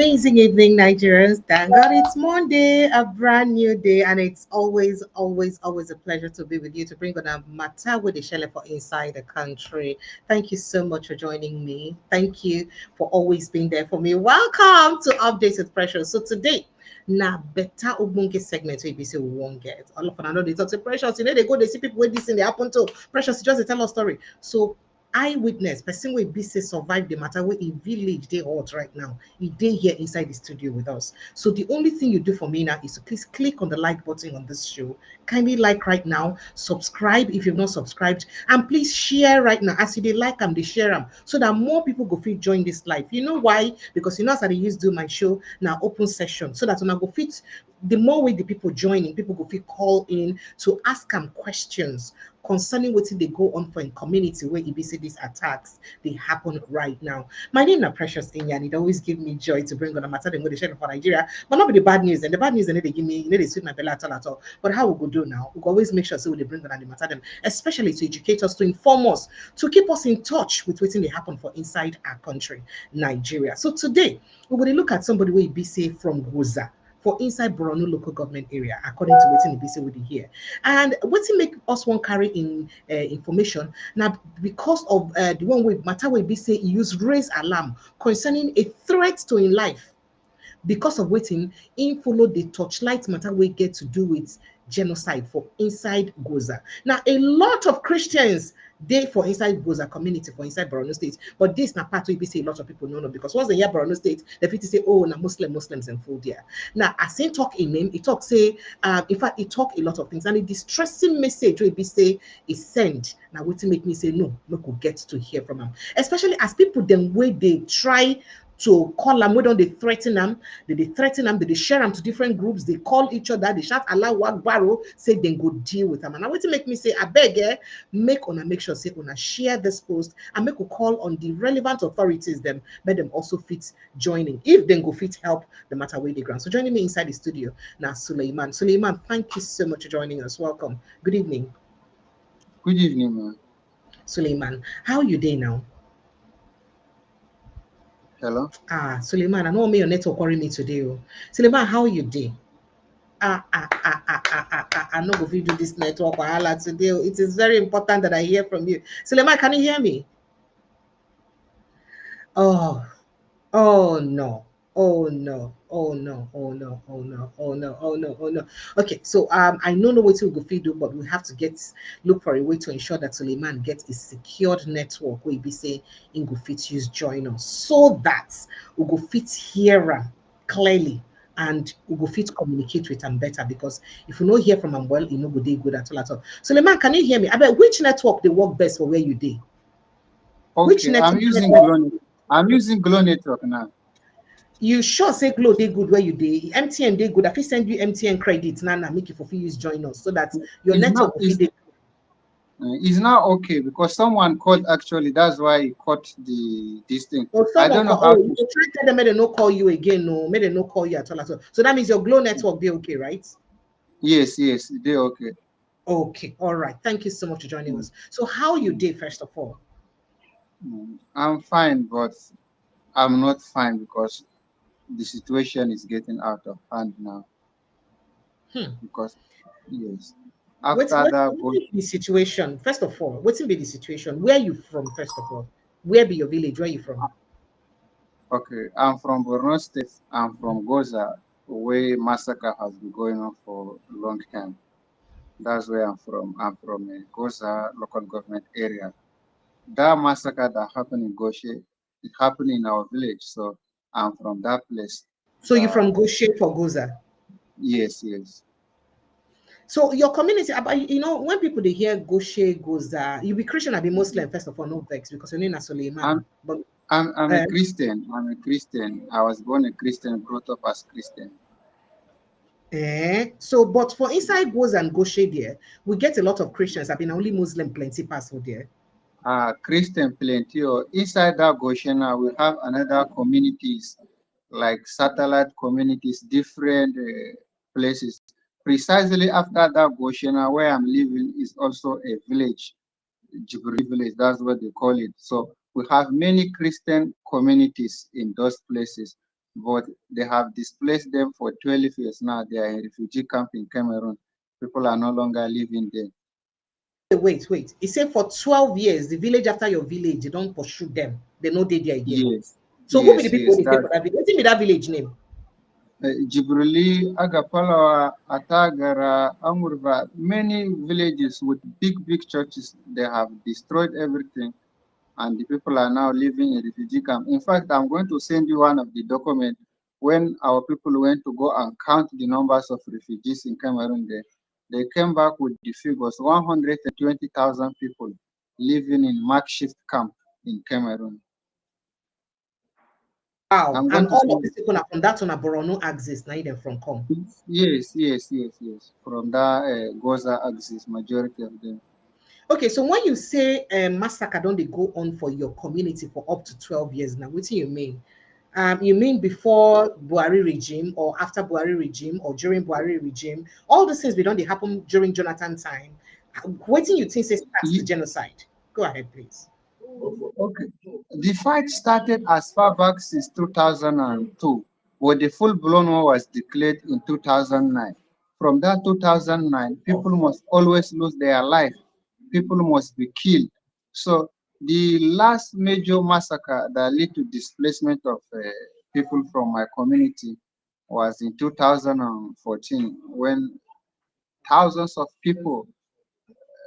amazing evening, Nigerians. Thank God it's Monday, a brand new day, and it's always a pleasure to be with you to bring on a matter with the shele for inside the country. Thank you so much for joining me. Thank you for always being there for me. Welcome to Updates with Pressure. So today, now better obunke segment where you say we won't get. All of another they talk to Precious. You know, they go, they see people where this thing they happen to. Precious just tell us story. So eyewitness person wey be say survive the matter wey in village they hot right now they here inside the studio with us. So the only thing you do for me now is to please click on the like button on this show. Kindly like right now, subscribe if you've not subscribed, and please share right now. As you dey like them, they share them so that more people go fit join this live. You know why? Because you know as I dey use do my show now open session so that when I go fit, the more way the people joining, people go fit call in to ask them questions concerning what they go on for in community where you see these attacks they happen right now. My name is Precious Inya, and it always gives me joy to bring on a matter they share for Nigeria, but not be the bad news. And the bad news, and they give me, they sweet my belly at all. But how we go do now? We go always make sure so they bring on the matter them, especially to educate us, to inform us, to keep us in touch with what they happen for inside our country, Nigeria. So today we will look at somebody where be say from Gwoza for inside Borno local government area, according to what we say with here. And what make us one carry in information now because of the one way matter we be say he use raise alarm concerning a threat to in life because of waiting in follow the torchlight matter we get to do with genocide for inside Gwoza. Now a lot of Christians they for inside Gwoza community for inside Borno State, but this na part we be say a lot of people know because once they hear Borno State, they fit say oh na Muslims and full there. Now as he talk in name, he talk say in fact he talk a lot of things and a distressing message we be say is sent. Now what make me say no could get to hear from him, especially as people then way they try to call them, we don't they threaten them, they threaten them, they share them to different groups, they call each other, they shout Allah Akbar, say then go deal with them. And I want to make me say, I beg make sure say una share this post and make a call on the relevant authorities, them, make them also fit joining. If then go fit help the matter where they grant. So joining me inside the studio now, Suleiman. Suleiman, thank you so much for joining us. Welcome. Good evening. Good evening, man. Suleiman, how are you doing now? Hello. Suleiman, I know me your network worry me today. Oh. Suleiman, how you doing? I know if you do this network wahala today. Oh. It is very important that I hear from you. Suleiman, can you hear me? Oh, oh no. Oh no, oh no, oh no, oh no, oh no, oh no, oh no. Okay, so I don't know what we go do, but we have to look for a way to ensure that Suleiman gets a secured network where we say in go fit use join us so that we go fit hear him clearly and we go fit communicate with him better because if you don't hear from him well, you know go day good at all. Suleiman, can you hear me? I bet which network they work best for where you day? Which Okay, network? I'm using Glow Network now. You sure say Glow they good where you dey? MTN they good. I fit send you MTN credit now make you for use join us so that your It's network not will it's, fit. it's not okay because someone called actually. That's why he caught this thing. Or I someone don't know call how oh you to. go try tell them may they no call you again, no, may they no call you at all. So that means your Glow network be okay, right? Yes, they okay. Okay, all right. Thank you so much for joining Mm, us. So how you did first of all? I'm fine, but I'm not fine because the situation is getting out of hand now. Hmm. Because yes, What's after what that, what is the situation? First of all, what's be the situation? Where you from, first of all? Where be your village? Where you from? okay, I'm from Borno State. I'm from Gwoza, where massacre has been going on for a long time. That's where I'm from. I'm from a Gwoza local government area. That massacre that happened in Goshe, it happened in our village. So I'm from that place. So you Uh, from Goshe for Goza? yes. So your community, when people they hear Goshe Goza, you be Christian, I be Muslim first of all, no vex because your name is Suleiman. I'm But I'm a uh, Christian. I'm a Christian. I was born a Christian, brought up as Christian. but for inside Goza and Goshe there, we get a lot of Christians. I've been only Muslim plenty pass for there. Christian plenty. Or inside that Goshena, we have another communities like satellite communities, different places. Precisely after that Goshena, where I'm living, is also a village, Jibril village. That's what they call it. So we have many Christian communities in those places. but they have displaced them for 12 years now. They are in refugee camp in Cameroon. People are no longer living there. Wait. He said for 12 years, the village after your village, they don't pursue them. They know they there again. Yes, So who be the people yes. they take for that village? What's be that village name? Jibrili, Agapalawa, Atagara, Amurva, many villages with big churches, they have destroyed everything, and the people are now living in refugee camp. In fact, I'm going to send you one of the documents when our people went to go and count the numbers of refugees in Cameroon. They came back with the figures 120,000 people living in makeshift camp in Cameroon. Wow. I'm going And to all of send these people are from that on a Borno axis, now them from come. yes. From that Gwoza axis, majority of them. Okay, so when you say massacre, don't they go on for your community for up to 12 years now? What do you mean? You mean before Buhari regime or after Buhari regime or during Buhari regime? All these things we don't they happen during Jonathan time. What do you think says starts the Ye- genocide? Go ahead, please. Okay. The fight started as far back since 2002, but the full-blown war was declared in 2009. From that 2009, people must always lose their life. People must be killed. So the last major massacre that led to displacement of people from my community was in 2014 when thousands of people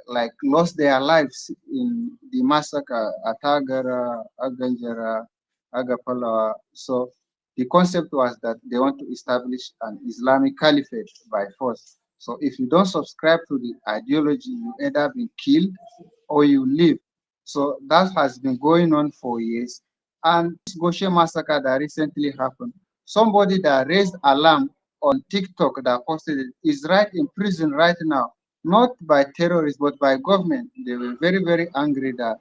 like lost their lives in the massacre at Agara, Aganjara, Agapala. So the concept was that they want to establish an Islamic Caliphate by force. So if you don't subscribe to the ideology, you either be killed or you live. So that has been going on for years. And this Goshe massacre that recently happened, somebody that raised alarm on TikTok that posted it is right in prison right now, not by terrorists but by government. They were very angry that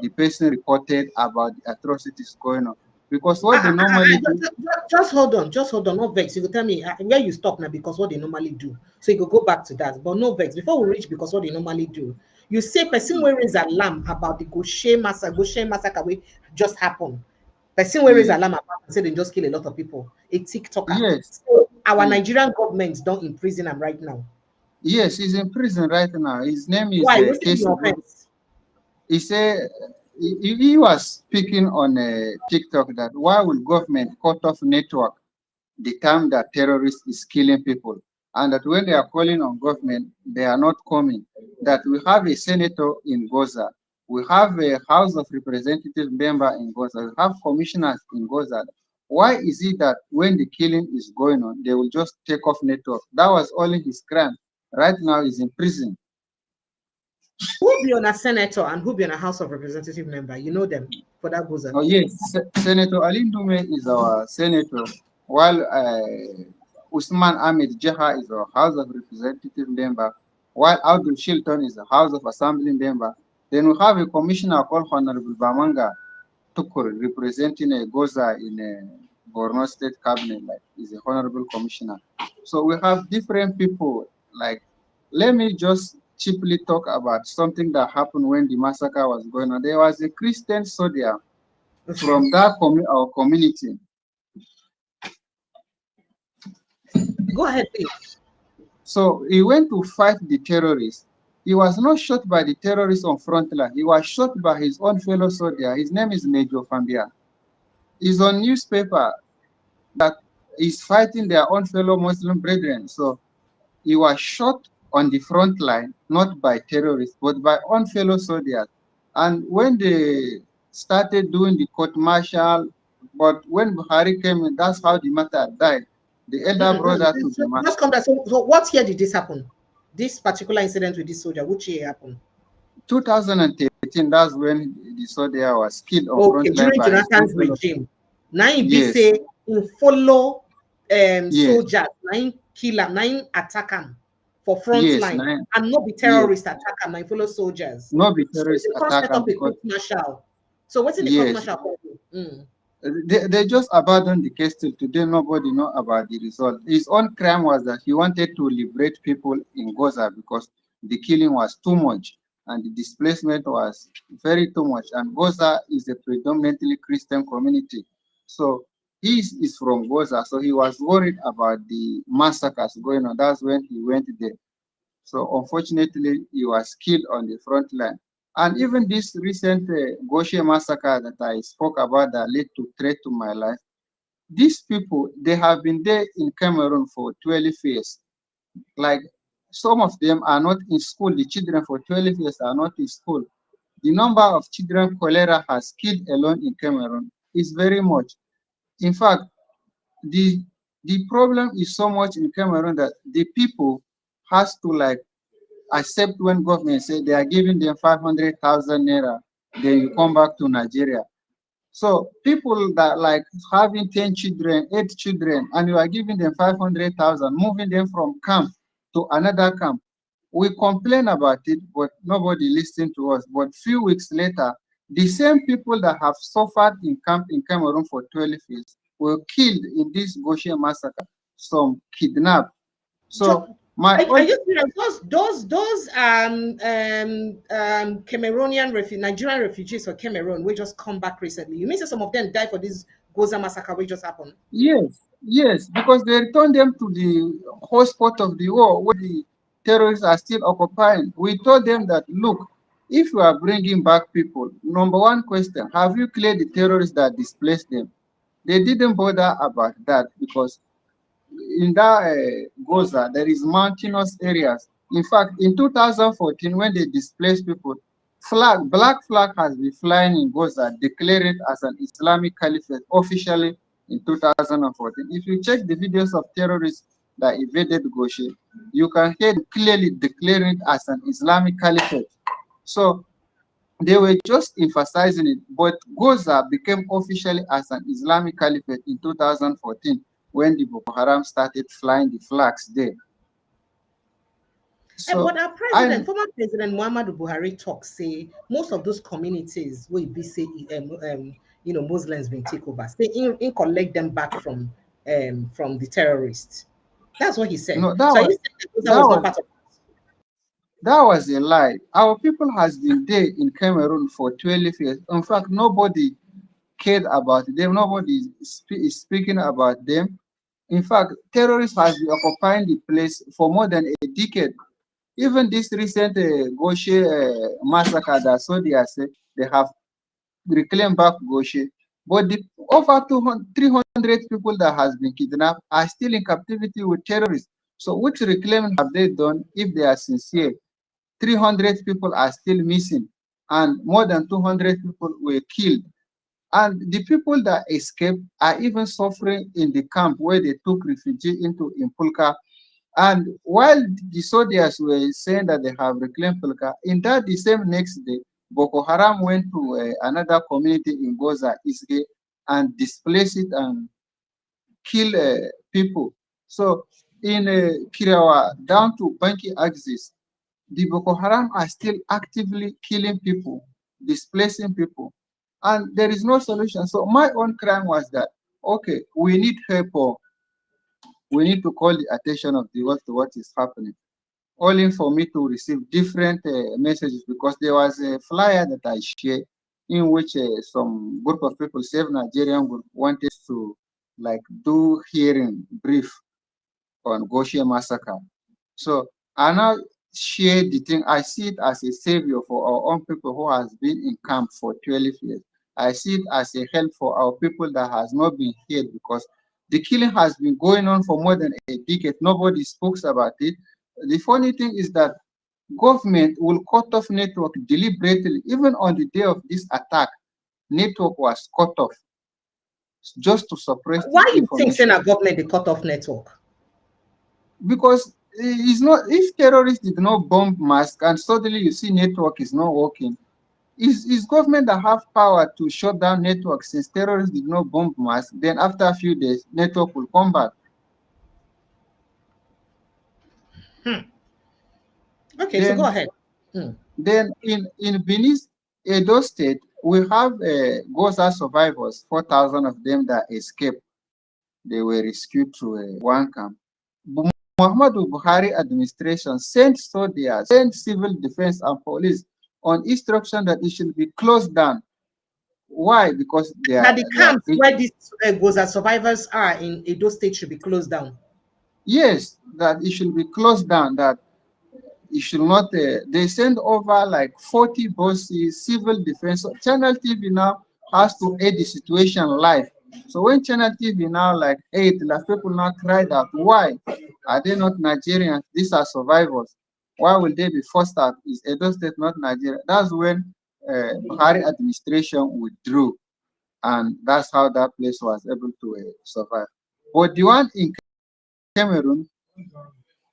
the person reported about the atrocities going on. Because what they normally do, Just hold on, no vex. You go tell me where you stop now because what they normally do. So you could go back to that, but no vex. Before we reach because what they normally do, you say person where is alarm about the Goshe massacre wey just happened. Person where is yes, alarm about say they just kill a lot of people. A TikToker. yes, So our yes, Nigerian government don't imprison him right now. yes, he's in prison right now. His name is Why? What's the Casey. offense? He said he was speaking on TikTok that why will government cut off network the time that terrorists is killing people, and that when they are calling on government, they are not coming. That we have a senator in Gwoza, we have a House of Representative member in Gwoza, we have commissioners in Gwoza. Why is it that when the killing is going on, they will just take off network? That was only his crime. Right now, he's in prison. Who be on a senator and who be on a House of Representative member? You know them for that Gwoza. Oh yes, Senator Alindume is our senator, while Usman Ahmed Jaha is our House of Representative member, while Abdul Shilton is a House of Assembly member. Then we have a commissioner called Honorable Bamanga Tukur representing a Goza in a Borno State cabinet, like is a honorable commissioner. So we have different people. Like, let me just cheaply talk about something that happened when the massacre was going on. There was a Christian soldier Okay. from that our community. Go ahead, please. So he went to fight the terrorists. He was not shot by the terrorists on front line. He was shot by his own fellow soldier. His name is Major Fambia. He's on newspaper that is fighting their own fellow Muslim brethren. So he was shot on the front line, not by terrorists, but by own fellow soldiers. And when they started doing the court martial, but when Buhari came in, that's how the matter died. The elder brother to the man. Just come back. So what year did this happen? This particular incident with this soldier, which year happened? 2013, that's when the soldier was killed on Okay, front line during by his own Jonathan's fellow. regime. Now he be Yes, say in follow yes, soldiers, nine killer, nine attack him for front yes, line, nine, and not be yes. terrorist attack him, nine follow soldiers. No be So terrorist they can't attack set up a because court martial. So what's in the court yes, martial for? Mm. they just abandoned the case till today. Nobody know about the result. His own crime was that he wanted to liberate people in Gaza because the killing was too much and the displacement was very too much. And Gaza is a predominantly Christian community. So Is from Gwoza, so he was worried about the massacres going on. That's when he went there. So unfortunately, he was killed on the front line. And even this recent Goshe massacre that I spoke about that led to threat to my life, these people, they have been there in Cameroon for 12 years. Like some of them are not in school. The children for 12 years are not in school. The number of children cholera has killed alone in Cameroon is very much. In fact, the the problem is so much in Cameroon that the people has to like accept when government say they are giving them 500,000 naira, then you come back to Nigeria. So people that like having 10 children, 8 children, and you are giving them 500,000, moving them from camp to another camp. We complain about it, but nobody listened to us. But few weeks later, the same people that have suffered in camp in Cameroon for 12 years were killed in this Goshen massacre, some kidnapped. So my Are own, you serious? Those Cameroonian Nigerian refugees for Cameroon we just come back recently. You mean say some of them died for this Gwoza massacre which just happened? yes, because they returned them to the hotspot of the war where the terrorists are still occupying. We told them that, look, if you are bringing back people, number one question, have you cleared the terrorists that displaced them? They didn't bother about that because in that Gwoza, there is mountainous areas. In fact, in 2014, when they displaced people, black flag has been flying in Gwoza, declared it as an Islamic Caliphate officially in 2014. If you check the videos of terrorists that invaded Goshe, you can hear clearly declaring it as an Islamic Caliphate. So they were just emphasizing it, but Gwoza became officially as an Islamic Caliphate in 2014 when the Boko Haram started flying the flags there. But So, our president, and former President Muhammadu Buhari talk say most of those communities will be say Muslims been take over. Say in collect them back from the terrorists. That's what he said. no, So are you saying that that was not was part of that was a lie. Our people has been there in Cameroon for 12 years. In fact, nobody cared about them. Nobody is speaking about them. In fact, terrorists has been occupying the place for more than a decade. Even this recent Goshe massacre that Saudi said they have reclaim back Goshe. But the over 200, 300 people that has been kidnapped are still in captivity with terrorists. So which reclaiming have they done if they are sincere? 300 people are still missing and more than 200 people were killed. And the people that escaped are even suffering in the camp where they took refugee into Impulka. And while the soldiers were saying that they have reclaimed Pulka, in that the same next day, Boko Haram went to another community in Gwoza, Isge, and displaced it and kill people. So in Kirawa, down to Banki axis, the Boko Haram are still actively killing people, displacing people, and there is no solution. So my own crime was that, okay, we need help, or we need to call the attention of the world to what is happening, only for me to receive different messages because there was a flyer that I shared in which some group of people, Save Nigerian group, wanted to like do hearing brief on Goshe massacre. So I now share the thing. I see it as a savior for our own people who has been in camp for 12 years. I see it as a help for our people that has not been heard because the killing has been going on for more than a decade. Nobody speaks about it. The funny thing is that government will cut off network deliberately. Even on the day of this attack, network was cut off just to suppress the why you think saying information. a government they cut off network? Because it's not, if terrorists did not bomb mosque and suddenly you see network is not working, is government that have power to shut down network since terrorists did not bomb mosque, then after a few days network will come back. Okay, so go then ahead. Hmm. then in Benin, Edo State, we have Gwoza survivors, 4,000 of them that escaped. They were rescued to one camp. Muhammadu Buhari administration sent soldiers, sent civil defense and police on instruction that it should be closed down. Why? Because That the they are camps rich. where these Gwoza survivors are in Edo State should be closed down. Yes, that it should be closed down. That it should not. They send over like 40 bosses, civil defense. So Channel TV now has to aid the situation live. So when Channel TV now like aid, like people now cried out, why are they not Nigerians? These are survivors. Why will they be forced out? Is Edo State not Nigeria? That's when Buhari administration withdrew, and that's how that place was able to survive. But the one in Cameroon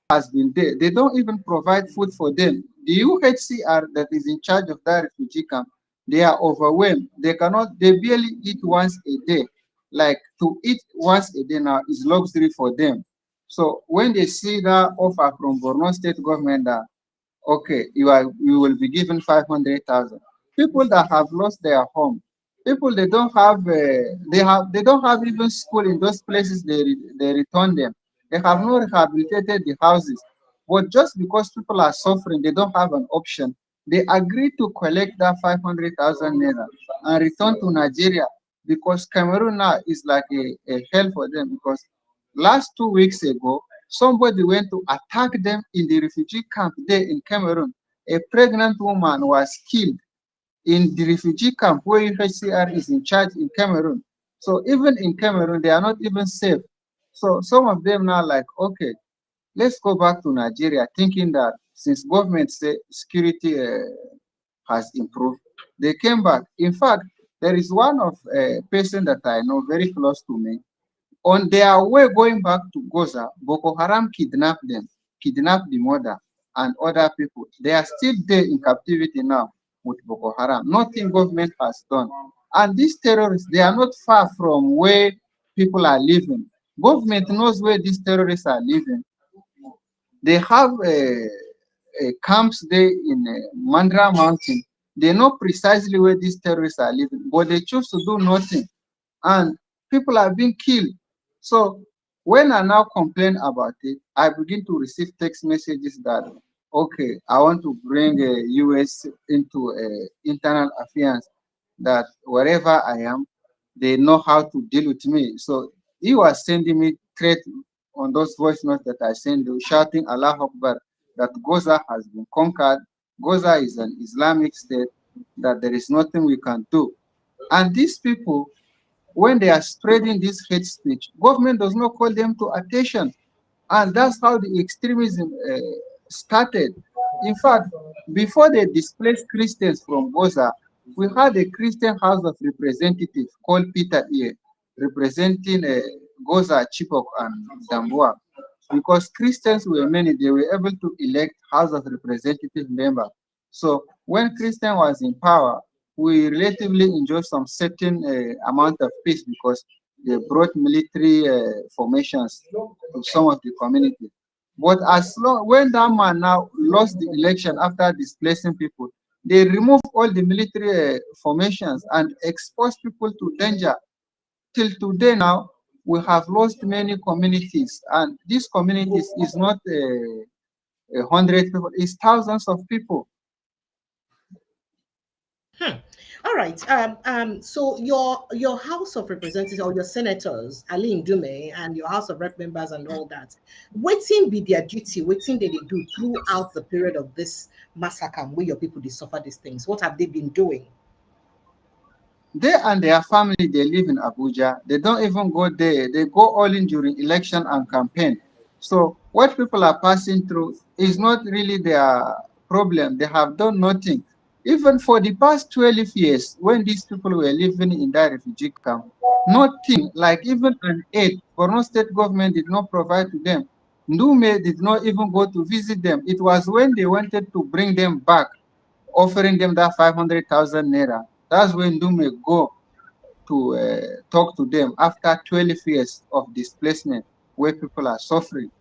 has been there. They don't even provide food for them. The UHCR that is in charge of that refugee camp, they are overwhelmed. They barely eat once a day. Like to eat once a day now is luxury for them. So when they see that offer from Borno State government that okay, you will be given 500,000. People that have lost their home, people they don't have even school in those places they return them. They have not rehabilitated the houses. But just because people are suffering, they don't have an option. They agree to collect that 500,000 naira and return to Nigeria because Cameroon now is like a hell for them because last 2 weeks ago, somebody went to attack them in the refugee camp there in Cameroon. A pregnant woman was killed in the refugee camp where UNHCR is in charge in Cameroon. So even in Cameroon, they are not even safe. So some of them now like, okay, let's go back to Nigeria, thinking that since government say security has improved, they came back. In fact, there is one of a person that I know very close to me. On their way going back to Gwoza, Boko Haram kidnapped them, kidnapped the mother and other people. They are still there in captivity now with Boko Haram. Nothing government has done. And these terrorists, they are not far from where people are living. Government knows where these terrorists are living. They have a camps there in Mandra Mountain. They know precisely where these terrorists are living, but they choose to do nothing and people are being killed. So when I now complain about it, I begin to receive text messages that, okay, I want to bring US into internal affairs, that wherever I am, they know how to deal with me. So he was sending me threat on those voice notes that I send, shouting Allah Akbar, that Gwoza has been conquered. Gwoza is an Islamic state, that there is nothing we can do. And these people, when they are spreading this hate speech, government does not call them to attention. And that's how the extremism started. In fact, before they displaced Christians from Gaza, we had a Christian House of Representatives called Peter Ear, representing Gaza, Chibok, and Damboa. Because Christians were many, they were able to elect House of Representative member. So when Christian was in power, we relatively enjoyed some certain amount of peace because they brought military formations to some of the communities. But when that man now lost the election after displacing people, they removed all the military formations and exposed people to danger. Till today now, we have lost many communities, and these communities is not 100 people; it's thousands of people. Hmm. All right. So your House of Representatives or your senators, Ali Ndume, and your House of Rep members and all that, waiting be their duty, waiting they do throughout the period of this massacre where your people they suffer these things. What have they been doing? They and their family, they live in Abuja. They don't even go there. They go all in during election and campaign. So what people are passing through is not really their problem. They have done nothing. Even for the past 12 years, when these people were living in that refugee camp, nothing, like even an aid, Borno State government did not provide to them. Ndume did not even go to visit them. It was when they wanted to bring them back, offering them that 500,000 naira. That's when Ndume go to talk to them after 12 years of displacement where people are suffering.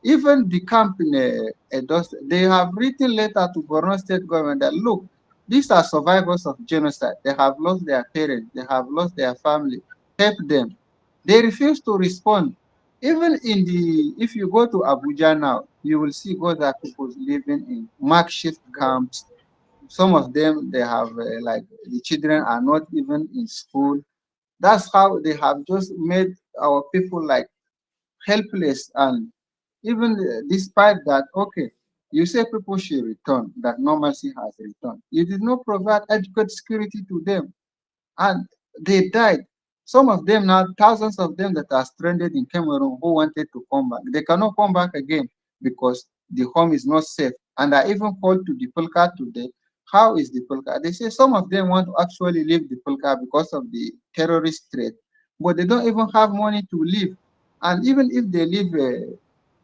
Even the camp in Edo, they have written letter to Borno State government that look, these are survivors of genocide. They have lost their parents, they have lost their family. Help them. They refuse to respond. Even if you go to Abuja now, you will see other people living in makeshift camps Some of them, they have like the children are not even in school. That's how they have just made our people like helpless. And even despite that, okay, you say people should return, that normalcy has returned. You did not provide adequate security to them, and they died. Some of them now, thousands of them that are stranded in Cameroon who wanted to come back, they cannot come back again because the home is not safe. And I even called to the Pulka today. How is the Pulka? They say some of them want to actually leave the Pulka because of the terrorist threat, but they don't even have money to leave. And even if they leave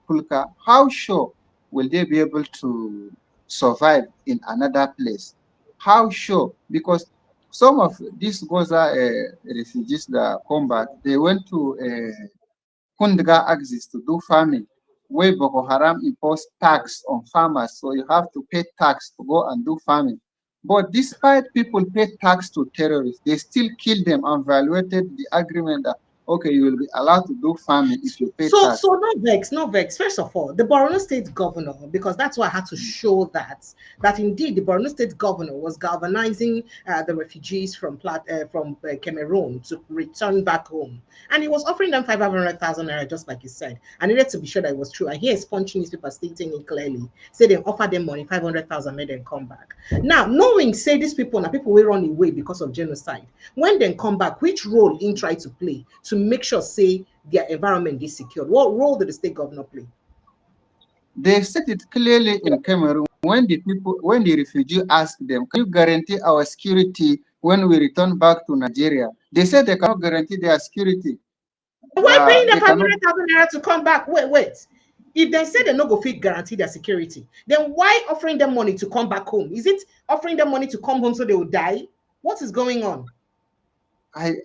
Pulka, how sure will they be able to survive in another place? How sure? Because some of these Gwoza refugees that come back, they went to Kundga axis to do farming, where Boko Haram imposed tax on farmers. So you have to pay tax to go and do farming. But despite people pay tax to terrorists, they still kill them and violated the agreement that, okay, you will be allowed to do farming if you pay So tax. not vex, not vex. First of all, the Borno State governor, because that's why I had to show that indeed the Borno State governor was galvanizing the refugees from Cameroon to return back home, and he was offering them 500,000 naira, just like you said. I needed to be sure that it was true. And here is Punch newspaper stating it clearly, say they offered them money 500,000, made them come back. Now, knowing say these people now people will run away because of genocide. When they come back, which role in try to play to make sure say their environment is secured? What role did the state governor play? They said it clearly in Cameroon when the refugee asked them, "Can you guarantee our security when we return back to Nigeria?" They said they cannot guarantee their security. Why paying them They five cannot. hundred thousand naira to come back? Wait. If they say they no go fit guarantee their security, then why offering them money to come back home? Is it offering them money to come home so they will die? What is going on? I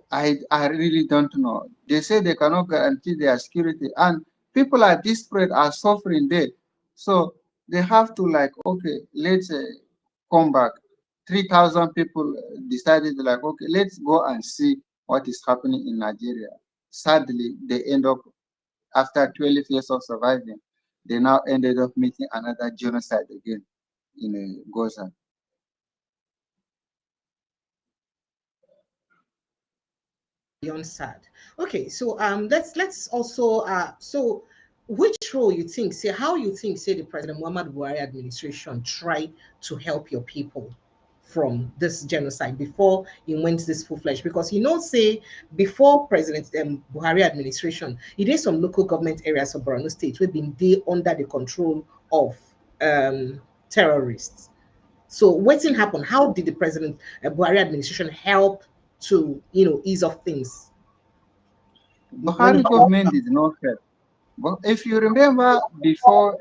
really don't know. They say they cannot guarantee their security, and people are desperate, are suffering there. So they have to like, okay, let's come back. 3,000 people decided like, okay, let's go and see what is happening in Nigeria. Sadly, they end up after 12 years of surviving, they now ended up meeting another genocide again in Gwoza. Beyond sad. Okay, so let's also so which role you think say how you think say the President Muhammad Buhari administration try to help your people from this genocide before he went this full fledged, because you know say before President Buhari administration he did some local government areas of Borno State we've been there under the control of terrorists. So what's in happen? How did the President Buhari administration help to ease off things when Buhari he came? government did not help. But if you remember, before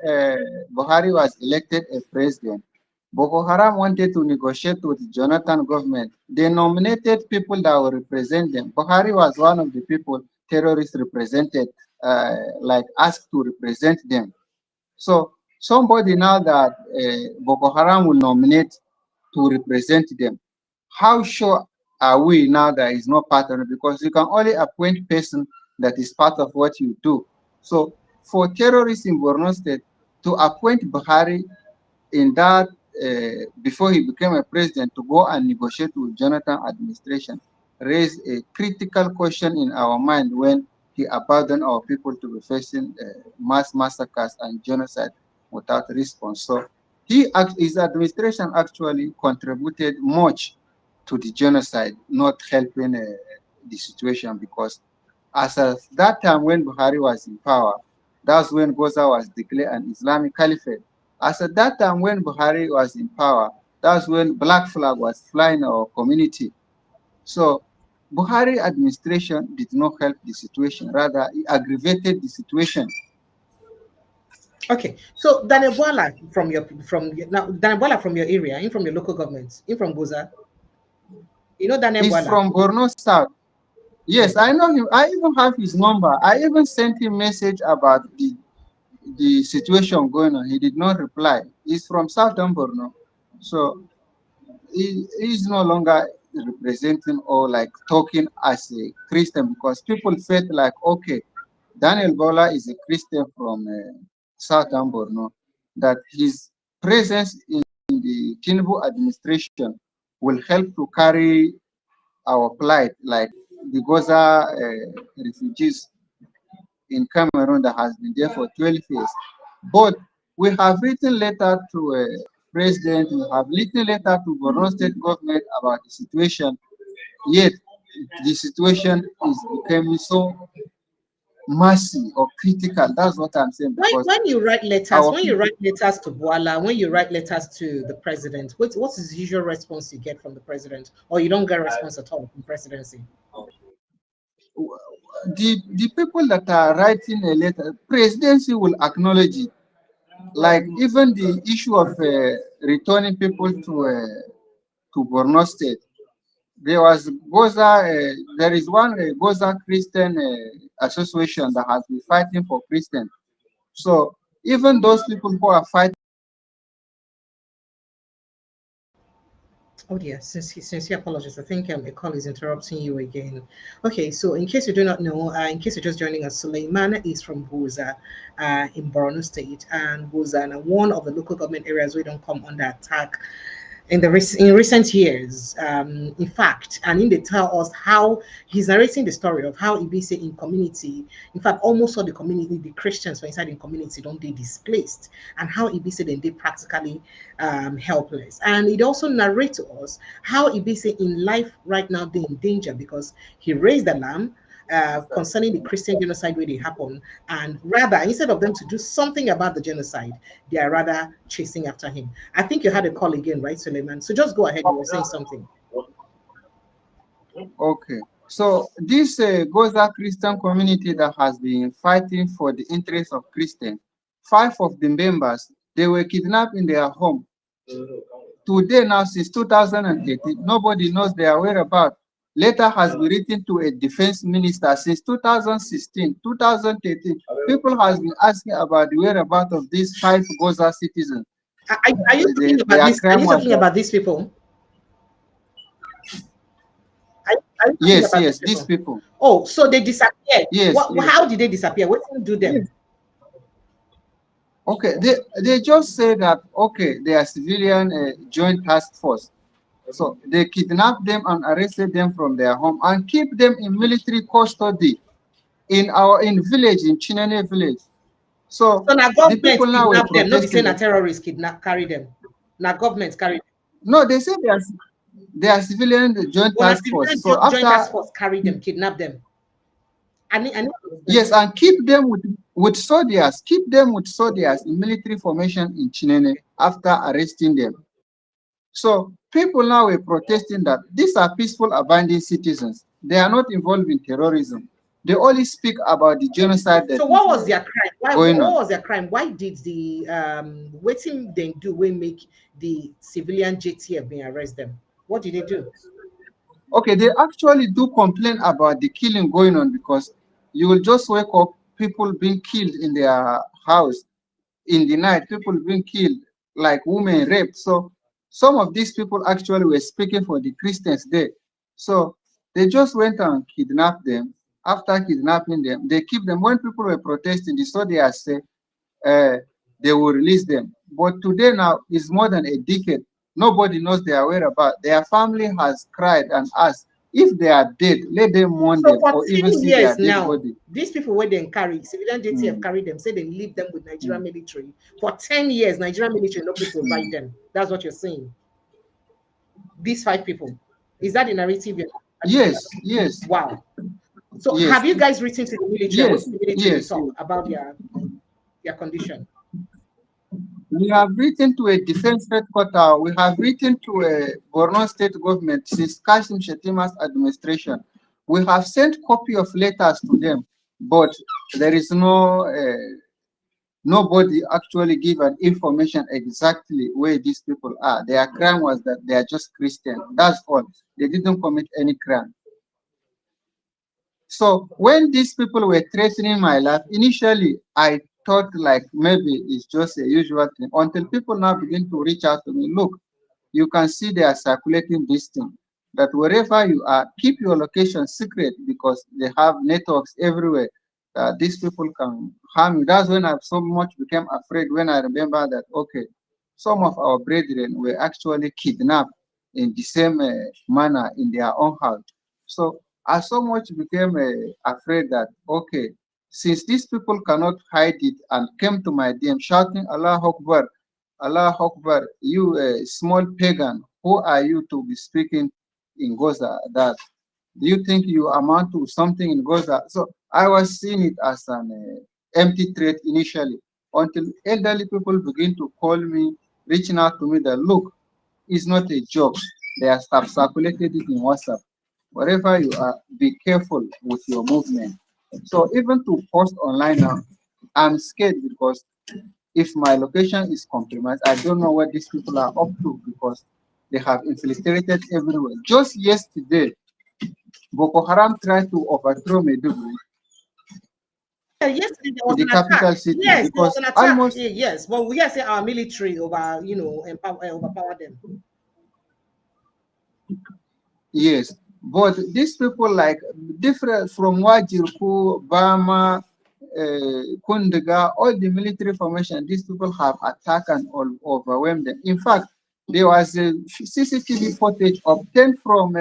Buhari was elected a president, Boko Haram wanted to negotiate with the Jonathan government. They nominated people that will represent them. Buhari was one of the people terrorists represented, like asked to represent them. So somebody now that Boko Haram will nominate to represent them, how sure are we now that he's not part of it? Because you can only appoint person that is part of what you do. So for terrorists in Borno State to appoint Buhari in that before he became a president to go and negotiate with Jonathan administration raised a critical question in our mind when he abandoned our people to be facing mass massacres and genocide without response. So his administration actually contributed much to the genocide, not helping the situation because as of that time when Buhari was in power, that's when Gwoza was declared an Islamic Caliphate. As at that time when Buhari was in power, that's when black flag was flying our community. So Buhari administration did not help the situation, rather it aggravated the situation. Okay, so Daniel Bola from your area, in from your local government, in from Goza. You know Daniel He's Bola. from Borno South. Yeah. Yes, I know him. I even have his number. I even sent him message about the situation going on. He did not reply. He's from Southern Borno. So he's no longer representing or like talking as a Christian because people felt like, okay, Daniel Bola is a Christian from Southern Borno, that his presence in the Tinubu administration will help to carry our plight, like the Gwoza refugees in Cameroon that has been there for 12 years. But we have written letter to president, we have written letter to Borno State government about the situation, yet the situation is becoming so messy or critical. That's what I'm saying, because When you write letters, our when you people, write letters to Boala, when you write letters to the president, what is the usual response you get from the president, or you don't get a response at all from presidency? the people that are writing a letter, presidency will acknowledge it. Like even the issue of returning people to Borno State, there was Gwoza. There is one Gwoza Christian association that has been fighting for Christian. So even those people who are fighting. Oh dear, sincere apologies. I think a call is interrupting you again. Okay, so in case you do not know, in case you're just joining us, Suleiman is from Gwoza, in Borno State, and Gwoza, and one of the local government areas we don't come under attack in in recent years. In fact, and in they tell us how he's narrating the story of how Ibise in community, in fact, almost all the community, the Christians were inside in community, don't they displaced, and how Ibise then they practically helpless. And it also narrates to us how Ibise in life right now they in danger because he raised a lamb concerning the Christian genocide where they happen, and rather instead of them to do something about the genocide, they are rather chasing after him. I think you had a call again, right, Suleiman? So just go ahead. You were saying something. Okay. So this Gwoza Christian community that has been fighting for the interests of Christians, 5 of the members, they were kidnapped in their home. Today now, since 2013, nobody knows their whereabouts. Letter has been written to a defense minister since 2016, 2013. People has been asking about the whereabouts of these 5 Gwoza citizens. Are you talking about Their this? Are crime you was talking that, about these people? Are you talking yes, about these yes, these people? people. Oh, so they disappeared. Yes, What? yes, How did they disappear? What did you do yes. them? Okay, they just say that, okay, they are civilian joint task force. So they kidnapped them and arrested them from their home and keep them in military custody in village, in Chinene village. So So now the people government now were kidnap them. No be protesting saying a that, terrorist kidnap carry them. Now government carry them. no, they say they are civilian joint When a task force. civilian So joint after, task force carry them, kidnap them. I need to understand. yes, and keep them with soldiers, keep them with soldiers in military formation in Chinene Okay. after arresting them. So people now were protesting that these are peaceful, abiding citizens. They are not involved in terrorism. They only speak about the genocide that So is what was their crime? What going on. was their crime? Why did the waiting they do we make the civilian JTF being arrest them? What did they do? Okay, they actually do complain about the killing going on, because you will just wake up, people being killed in their house in the night, people being killed, like women raped. So some of these people actually were speaking for the Christians there. So they just went and kidnapped them. After kidnapping them, they keep them. When people were protesting, the soldiers say uh, they will release them. But today now is more than a decade. Nobody knows their whereabouts. Their family has cried and asked if they are dead, let them mourn So them for or even 10 see their years dead now, body. these people where they carry civilian JTF Mm, carry them, say they leave them with Nigerian mm, military. For 10 years, Nigerian military no people provide mm. them. That's what you're saying. These 5 people. Is that the narrative you're Yes, yes, wow. So yes, have you guys written to the military? What yes, did the military they yes, talk yes. about their condition? We have written to a defense headquarters. We have written to a Borno State government since Kashim Shetima's administration. We have sent copy of letters to them, but there is nobody actually give an information exactly where these people are. Their crime was that they are just Christian. That's all. They didn't commit any crime. So when these people were threatening my life, initially I thought like maybe it's just a usual thing, until people now begin to reach out to me. Look, you can see they are circulating this thing. That wherever you are, keep your location secret, because they have networks everywhere. These people can harm you. That's when I so much became afraid, when I remember that, okay, some of our brethren were actually kidnapped in the same manner in their own house. So I so much became afraid that, okay, since these people cannot hide it and came to my DM shouting, Allah Akbar, you small pagan, who are you to be speaking in Gaza that? Do you think you amount to something in Gaza? So I was seeing it as an empty threat initially until elderly people begin to call me, reaching out to me that, look, it's not a joke. They have circulated it in WhatsApp. Wherever you are, be careful with your movement. So even to post online now, I'm scared because if my location is compromised, I don't know what these people are up to because they have infiltrated everywhere. Just yesterday, Boko Haram tried to overthrow Maiduguri, Yeah, yesterday there was the an attack. capital city, Yes, there was because an attack. almost, Yes, well, we say our military overpower them. yes. But these people, like, different from Wajirku, Bama, Kundiga, all the military formation, these people have attacked and all overwhelmed them. In fact, there was a CCTV footage obtained from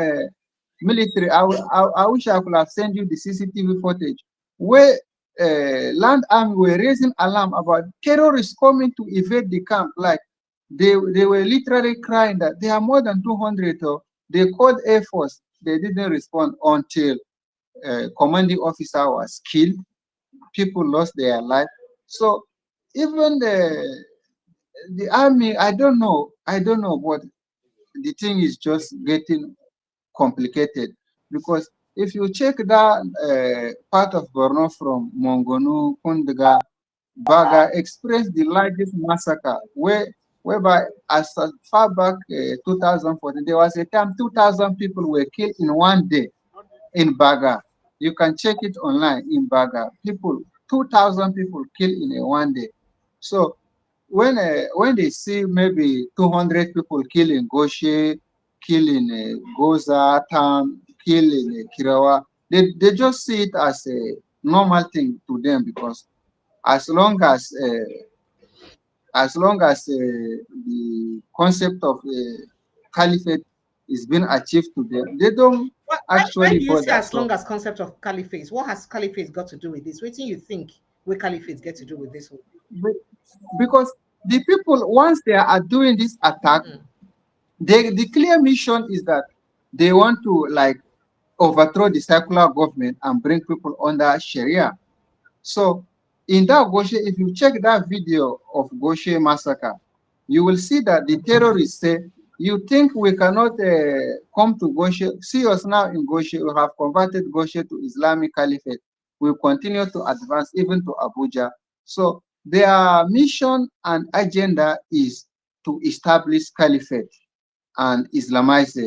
military. I wish I could have sent you the CCTV footage where land army were raising alarm about terrorists coming to evade the camp. Like, they were literally crying that there are more than 200. They called Air Force. They didn't respond until commanding officer was killed. People lost their life. So even the army, I don't know, but the thing is just getting complicated because if you check that part of Borno from Mongonu, Kundaga, Baga experienced the largest massacre whereby as far back 2014, there was a time 2,000 people were killed in one day in Baga. You can check it online in Baga. 2,000 people killed in a one day. So when they see maybe 200 people kill in Goshe, kill in Gwoza town, kill in Kirawa, they just see it as a normal thing to them because as long as the concept of caliphate is being achieved to them, they don't Why actually do you say bother. as So long as concept of caliphate? What has caliphate got to do with this? What do you think where caliphate get to do with this one? be- because the people, once they are doing this attack, Mm. the clear mission is that they want to, like, overthrow the secular government and bring people under Sharia. So in that Goshe, if you check that video of Goshe massacre, you will see that the terrorists say, you think we cannot come to Goshe? See us now in Goshe. We have converted Goshe to Islamic Caliphate. We continue to advance even to Abuja. So their mission and agenda is to establish caliphate and Islamize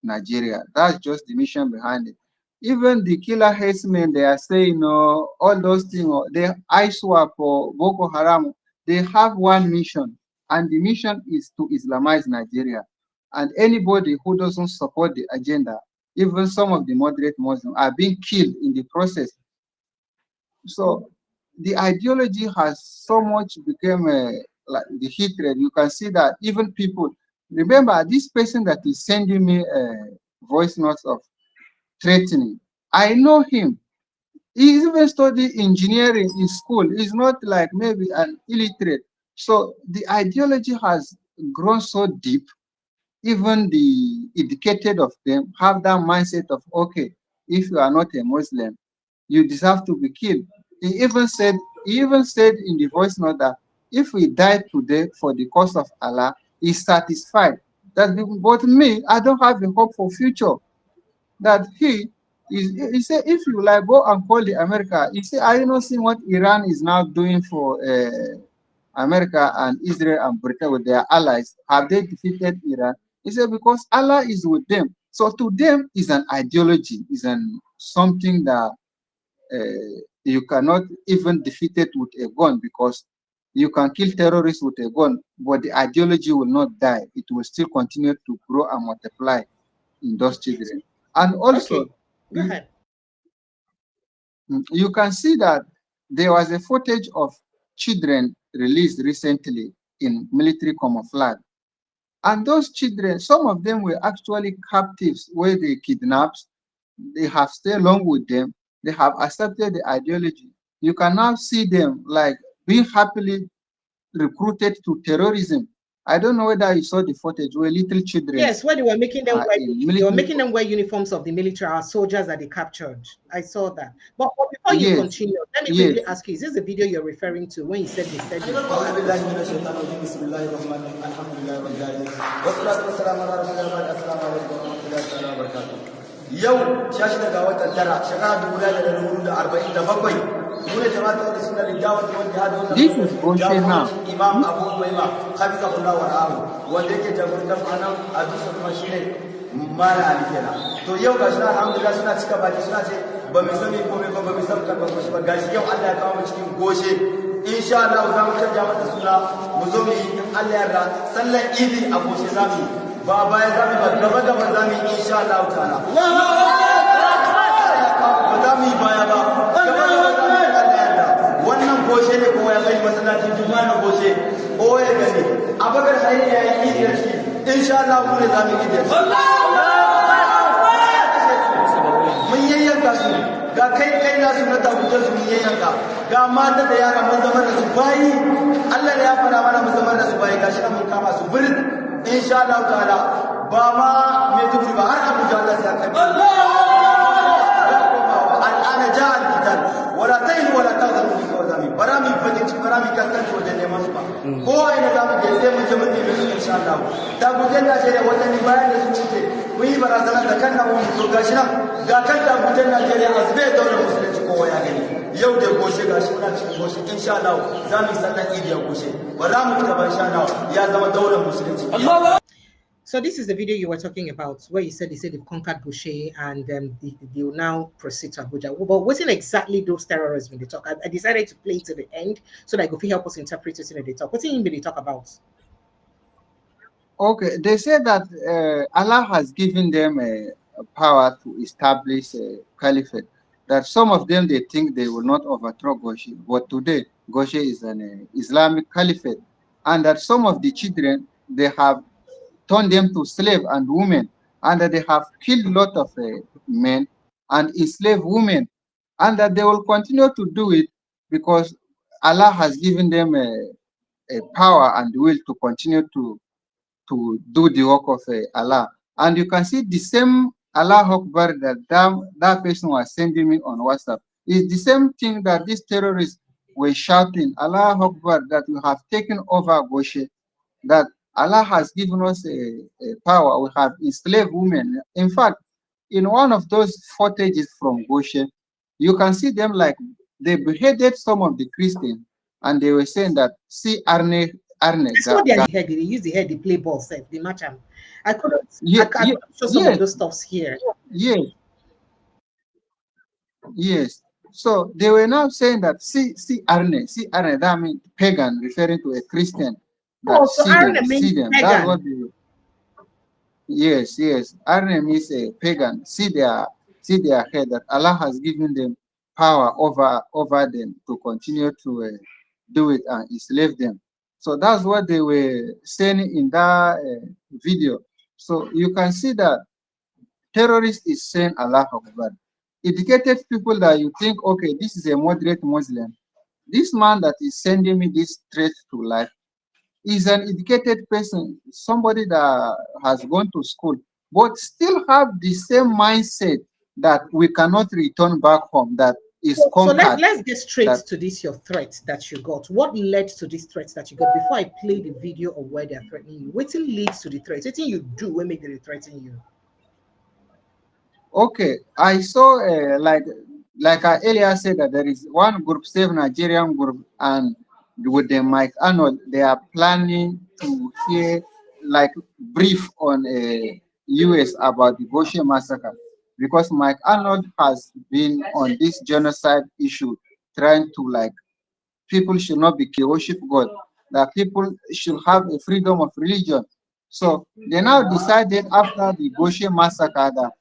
Nigeria. That's just the mission behind it. Even the killer herdsmen, they are saying, all those things, they ISWAP or Boko Haram, they have one mission, and the mission is to Islamize Nigeria. And anybody who doesn't support the agenda, even some of the moderate Muslims, are being killed in the process. So the ideology has so much become like the hatred. You can see that even people remember this person that is sending me voice notes of threatening. I know him. He even studied engineering in school. He's not like maybe an illiterate. So the ideology has grown so deep. Even the educated of them have that mindset of, okay, if you are not a Muslim, you deserve to be killed. He even said, he even said in the voice note that if we die today for the cause of Allah, he's satisfied. That but me, I don't have a hope for future. That he said, if you like go and call the America, he said, are you not seeing what Iran is now doing for America and Israel and Britain with their allies? Have they defeated Iran? He said, because Allah is with them. So to them is an ideology, is an something that you cannot even defeat it with a gun because you can kill terrorists with a gun, but the ideology will not die. It will still continue to grow and multiply in those children. And also, Okay, go you, ahead. you can see that there was a footage of children released recently. in military camouflage. And those children, some of them were actually captives where they kidnapped. They have stayed along with them. They have accepted the ideology. You can now see them like being happily recruited to terrorism. I don't know whether you saw the footage where little children Yes, where they were making them are wear, in they were military. making them wear uniforms of the military, our soldiers that they captured. I saw that. But before you Yes, continue, let me quickly yes. ask you: is this the video you're referring to when you said they said you've أعوذ conquered بالله Bushi? من الشيطان الرجيم بسم الله الرحمن الرحيم الحمد لله رب العالمين والصلاة والسلام على رسول الله السلام عليكم ورحمة الله تعالى وبركاته يوم شاشة قوات الترى شغال بولاد الأمور 47 من جماعة السنة للدعوة والجهاد This والنصر is Goshe جابوا now. إمام أبو إمام حفظه الله ورعاه وديك جابوا دفعنا أدوس المشينة ما لا علينا تو يوم قشنا الحمد لله سنة تكا باجي سنة بمسامي كومي بمسام كان بمسام قاشي يوم الله كام مشكين Goshe insha Allah za mu canja mata suna mu zo mu yi Allah yarda sallar idi a Goshe za mu ba baya za mu ba gaba gaba za mu insha Allah ta'ala ba za mu yi baya ba gaba gaba za mu Allah yarda wannan Goshe ne kowa ya sani masallacin juma'a na Goshe kowa ya gani abakar hayya ya yi idi da shi insha Allah mu ne za mu yi idi da shi mun yayyanka su ga kai nasu na tabutar su mun yayyanka ga mata da yara mun zama da su bayi Allah ya fara mana mun zama da su bayi gashi nan mun kama su birin insha Allah ta'ala ba ma me dubri ba har Abuja Allah ya kai al'ana ja'a al-qital wala tahinu wala tahzanu bi kawzami barami fadin ci barami kaskanci wajen neman su ba ko ina zamu je sai mun je mun nemi su insha Allah tabutar Najeriya wannan bayan da su wuce mun yi barazana da kan nan mu to gashi nan ga kan tabutar Najeriya azbe daular musulunci kowa ya gani yau da Goshe gashi muna cikin Goshe insha Allah za mu yi sallar Idi a Goshe ba za mu fita ba insha Allah ya zama daular musulunci. So this is the video you were talking about, where you said they said they've conquered Bushi and they will now proceed to Abuja. But wasn't exactly those terrorists when they talk? I decided to play to the end so that it could help us interpret it in the talk. What's in they talk about? Okay, they say that Allah has given them power to establish a caliphate. That some of them they think they will not overthrow Goshe, but today Goshe is an Islamic Caliphate, and that some of the children they have turned them to slave and women, and that they have killed a lot of men and enslaved women, and that they will continue to do it because Allah has given them a power and will to continue to do the work of Allah. And you can see the same Allah Akbar that person was sending me on WhatsApp. It's the same thing that these terrorists were shouting, Allah Akbar, that we have taken over Goshe, that Allah has given us a power. We have enslaved women. In fact, in one of those footages from Goshe, you can see them like they beheaded some of the Christians, and they were saying that, see Arne. That's what they are the head. They use the head, they play ball set, they match them. I couldn't show some of those stuffs here. Yes, yes. So they were now saying that see Arne, that means pagan, referring to a Christian. That so Arne means them. pagan. That's what they, yes. Arne means a pagan. See their head, that Allah has given them power over them to continue to do it and enslave them. So that's what they were saying in that video. So you can see that terrorist is saying Allah Akbar. Educated people that you think, okay, this is a moderate Muslim. This man that is sending me this threat to life is an educated person, somebody that has gone to school, but still have the same mindset that we cannot return back home, that is conquered. So let's get straight to this, your threat that you got. What led to this threat that you got before I play the video of where they're threatening you? What leads to the threat? What you do when they threaten you? Okay, I saw like I earlier said that there is one group, Save Nigerian group, and with the Mike Arnold, they are planning to hear like brief on US about the Goshe massacre, because Mike Arnold has been on this genocide issue, trying to like people should not be worship God, that people should have a freedom of religion. So they now decided after the Goshe massacre that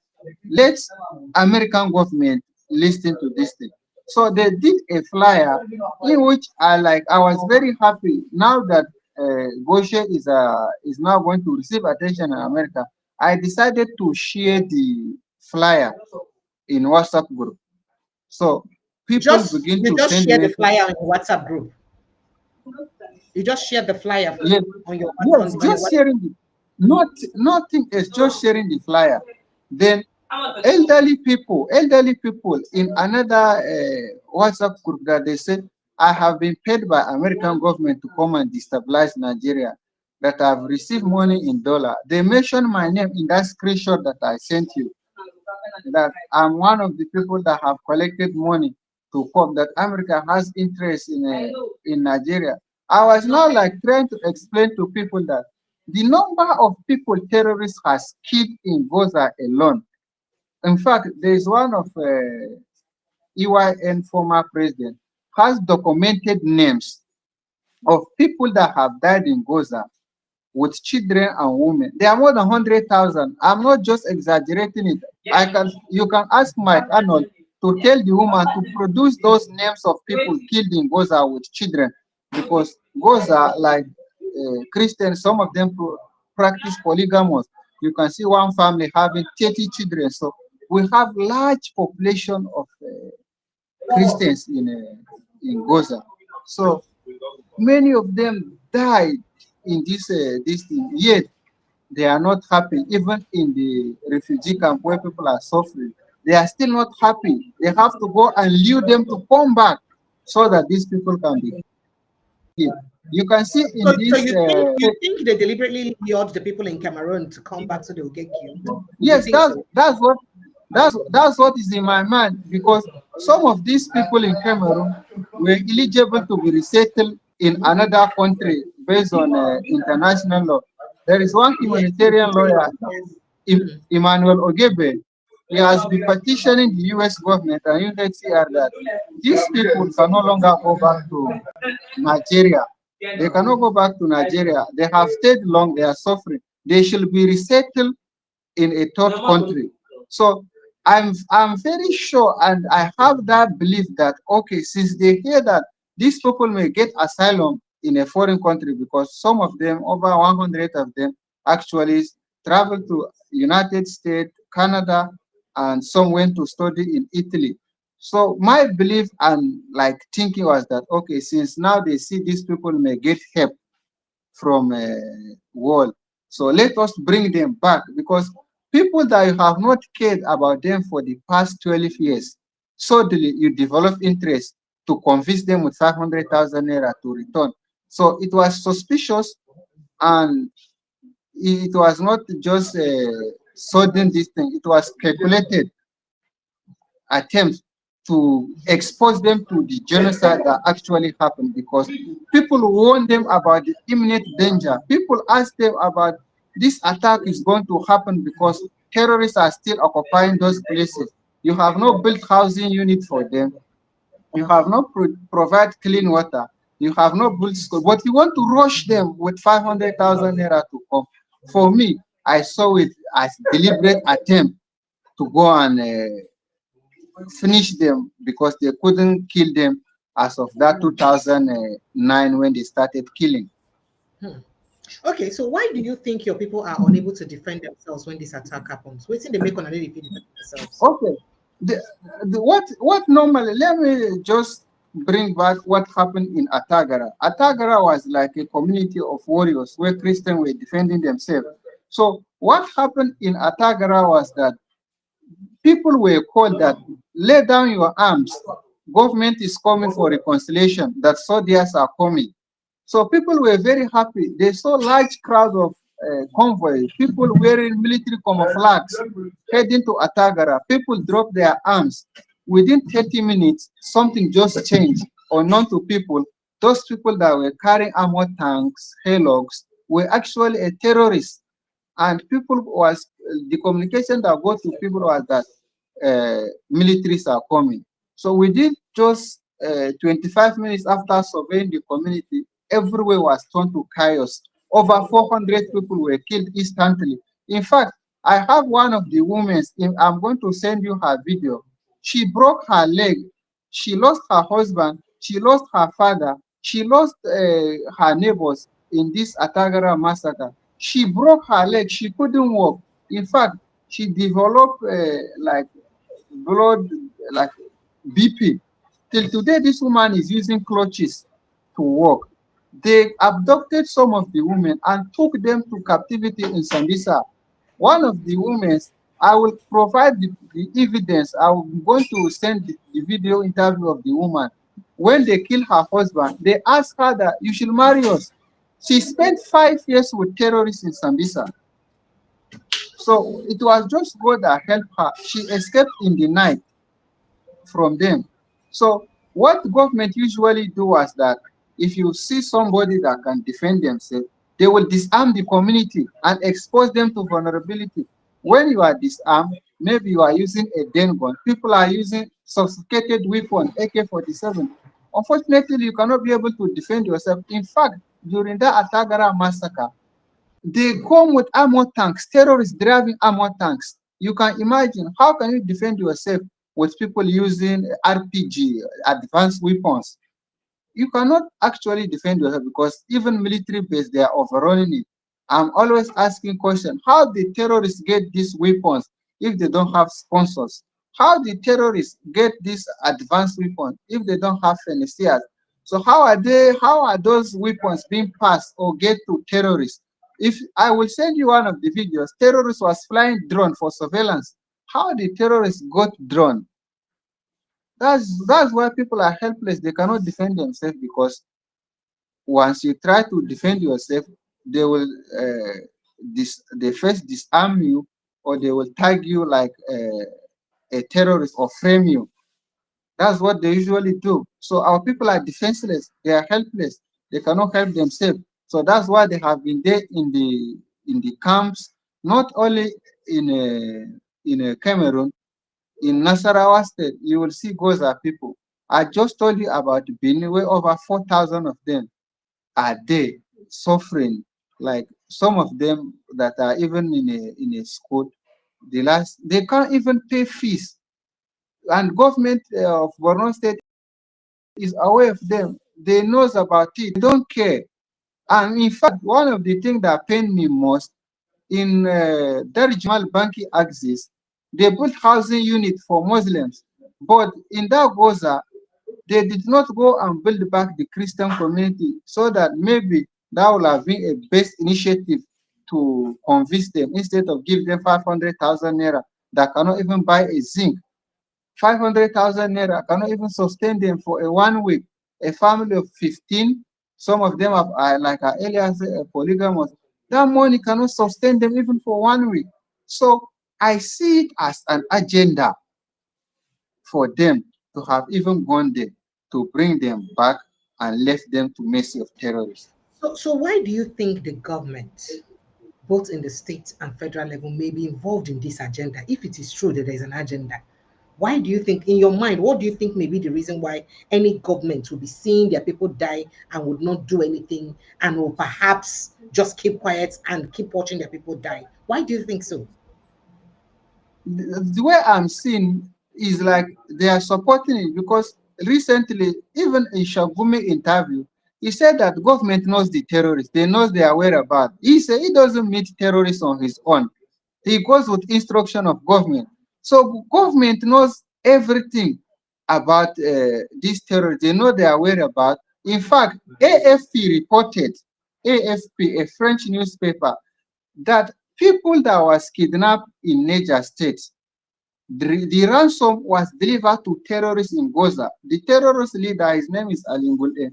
let's American government listen to this thing. So they did a flyer in which I was very happy now that Goshe is now going to receive attention in America, I decided to share the flyer in WhatsApp group. So people begin You to just send share the messages. flyer on your WhatsApp group. You just share the flyer Yes, on your yes, on your just WhatsApp. sharing it. Not nothing is just sharing the flyer. Then elderly people in another WhatsApp group that they said, I have been paid by American government to come and destabilize Nigeria, that I've received money in dollar. They mentioned my name in that screenshot that I sent you, that I'm one of the people that have collected money to come, that America has interest in Nigeria. I was now like trying to explain to people that the number of people terrorists has killed in Gwoza alone. In fact, there is one of EYN former president has documented names of people that have died in Gwoza with children and women. There are more than 100,000. I'm not just exaggerating it. You can ask Mike Arnold to tell the woman to produce those names of people killed in Gaza with children, because Gaza, like Christians, some of them practice polygamous. You can see one family having 30 children. So we have large population of Christians in Gaza. So many of them died in this thing. Yet they are not happy. Even in the refugee camp where people are suffering, they are still not happy. They have to go and lure them to come back so that these people can be killed. You can see in So this. you think they deliberately lured the people in Cameroon to come back so they will get killed? You Yes, think so? that's what is in my mind, because some of these people in Cameroon were eligible to be resettled in another country based on international law. There is one Yes, humanitarian lawyer, yes. Mm. Emmanuel Ogebe. He has been petitioning the U.S. government and UNHCR that these people can no longer go back to Nigeria. They cannot go back to Nigeria. They have stayed long. They are suffering. They should be resettled in a third country. So I'm very sure, and I have that belief that okay, since they hear that these people may get asylum in a foreign country, because some of them, over 100 of them, actually travel to United States, Canada, and some went to study in Italy. So my belief and like thinking was that okay, since now they see these people may get help from world. So let us bring them back, because people that you have not cared about them for the past 12 years, suddenly you develop interest to convince them with 500,000 naira to return. So it was suspicious, and it was not just a sudden this thing, it was calculated attempt to expose them to the genocide that actually happened, because people warn them about the imminent danger. People ask them about this attack is going to happen because terrorists are still occupying those places. You have not built housing unit for them. You have not provide clean water. You have not built school, but you want to rush them with 500,000 naira to come. For me, I saw it as deliberate attempt to go and finish them, because they couldn't kill them as of that 2009 when they started killing. Hmm. Okay, so why do you think your people are unable to defend themselves when this attack happens? Waiting they make on they defend themselves. Okay, what normally, let me just bring back what happened in Atagara. Atagara was like a community of warriors where Christians were defending themselves. So what happened in Atagara was that people were called that lay down your arms. Government is coming for reconciliation, that soldiers are coming. So people were very happy. They saw large crowd of convoy, people wearing military camouflage heading to Atagara. People dropped their arms. Within 30 minutes, something just changed. Unknown to people, those people that were carrying armored tanks, haylogs, were actually a terrorist. And people was the communication that got to people was that militaries are coming. So within just 25 minutes after surveying the community, everywhere was turned to chaos. Over 400 people were killed instantly. In fact, I have one of the women, I'm going to send you her video. She broke her leg. She lost her husband. She lost her father. She lost her neighbors. in this Atagara massacre. She broke her leg. She couldn't walk. In fact, she developed like blood, like BP. Till today, this woman is using crutches to walk. They abducted some of the women and took them to captivity in Sambisa. One of the women, I will provide the evidence. I'm going to send the video interview of the woman. When they killed her husband, they asked her that you should marry us. She spent 5 years with terrorists in Sambisa. So it was just God that helped her. She escaped in the night from them. So what government usually do was that if you see somebody that can defend themselves, they will disarm the community and expose them to vulnerability. When you are disarmed, maybe you are using a den gun. People are using sophisticated weapon, AK-47. Unfortunately, you cannot be able to defend yourself. In fact, during the Atagara massacre, they come with armored tanks, terrorists driving armored tanks. You can imagine how can you defend yourself with people using RPG, advanced weapons? You cannot actually defend yourself because even military base, they are overrunning it. I'm always asking question, how did terrorists get these weapons if they don't have sponsors? How did terrorists get these advanced weapons if they don't have financiers? So how are those weapons being passed or get to terrorists? If I will send you one of the videos, terrorists was flying drone for surveillance. How did terrorists got drone? That's why people are helpless. They cannot defend themselves because once you try to defend yourself, they will they first disarm you or they will tag you like a terrorist or frame you. That's what they usually do. So our people are defenseless. They are helpless. They cannot help themselves. So that's why they have been there in the camps, not only in Cameroon, in Nasarawa State. You will see Gwoza people. I just told you about Benin, where over 4,000 of them are there suffering. Like some of them that are even in a school, they can't even pay fees. And government of Borno State is aware of them. They knows about it. They don't care. And in fact, one of the things that pain me most in Darjamal Banki axis, they built housing unit for Muslims. But in that Gwoza, they did not go and build back the Christian community so that maybe that would have been a best initiative to convince them instead of give them 500,000 naira that cannot even buy a zinc. 500,000 naira cannot even sustain them for a 1 week. A family of 15, some of them are like earlier said, polygamous. That money cannot sustain them even for 1 week. So I see it as an agenda for them to have even gone there to bring them back and left them to mercy of terrorists. So why do you think the government, both in the state and federal level, may be involved in this agenda? If it is true that there is an agenda, why do you think, in your mind, what do you think may be the reason why any government will be seeing their people die and would not do anything and will perhaps just keep quiet and keep watching their people die? Why do you think so? The way I'm seeing is like they are supporting it because recently, even in Shagumi interview, he said that government knows the terrorists, they know their whereabouts. He said he doesn't meet terrorists on his own. He goes with instruction of government. So government knows everything about these terrorists. They know their whereabouts. In fact, AFP reported, AFP, a French newspaper, that people that was kidnapped in Niger State, the ransom was delivered to terrorists in Gwoza. The terrorist leader, his name is Alingulde.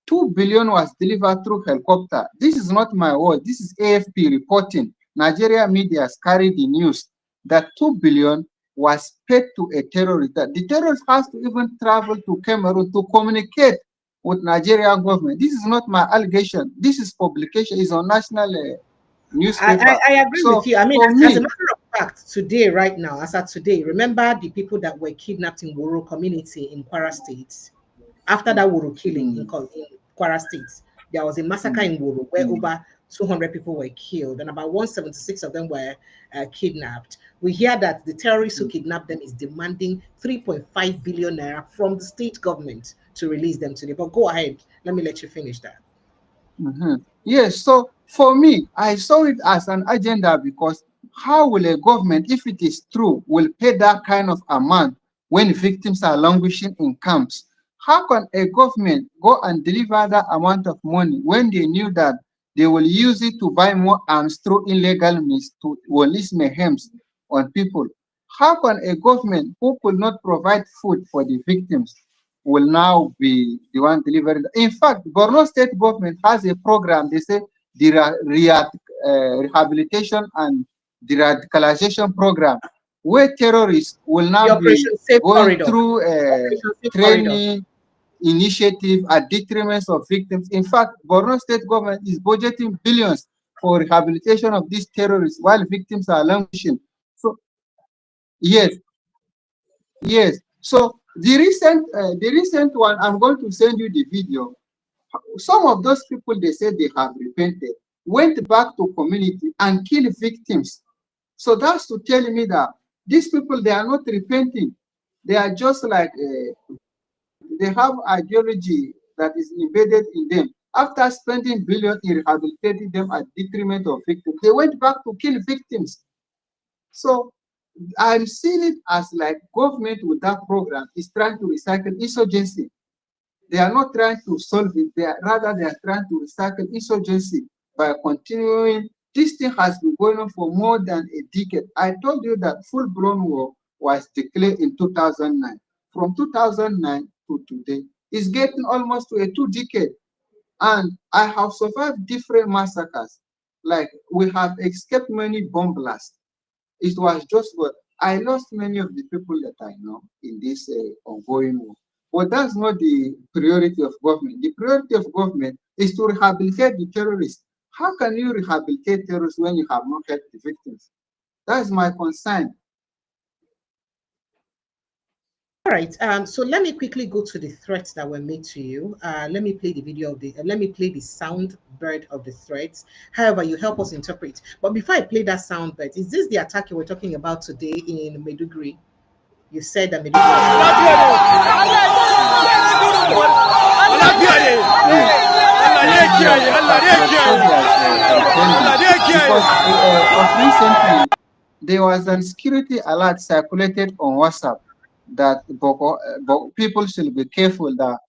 2 billion was delivered through helicopter. This is not my word. This is AFP reporting. Nigeria media has carried the news that 2 billion was paid to a terrorist. That the terrorist has to even travel to Cameroon to communicate with Nigerian government. This is not my allegation. This is publication. It's on national newspaper. I agree with So you. I mean, for as a me, matter of fact, today, right now, as at today, remember the people that were kidnapped in Woro community in Kwara State? After that Woro killing mm, in Kwara State, there was a massacre mm, in Woro where mm, over 200 people were killed and about 176 of them were kidnapped. We hear that the terrorists who mm. kidnapped them is demanding 3.5 billion naira from the state government to release them today. But go ahead, let me let you finish that. Yes, so for me, I saw it as an agenda because how will a government, if it is true, will pay that kind of amount when victims are languishing in camps? How can a government go and deliver that amount of money when they knew that they will use it to buy more arms through illegal means to release mayhem on people? How can a government who could not provide food for the victims will now be the one delivering? In fact, Borno State government has a program. They say the rehabilitation and the radicalization program, where terrorists will now The be Operation Safe going Corridor. through Operation Safe Corridor. training initiative at detriment of victims. In fact, Borno State government is budgeting billions for rehabilitation of these terrorists while victims are languishing. So yes, yes. So the recent one, I'm going to send you the video. Some of those people, they said they have repented, went back to community and killed victims. So that's to tell me that these people, they are not repenting. They are just like they have ideology that is embedded in them. After spending billions in rehabilitating them at detriment of victims, they went back to kill victims. So I'm seeing it as like government with that program is trying to recycle insurgency. They are not trying to solve it. Rather, they are trying to recycle insurgency by continuing. This thing has been going on for more than a decade. I told you that full-blown war was declared in 2009. From 2009 to today, it's getting almost to a 2 decade. And I have survived different massacres. Like we have escaped many bomb blasts. It was just what I lost many of the people that I know in this ongoing war. But that's not the priority of government. The priority of government is to rehabilitate the terrorists. How can you rehabilitate terrorists when you have not helped the victims? That's my concern. All right. So let me quickly go to the threats that were made to you. Let me play the video of the. Let me play the sound bird of the threats. However, you help us interpret. But before I play that sound bird, is this the attack you were talking about today in Maiduguri? You said that Maiduguri. Because of recently, there was a security alert circulated on WhatsApp that people should be careful that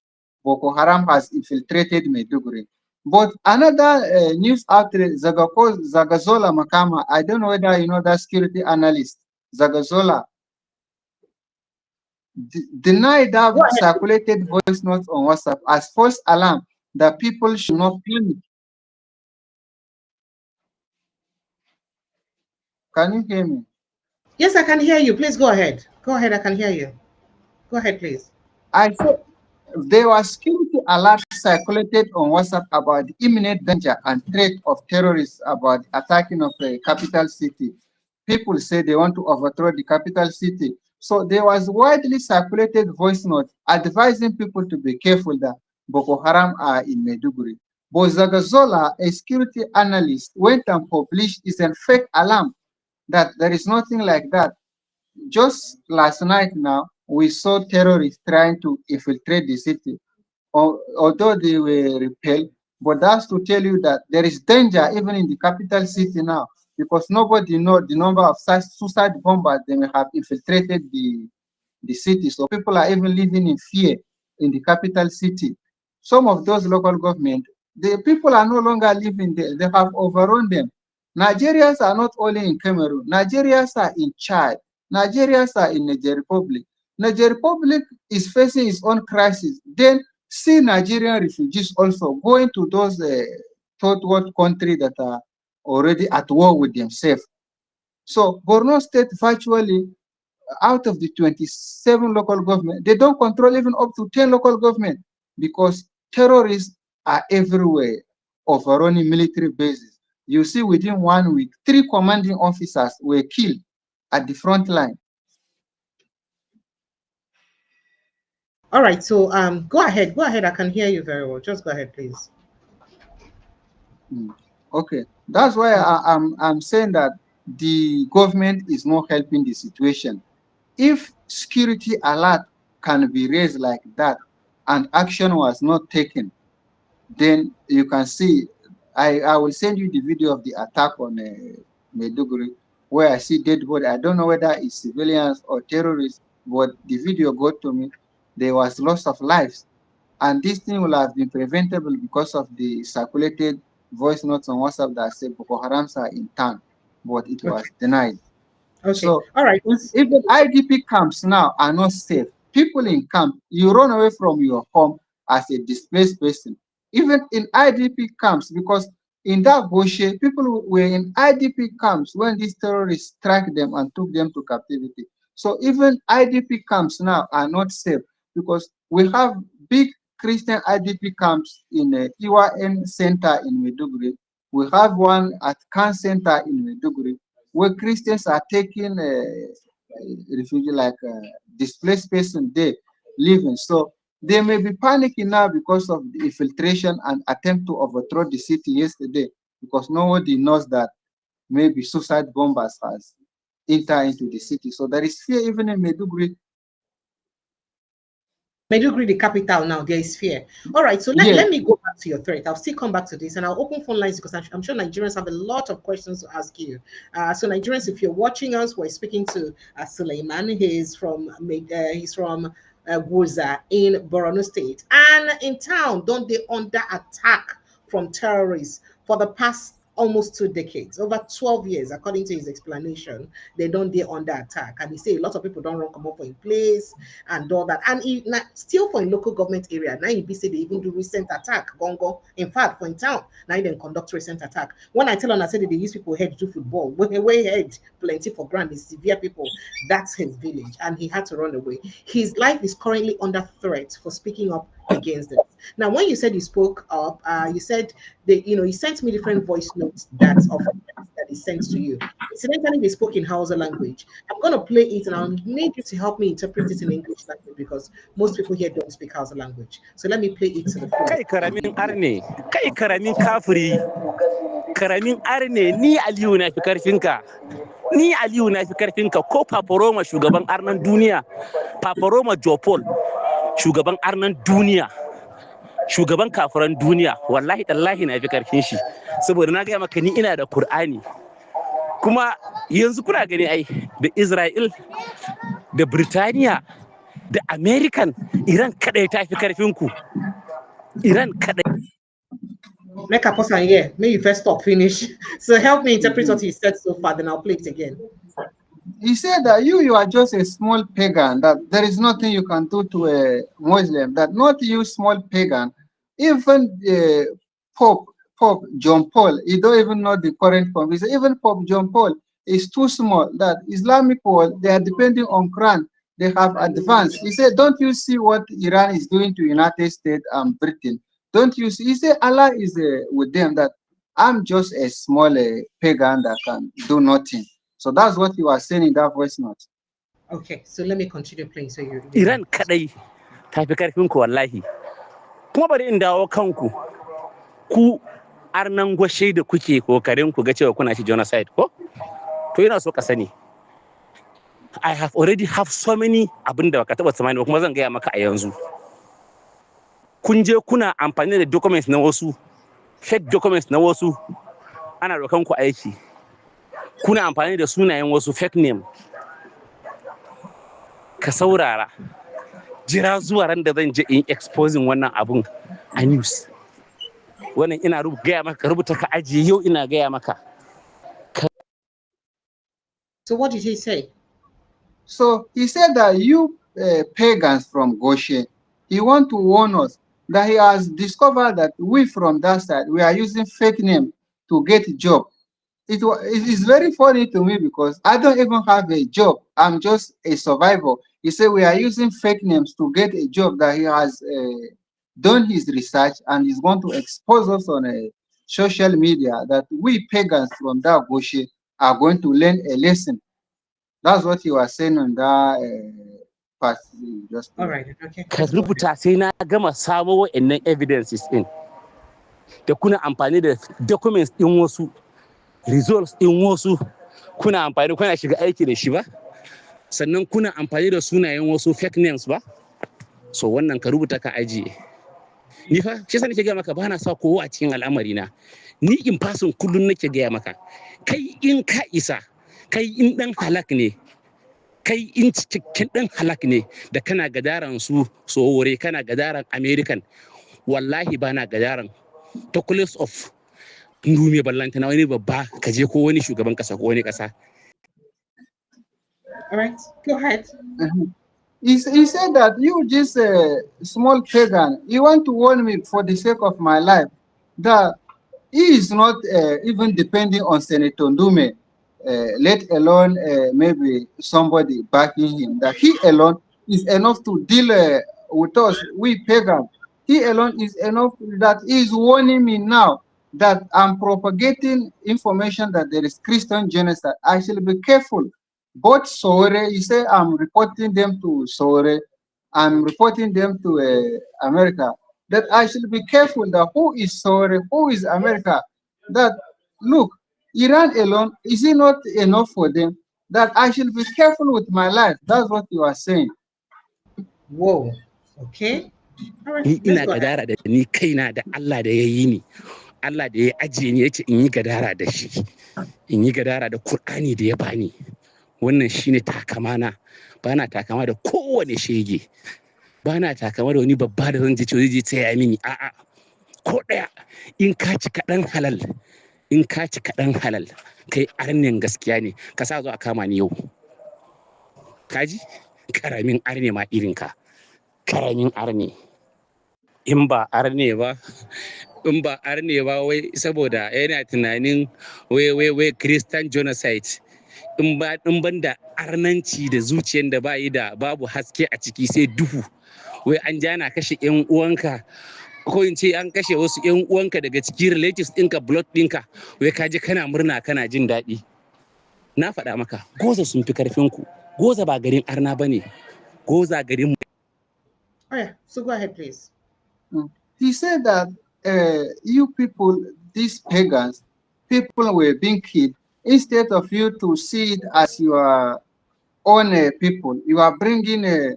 Boko Haram has infiltrated Maiduguri. But another news outlet, Zagazola Makama, I don't know whether you know that security analyst, Zagazola, denied that circulated voice notes on WhatsApp as false alarm that people should not panic. Can you hear me? Yes, I can hear you. Please go ahead. Go ahead. I can hear you. Go ahead, please. I said there was security alert circulated on WhatsApp about the imminent danger and threat of terrorists about attacking of the capital city. People say they want to overthrow the capital city. So there was widely circulated voice note advising people to be careful that Boko Haram are in Maiduguri. But Zagazola, a security analyst, went and published is a fake alarm that there is nothing like that. Just last night now, we saw terrorists trying to infiltrate the city, although they were repelled. But that's to tell you that there is danger even in the capital city now, because nobody knows the number of suicide bombers they may have infiltrated the city. So people are even living in fear in the capital city. Some of those local government, the people are no longer living there. They have overrun them. Nigerians are not only in Cameroon. Nigerians are in Chad. Nigerians are in Niger Republic. Niger Republic is facing its own crisis. Then see Nigerian refugees also going to those third world countries that are already at war with themselves. So Borno State virtually out of the 27 local government, they don't control even up to 10 local government because terrorists are everywhere, overrunning military bases. You see, within 1 week, 3 commanding officers were killed at the front line. All right. So go ahead. Go ahead. I can hear you very well. Just go ahead, please. Okay, that's why I'm saying that the government is not helping the situation. If security alert can be raised like that and action was not taken, then you can see. I will send you the video of the attack on Maiduguri, where I see dead body. I don't know whether it's civilians or terrorists, but the video got to me. There was loss of lives, and this thing will have been preventable because of the circulated voice notes on WhatsApp that said Boko Harams are in town, but it Okay. was denied. Okay. So All right. if the IDP camps now are not safe, people in camp, you run away from your home as a displaced person. Even in IDP camps, because in that Goshe, people were in IDP camps when these terrorists tracked them and took them to captivity. So even IDP camps now are not safe because we have big Christian IDP camps in Iwa Center in Maiduguri. We have one at Khan Center in Maiduguri where Christians are taking refugee like displaced person there living. So they may be panicking now because of the infiltration and attempt to overthrow the city yesterday because nobody knows that maybe suicide bombers has entered into the city. So there is fear even in Maiduguri. Maiduguri, the capital now, there is fear. All right, so Yes, let me go back to your threat. I'll still come back to this and I'll open phone lines because I'm sure Nigerians have a lot of questions to ask you. So Nigerians, if you're watching us, we're speaking to Suleiman. He's from Gwoza in Borno State. And in town, don't they under attack from terrorists for the past almost 2 decades, over 12 years, according to his explanation, they don't they under attack. And he say a lot of people don't run come up for in place and all that. And he, still for a local government area, now he be say they even do recent attack, gongo. In fact, for in town, now they conduct recent attack. When I tell him, I said they use people head to football, way head plenty for grand is severe people. That's his village, and he had to run away. His life is currently under threat for speaking up against it. Now, when you said you spoke up, you said that he sent me different voice notes that he sent to you. Incidentally, they spoke in Hausa language. I'm going to play it and I'll need you to help me interpret it in English language because most people here don't speak Hausa language. So let me play it to the Kai fullest. karamin arne, kai karamin kafiri, karamin arne ni Aliyu na fi karfinka. Ni Aliyu na fi karfinka ko Paparoma shugaban arnan duniya, Paparoma Jopol shugaban arnan duniya, shugaban kafiran duniya, wallahi tallahi na fi karfin shi. Saboda na gaya maka ni ina da Kur'ani. Kuma yanzu kuna gani ai da Israel da Birtaniya da American Iran kadai ta fi karfinku. Iran kadai. Make a pause on here. May you first stop, finish. So help me interpret what he said so far, then I'll play it again. he said that you are just a small pagan, that there is nothing you can do to a Muslim, that not you small pagan, even Pope Pope John Paul, you don't even know the current Pope. He said even Pope John Paul is too small, that Islamic world, they are depending on Quran, they have advanced. He said, don't you see what Iran is doing to United States and Britain? Don't you see? He said Allah is with them, that I'm just a small pagan that can do nothing. So that's what you are saying in that voice note. Okay, so let me continue playing so you Iran kadai ta fi karfinku wallahi. Kuma bari in dawo kanku. Ku arnan gwashe da kuke kokarin ku ga cewa kuna shi genocide ko? To ina so ka sani. I have already have so many abin da baka taba tsammani ba kuma zan gaya maka a yanzu. Kun je kuna amfani da documents na wasu, fake documents na wasu, ana rokan ku aiki. Kuna amfani da sunayen wasu fake name. Ka saurara. Jira zuwa ran da zan je in exposing wannan abun a news. Wannan ina gaya maka rubuta ka ajiye yau ina gaya maka. So what did he say? So he said that you pagans from Goshen, he want to warn us that he has discovered that we from that side, we are using fake name to get a job. It is very funny to me because I don't even have a job. I'm just a survivor. He said we are using fake names to get a job, that he has done his research and he's going to expose us on social media that we pagans from that Goshen are going to learn a lesson. That's what you were saying on that part. Just All right, okay. Ka rubuta sai na gama samo wa'annan evidences din. Da kuna amfani da documents din wasu, results din wasu, kuna amfani kuna shiga aiki da shi ba? Sannan kuna amfani da sunayen wasu fake names ba? So wannan ka rubuta ka ajiye. ni fa shi yasa nake ga maka ba na sa kowa a cikin al'amari na, ni in fasin kullun nake ga maka, kai in ka isa, kai in dan halak ne, kai in cikakken dan halak ne da kana gadaran su sowore, kana gadaran American, wallahi ba na gadaran tokulus of ndume ballanta na wani babba kaje ko wani shugaban kasa ko wani kasa. All right, go ahead. He said that you just a small pagan, you want to warn me for the sake of my life, that he is not even depending on Senator Ndume, let alone maybe somebody backing him, that he alone is enough to deal with us, we pagans. He alone is enough that he is warning me now that I'm propagating information that there is Christian genocide. I should be careful. Both Sore, you say I'm reporting them to Sore, I'm reporting them to America, that I should be careful that who is Sore, who is America, that look, Iran alone, is it not enough for them? That I should be careful with my life. That's what you are saying. Whoa. Okay. All right, Ni let's ina go ahead. gadara da ni kaina da Allah da ya yi ni, Allah da ya ajiye ni yace in yi gadara da shi, in yi gadara da Qur'ani da ya bani. Wannan shine takamana, ba na takama da kowane shege, ba na takama da wani babba da zan je zai je tsaya mini, a'a, ko ɗaya. In ka ci kaɗan halal, in ka ci kaɗan halal, kai arnin gaskiya ne, ka sa zo a kama ni yau. Kaji? Karamin arne ma irinka, karamin arne. In ba arne ba, in ba arne ba wai saboda yana tunanin wai Christian genocide. In ban da arnanci da zuciyar da babu haske a ciki sai duhu, wai an jana kashe yan uwanka, ko in ce an kashe wasu yan uwanka daga cikin relatives ɗinka, blood ɗinka, wai ka je kana murna kana jin daɗi. Na faɗa maka, Gwoza sun fi karfin ku. Gwoza ba garin arna bane, Gwoza garin. Oh yeah, so go ahead, please. He said that you people, these pagans, people were being killed. Instead of you to see it as your own people, you are bringing a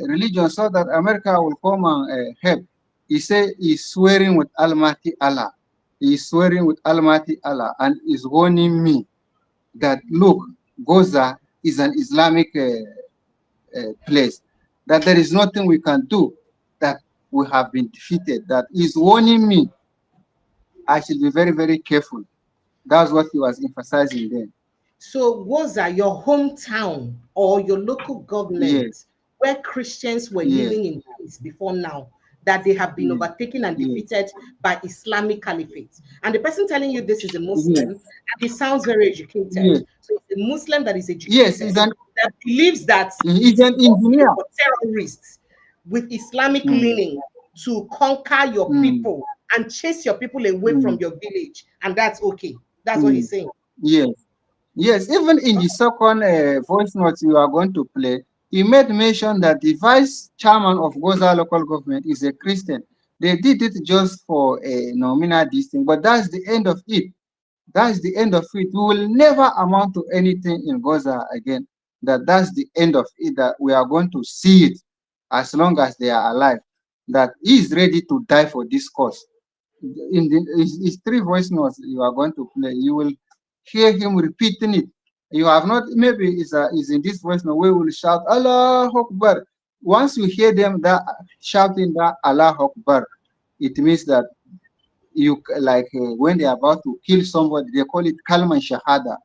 religion so that America will come and help. He said he's swearing with Almighty Allah. He's swearing with Almighty Allah and is warning me that, look, Gwoza is an Islamic place, that there is nothing we can do, that we have been defeated, that is warning me. I should be very, very careful. That's what he was emphasizing then. So Gwoza, your hometown or your local government, Yes. where Christians were Yes. living in peace before now, that they have been overtaken and defeated by Islamic Caliphate. And the person telling you this is a Muslim, and he sounds very educated. Yes. So it's a Muslim that is educated, Yes, he's that believes that he's an engineer. for terrorists with Islamic leaning to conquer your people and chase your people away from your village. And that's okay. That's what he's saying. Yes. Yes, even in the second voice note you are going to play, he made mention that the vice chairman of Gwoza local government is a Christian. They did it just for a nominal distinction, but that's the end of it. That's the end of it. We will never amount to anything in Gwoza again. That's the end of it, that we are going to see it as long as they are alive, that he is ready to die for this cause. In his three voice notes you are going to play, you will hear him repeating it. You have not, maybe is in this voice note where we will shout Allah Akbar. Once you hear them that shouting that Allah Akbar, it means that you like when they are about to kill somebody, they call it kalman shahada.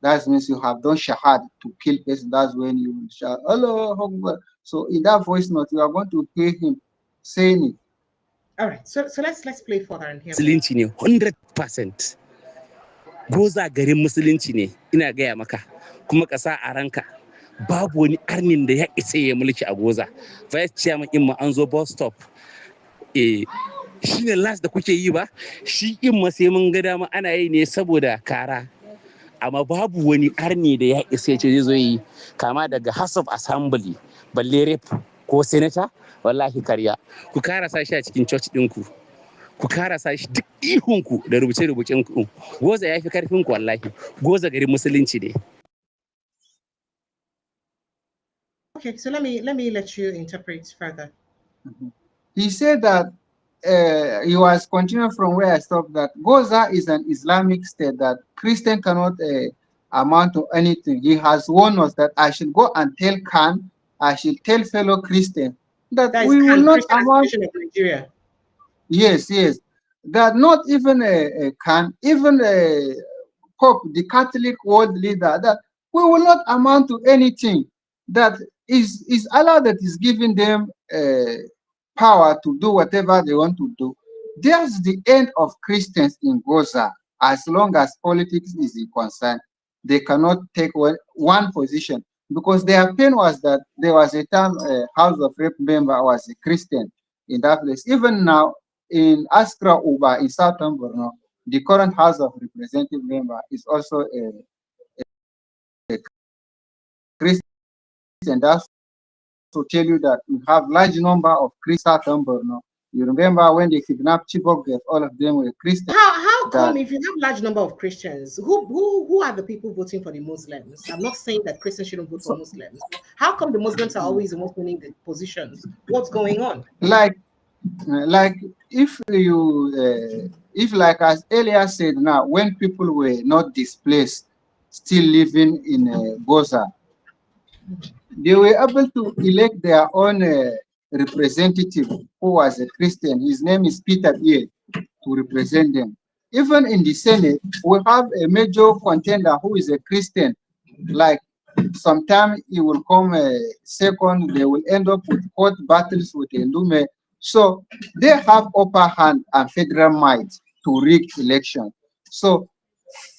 That means you have done shahad to kill person. That's when you will shout Allah Akbar. So in that voice note, you are going to hear him saying it. All right, so let's play further and hear. Musulunci ne 100%. Gwoza garin musulunci ne, ina gaya maka, kuma ka sa a ranka babu wani arnin da ya isa ya mulki a Gwoza. Vice chairman in ma an zo bus stop, shine last da kuke yi ba, shi in ma sai mun ga dama ana yi ne saboda kara. Amma babu wani arni da ya isa ya ce zai zo yi, kama daga House of Assembly, balle rep ko senator, wallahi karya. Ku kara sa shi a cikin church ɗinku. Ku karasa shi duk ihunku da rubuce-rubucen ku. Gwoza ya fi karfin ku wallahi. Gwoza garin musulunci ne. Okay, so let me let you interpret further. he said that he was continuing from where I stopped, that Gwoza is an Islamic state, that Christian cannot amount to anything. He has warned us that I should go and tell Khan, I should tell fellow Christians that That is we will Khan, not Christian amount. Association of Nigeria. Yes, yes. That not even a Khan, even a Pope, the Catholic world leader, that we will not amount to anything. That is Allah that is giving them power to do whatever they want to do. There's the end of Christians in Gwoza. As long as politics is concerned, they cannot take one position, because their pain was that there was a time a House of Rep member was a Christian in that place. Even now in Askra Uba in Southern Borno, the current House of Representative member is also a Christian. That's to tell you that we have large number of Christians in Borno. You remember when they kidnapped Chibok, all of them were Christians. How come, That if you have large number of Christians, who are the people voting for the Muslims? I'm not saying that Christians shouldn't vote for so, Muslims, but how come the Muslims are always the ones winning the positions? What's going on? like if you if, like as earlier said, now when people were not displaced, still living in Gwoza, they were able to elect their own representative who was a Christian. His name is Peter Iye, to represent them. Even in the Senate, we have a major contender who is a Christian. Like sometime he will come second, they will end up with court battles with Ndume. So they have upper hand and federal might to rig election. So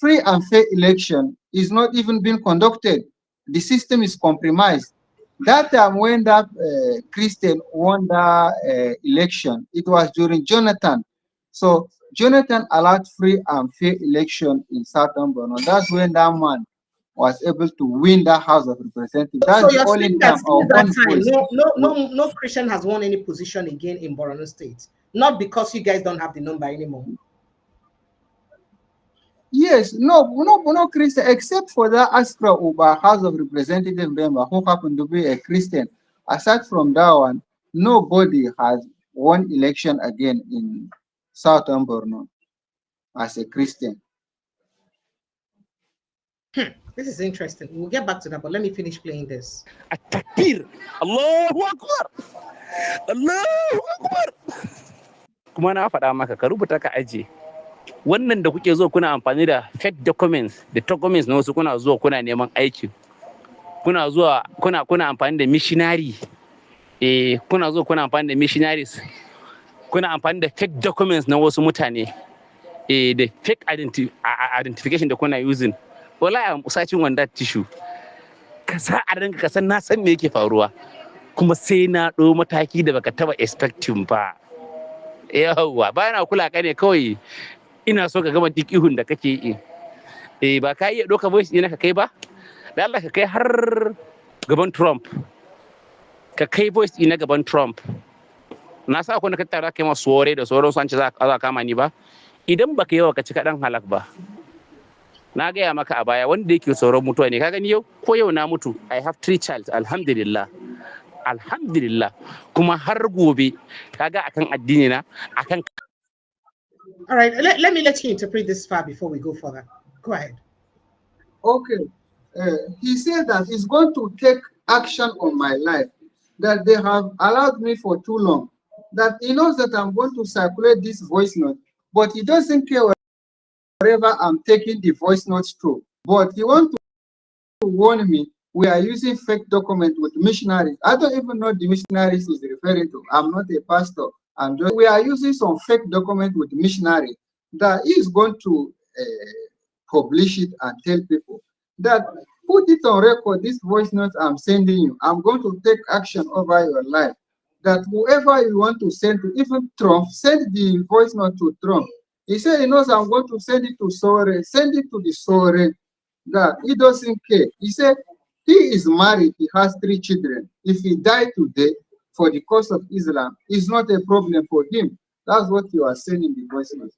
free and fair election is not even being conducted. The system is compromised. That time when that Christian won that election, it was during Jonathan. So Jonathan allowed free and fair election in Southern Borno. That's when that man was able to win that House of Representatives. That's So the you're only saying that time our since that own time, voice. no Christian has won any position again in Borno State, not because you guys don't have the number anymore. Yes, no Christian, except for that Askra Uba House of Representative member who happened to be a Christian. Aside from that one, nobody has won election again in Southern Borno as a Christian. This is interesting. We'll get back to that, but let me finish playing this. التكبير الله اكبر الله اكبر kuma na faɗa maka ka rubuta ka aje wannan da kuke zo kuna amfani da fake documents da documents na wasu kuna zuwa kuna neman aiki kuna zuwa kuna amfani da missionary kuna zuwa kuna amfani da missionaries kuna amfani da fake documents na wasu mutane da fake identification da kuna using wallahi I'm searching on that tissue ka sa a ranka ka san na san me yake faruwa kuma sai na ɗau mataki da baka taba expecting ba yawwa ba na kula ka ne kawai ina so ka gama duk ihun da kake yi ba ka iya ɗauka voice ɗina ka kai ba da Allah ka kai har gaban Trump ka kai voice ɗina gaban Trump na sa akwai na tattara kai masu wore da sauran su an ce za a kama ni ba idan baka yawa ka ci kaɗan halak ba na gaya maka a baya wanda yake tsoron mutuwa ne ka gani yau ko yau na mutu I have 3 child alhamdulillah kuma har gobe kaga akan addini na akan. All right, let me let you interpret this far before we go further. Go ahead. Okay. He said that he's going to take action on my life, that they have allowed me for too long, that he knows that I'm going to circulate this voice note, but he doesn't care wherever I'm taking the voice notes to. But he wants to warn me we are using fake documents with missionaries. I don't even know the missionaries he's referring to. I'm not a pastor. We are using some fake document with missionaries that he is going to publish it and tell people that put it on record, this voice note I'm sending you. I'm going to take action over your life. That whoever you want to send to, even Trump, send the voice note to Trump. He said he knows I'm going to send it to Sore, send it to the Sore. That he doesn't care. He said he is married, he has 3 children. If he died today for the cause of Islam, it's not a problem for him. That's what you are saying in the voice note.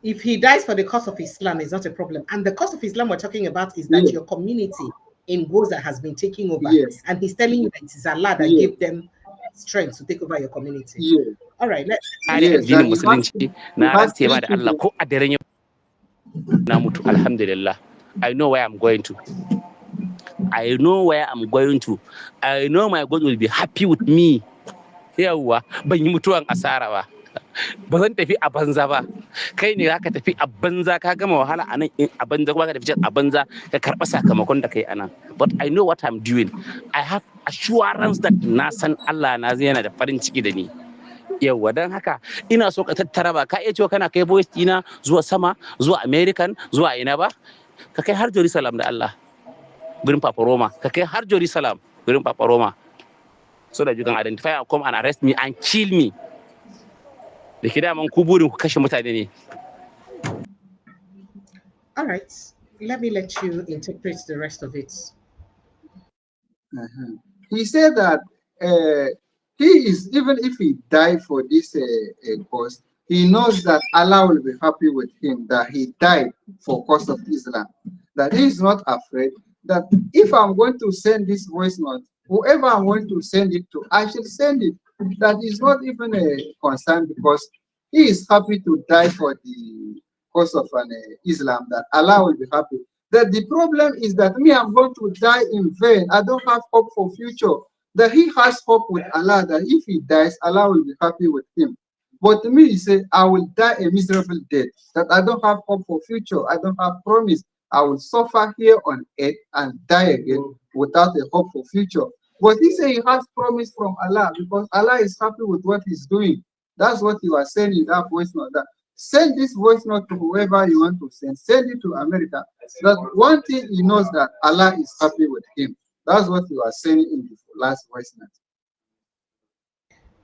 If he dies for the cause of Islam, it's not a problem. And the cause of Islam we're talking about is that your community in Gwoza has been taken over. And he's telling you that it is Allah that gave them strength to take over your community. Yeah. All right, let's. Kare Yes, that addinin he has, musulunci he na has rantse ma three da Allah children. ko a daren yau na mutu alhamdulillah. I know where I'm going to. I know where I'm going to. I know my God will be happy with me. Yawwa ban yi mutuwan asara ba. Ba zan tafi a banza ba. Kai ne zaka tafi a banza ka gama wahala a nan a banza kuma ka tafi a banza ka karɓa sakamakon da kai a nan. But I know what I'm doing. I have assurance that na san Allah na zai yana da farin ciki da ni. Yawwa don haka ina so ka tattara ba ka iya cewa kana kai voice ɗina zuwa sama zuwa American zuwa ina ba ka kai har Jerusalem da Allah gurin Papa Roma ka kai har Jerusalem gurin Papa Roma so that you can identify and come and arrest me and kill me da ke daman ku burin ku kashe mutane ne. All right, let me let you interpret the rest of it. Uh-huh. He said that he is, even if he died for this cause, he knows that Allah will be happy with him, that he died for cause of Islam, that he is not afraid, that if I'm going to send this voice note, whoever I'm going to send it to, I should send it. That is not even a concern, because he is happy to die for the cause of an Islam, that Allah will be happy. That the problem is that me, I'm going to die in vain. I don't have hope for future. That he has hope with Allah, that if he dies, Allah will be happy with him. But to me, he said, I will die a miserable death. That I don't have hope for future. I don't have promise. I will suffer here on earth and die again without a hope for future. But he said he has promise from Allah, because Allah is happy with what he's doing. That's what you are saying in that voice note. That send this voice note to whoever you want to send. Send it to America. That one thing he knows, that Allah is happy with him. That's what you are saying in the last voice note.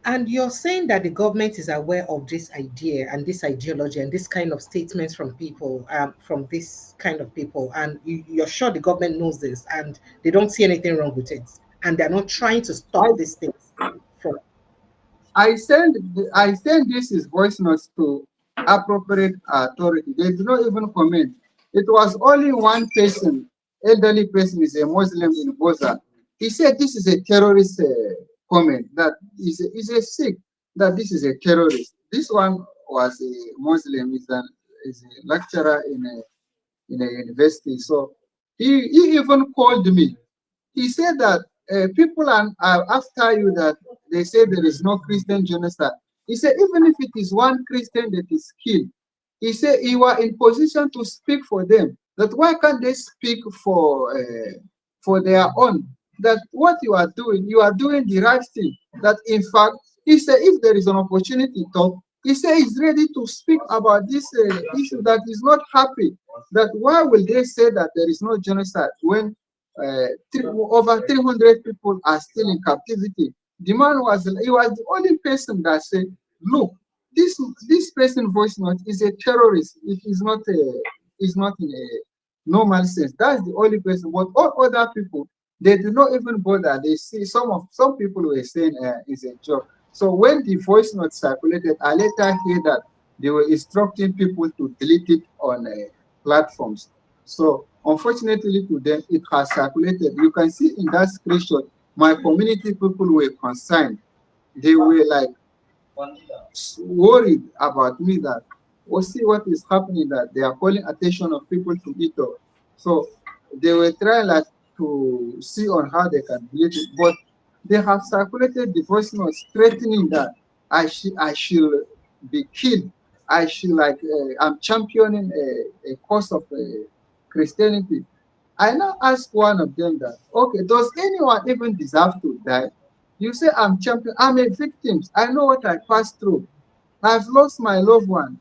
And you're saying that the government is aware of this idea and this ideology and this kind of statements from people, from this kind of people, and you're sure the government knows this and they don't see anything wrong with it, and they're not trying to stop these things from. I send this is voice notes to appropriate authority. They do not even comment. It was only one person, elderly person, is a Muslim in Gwoza. He said this is a terrorist comment, that is a Sikh, that this is a terrorist. This one was a Muslim, is a lecturer in a university. So he even called me. He said that people are after you, that they say there is no Christian genocide. He said even if it is one Christian that is killed, he said you are in position to speak for them. That why can't they speak for their own? That what you are doing the right thing. That in fact, he said if there is an opportunity to talk, he said he's ready to speak about this issue, that is not happy. That why will they say that there is no genocide when over 300 people are still in captivity? The man was the only person that said, look, this person voice note is a terrorist. It is not in a normal sense. That's the only person. But all other people, they do not even bother. They see some people were saying it's a joke. So when the voice note circulated, I later hear that they were instructing people to delete it on platforms. So unfortunately to them, it has circulated. You can see in that screenshot, my community people were concerned. They were like worried about me, that see what is happening, that they are calling attention of people to it. So they were trying like to see on how they can delete it, but they have circulated the voice notes threatening that I should be killed. I should I'm championing a cause of Christianity. I now ask one of them that, okay, does anyone even deserve to die? You say I'm champion. I'm a victim. I know what I passed through. I've lost my loved one.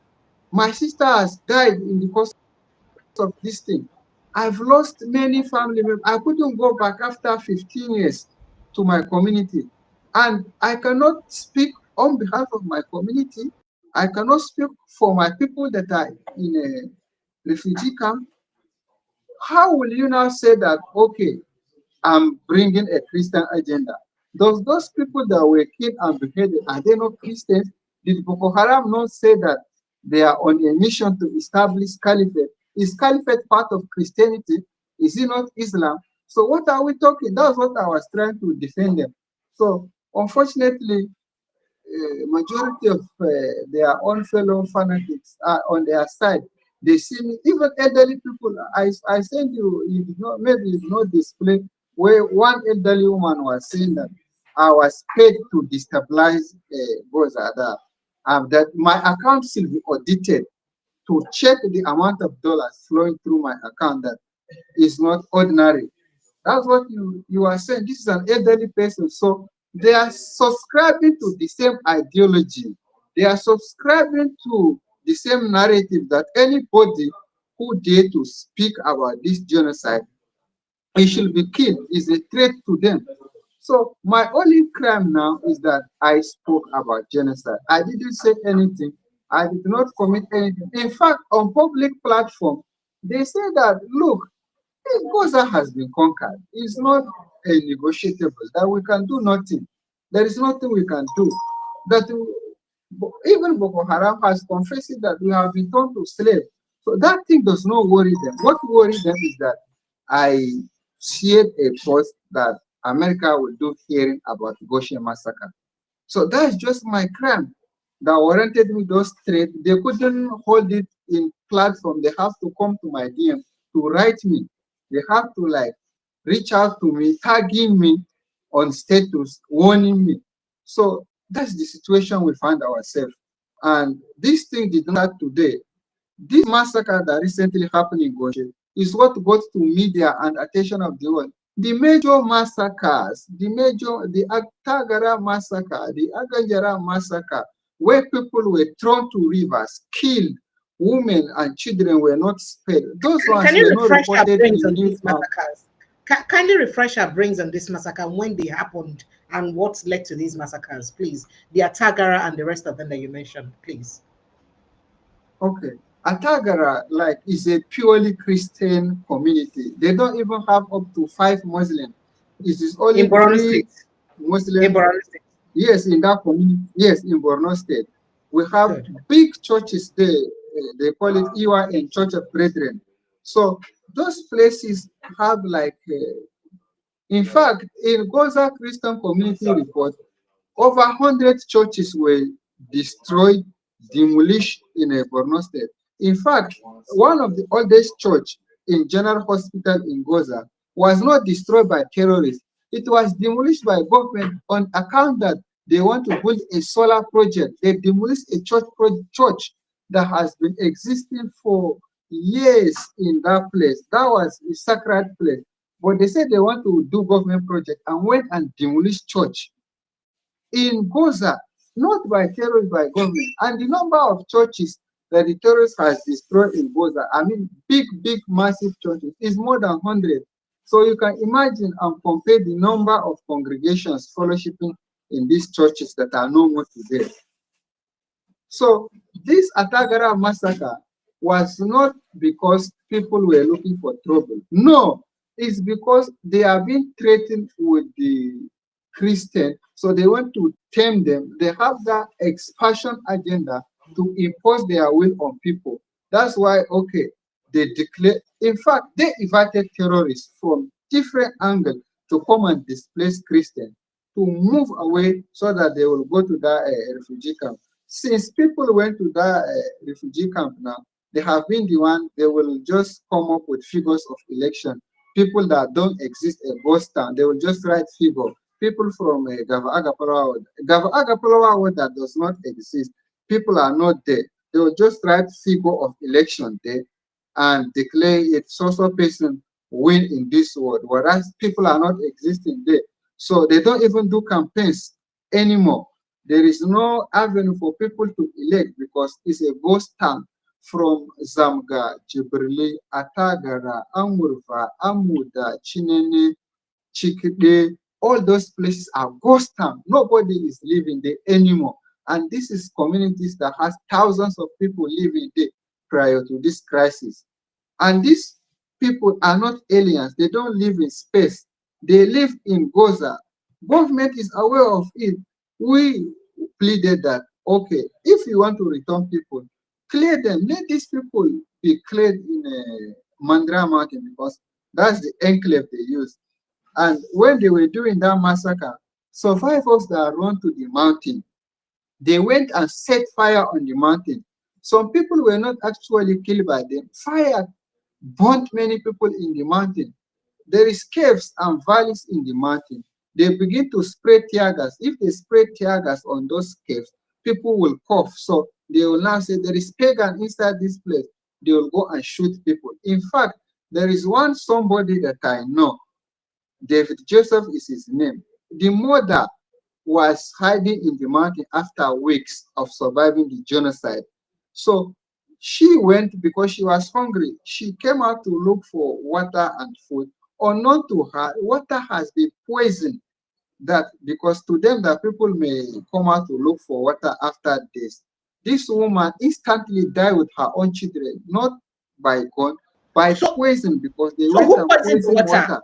My sister has died in the course of this thing. I've lost many family members. I couldn't go back after 15 years to my community. And I cannot speak on behalf of my community. I cannot speak for my people that are in a refugee camp. How will you now say that, okay, I'm bringing a Christian agenda? Those people that were killed and beheaded, are they not Christians? Did Boko Haram not say that they are on a mission to establish caliphate? Is caliphate part of Christianity? Is it not Islam? So what are we talking? That's what I was trying to defend them. So Unfortunately, majority of their own fellow fanatics are on their side. They see me, even elderly people. I sent you, you did not, maybe you did not display where one elderly woman was saying that I was paid to destabilize Gwoza, that my account should be audited to check the amount of dollars flowing through my account that is not ordinary. That's what you are saying. This is an elderly person. So they are subscribing to the same ideology. They are subscribing to the same narrative that anybody who dare to speak about this genocide, he should be killed, is a threat to them. So my only crime now is that I spoke about genocide. I didn't say anything. I did not commit anything. In fact, on public platform, they say that, look, if Gaza has been conquered, it's not a negotiable, that we can do nothing. There is nothing we can do. That even Boko Haram has confessed that we have been turned to slaves. So that thing does not worry them. What worries them is that I shared a post that America will do hearing about Goshen massacre. So that's just my crime that warranted me those threats. They couldn't hold it in platform. They have to come to my DM to write me. They have to like reach out to me, tagging me on status, warning me. So that's the situation we find ourselves. And this thing did not start today. This massacre that recently happened in Goshen is what got to media and attention of the world. The major massacres, the Tagara massacre, the Aganjara massacre, where people were thrown to rivers, killed, women and children were not spared. Those ones Can you were not refresh our reported brains in on news. these massacres? Kindly refresh our brains on this massacre, when they happened and what led to these massacres, please. The Atagara and the rest of them that you mentioned, please. Okay. Atagara, like, is a purely Christian community. They don't even have up to 5 Muslims. It is only In Borno three State. In Muslims. Borno State. Yes, in that community. Yes, in Borno State. We have Good. big churches there. They call it Iwa and Church of Brethren. So those places have like, in fact, in Gaza Christian Community Report, over 100 churches were destroyed, demolished in a Borno State. In fact, one of the oldest church in General Hospital in Gaza was not destroyed by terrorists. It was demolished by government on account that they want to build a solar project. They demolished a church that has been existing for years in that place. That was a sacred place. But they said they want to do government project and went and demolished church in Gaza, not by terrorists, by government. And the number of churches that the terrorists has destroyed in Gaza, I mean, big, massive churches, is more than 100. So you can imagine and compare the number of congregations fellowshipping in these churches that are no more today. So this Atagara massacre was not because people were looking for trouble. No, it's because they are being threatened with the Christian, so they want to tame them. They have that expansion agenda to impose their will on people. That's why, okay, they declare, in fact, they invited terrorists from different angles to come and displace Christians, to move away so that they will go to that refugee camp. Since people went to that refugee camp now, they have been the one, they will just come up with figures of election. People that don't exist in Boston, they will just write figure. People from Gava Agapalawa that does not exist, people are not there. They will just write figure of election there and declare it so person win in this world, whereas people are not existing there. So they don't even do campaigns anymore. There is no avenue for people to elect because it's a ghost town. From Zamga, Jibrili, Atagara, Amurva, Amuda, Chinene, Chikide, all those places are ghost town. Nobody is living there anymore. And this is communities that has thousands of people living there prior to this crisis. And these people are not aliens. They don't live in space. They live in Gaza. Government is aware of it. We pleaded that, okay, if you want to return people, clear them. Let these people be cleared in Mandra Mountain because that's the enclave they use. And when they were doing that massacre, Survivors that run to the mountain, they went and set fire on the mountain. Some people were not actually killed by them. Fire burnt many people in the mountain. There is caves and valleys in the mountain. They begin to spray tear gas. If they spray tear gas on those caves, people will cough. So they will now say there is pagan inside this place. They will go and shoot people. In fact, there is one somebody that I know. David Joseph is his name. The mother was hiding in the mountain after weeks of surviving the genocide. So she went because she was hungry. She came out to look for water and food. Unknown to her, water has been poisoned. That because to them that people may come out to look for water after this. This woman instantly died with her own children, not by gun, by So, poison because they so went who and poisoned the poisoned water? water.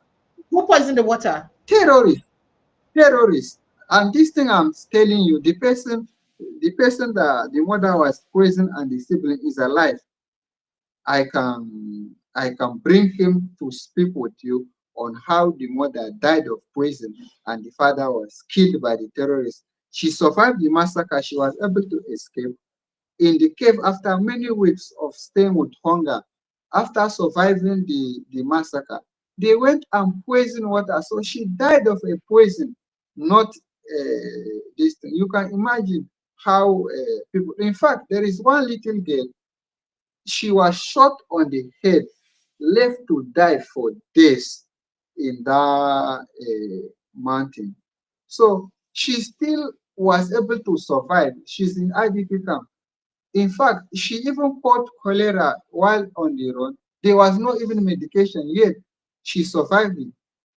Who poisoned the water? Terrorists, terrorists. And this thing I'm telling you, the person that the mother was poisoned and the sibling is alive. I can bring him to speak with you on how the mother died of poison and the father was killed by the terrorists. She survived the massacre. She was able to escape in the cave after many weeks of staying with hunger. After surviving the massacre, they went and poisoned water. So she died of a poison, not this thing. You can imagine how people. In fact, there is one little girl. She was shot on the head, left to die for days in that mountain. So she still was able to survive. She's in IDP camp. In fact, she even caught cholera while on the run. There was no even medication, yet she survived it.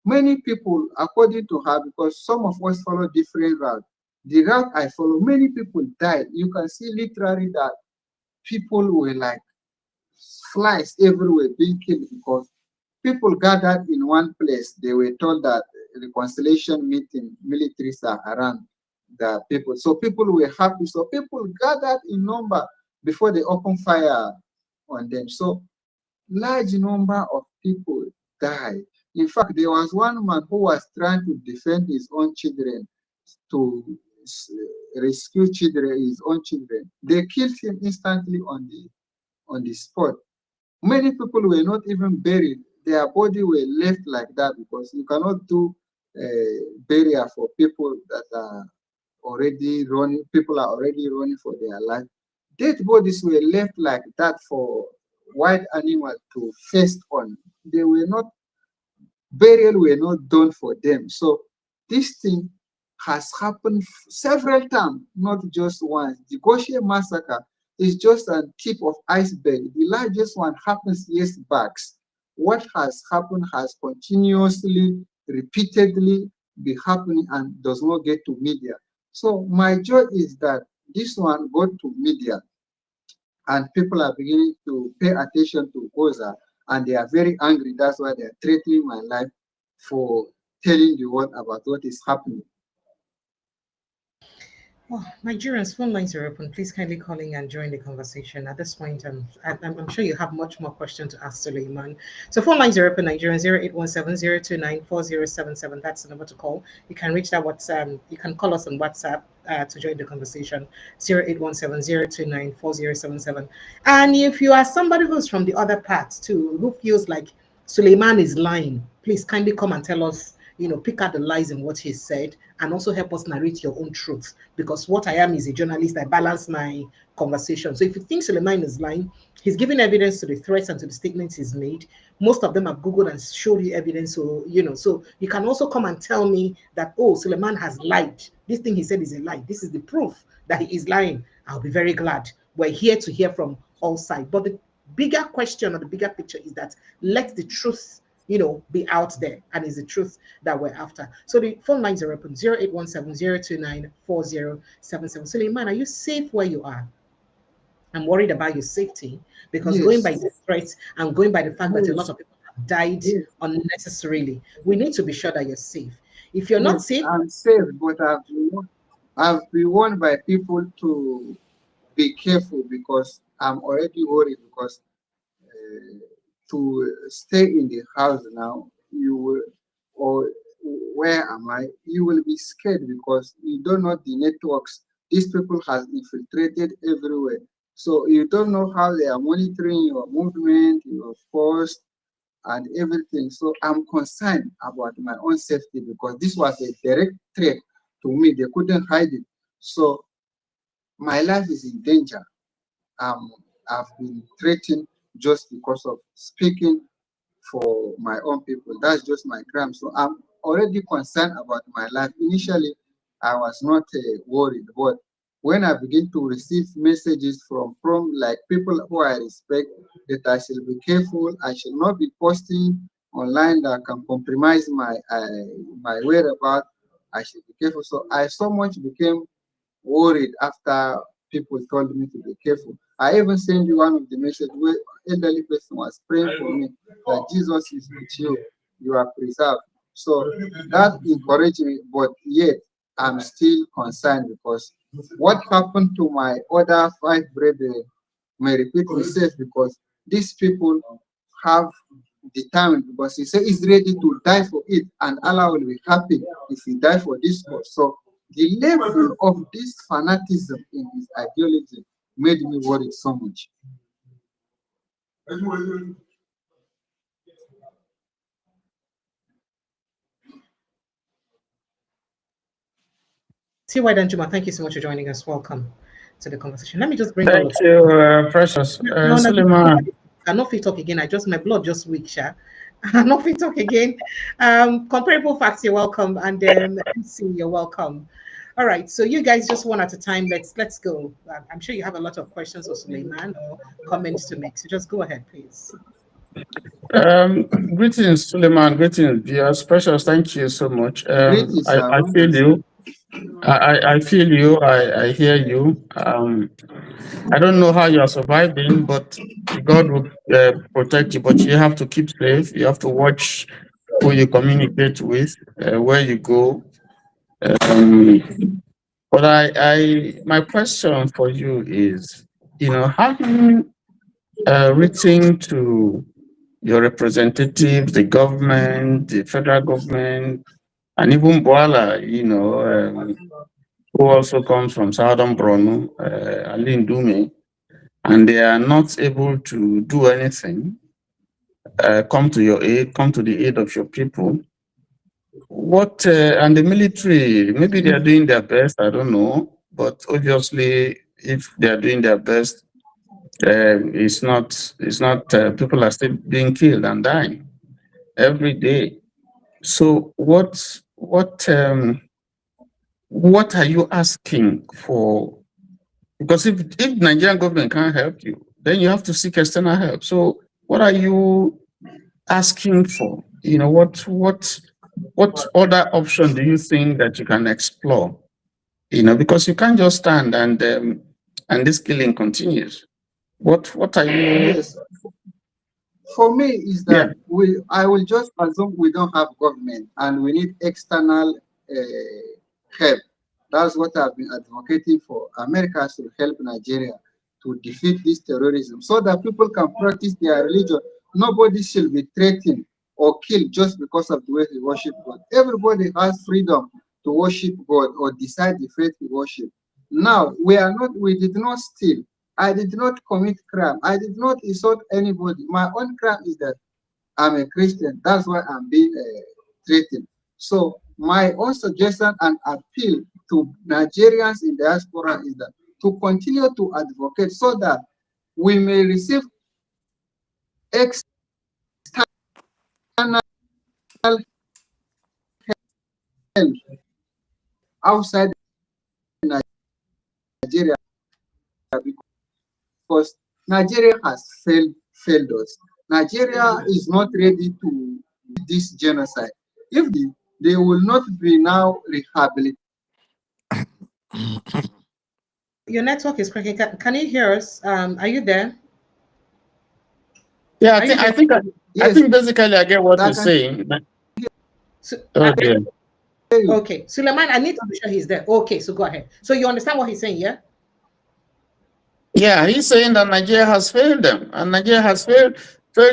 Many people, according to her, because some of us follow different routes, the route I follow, many people died. You can see literally that people were like flies everywhere being killed because people gathered in one place. They were told that reconciliation meeting, militaries are around the people. So people were happy. So people gathered in number before they opened fire on them. So large number of people died. In fact, there was one man who was trying to defend his own children to rescue children, his own children. They killed him instantly on the spot. Many people were not even buried. Their body were left like that because you cannot do burial for people that are already running. People are already running for their life. Dead bodies were left like that for wild animals to feast on. They were not burial were not done for them. So this thing has happened several times, not just once. The Goshe massacre is just a tip of iceberg. The largest one happens years back. What has happened has continuously, repeatedly be happening and does not get to media. So my joy is that this one got to media and people are beginning to pay attention to Gwoza and they are very angry. That's why they are threatening my life for telling the world about what is happening. Oh, Nigerians, phone lines are open. Please kindly call in and join the conversation. At this point, I'm sure you have much more question to ask Suleiman. So phone lines are open, Nigerian 0817-029-4077. That's the number to call. You can reach that WhatsApp. You can call us on WhatsApp to join the conversation. 0817-029-4077. And if you are somebody who's from the other part too, who feels like Suleiman is lying, please kindly come and tell us, pick out the lies in what he said and also help us narrate your own truth. Because what I am is a journalist, I balance my conversation. So if you think Suleiman is lying, he's giving evidence to the threats and to the statements he's made. Most of them have Googled and showed you evidence. So, so you can also come and tell me that, oh, Suleiman has lied. This thing he said is a lie. This is the proof that he is lying. I'll be very glad. We're here to hear from all sides. But the bigger question or the bigger picture is that let the truth be out there, and is the truth that we're after. So the phone lines are open 0817-029-4077. Suleiman, are you safe where you are? I'm worried about your safety because going by Yes, the threats and going by the fact that a lot yes, of people have died yes, unnecessarily, we need to be sure that you're safe. If you're not yes. safe, I'm safe, but I've been warned by people to be careful because I'm already worried because to stay in the house now, you will, or where am I, you will be scared because you don't know the networks. These people have infiltrated everywhere. So you don't know how they are monitoring your movement, your post, and everything. So I'm concerned about my own safety because this was a direct threat to me. They couldn't hide it. So my life is in danger. Um, I've been threatened just because of speaking for my own people. That's just my crime. So I'm already concerned about my life. Initially, I was not worried, but when I begin to receive messages from like people who I respect, that I should be careful, I should not be posting online that can compromise my whereabouts. I should be careful. So I so much became worried after people told me to be careful. I even sent you one of the messages where elderly person was praying for me that Jesus is with you, you are preserved. So that encouraged me, but yet I'm still concerned because what happened to my other 5 brethren may repeat itself because these people have determined because he said he's ready to die for it and Allah will be happy if he die for this cause. So the level of this fanatism in his ideology made me worried so much. T.Y. Danjuma, thank you so much for joining us. Welcome to the conversation. Let me just bring all Thank of you, Precious. no, Suleiman. I not fit talk again. My blood just weak, Sha. I not fit talk again. Comparable facts, you're welcome, and then MC, you're welcome. All right, so you guys just one at a time. Let's go. I'm sure you have a lot of questions for Suleiman or comments to make. So just go ahead, please. Greetings, Suleiman. Greetings, viewers. Precious, thank you so much. Greetings, I feel you. I feel you. I hear you. I don't know how you are surviving, but God will protect you. But you have to keep safe. You have to watch who you communicate with, where you go. But my question for you is, having written to your representatives, the government, the federal government, and even Boala, who also comes from Southern Borno, Ali Ndume, and they are not able to do anything, come to your aid, come to the aid of your people. What, and the military, maybe they are doing their best, I don't know, but obviously, if they are doing their best, it's not, people are still being killed and dying every day. So what are you asking for? Because if Nigerian government can't help you, then you have to seek external help. So what are you asking for? What other option do you think that you can explore? Because you can't just stand and this killing continues. What are you? Yes. For me, is that I will just assume we don't have government and we need external help. That's what I've been advocating for. America should help Nigeria to defeat this terrorism so that people can practice their religion. Nobody should be threatened or killed just because of the way he worship God. Everybody has freedom to worship God or decide the faith he worship. Now, we did not steal. I did not commit crime. I did not insult anybody. My own crime is that I'm a Christian. That's why I'm being threatened. So my own suggestion and appeal to Nigerians in diaspora is that to continue to advocate so that we may receive external help outside Nigeria because Nigeria has failed us. Nigeria is not ready to this genocide. If they will not be now rehabilitated. Your network is cracking. Can you hear us? Are you there? Yeah, I think basically I get what you're saying. So, okay. Okay, Suleiman, I need to be sure he's there. Okay, so go ahead. So you understand what he's saying, yeah? Yeah, he's saying that Nigeria has failed them, and Nigeria has failed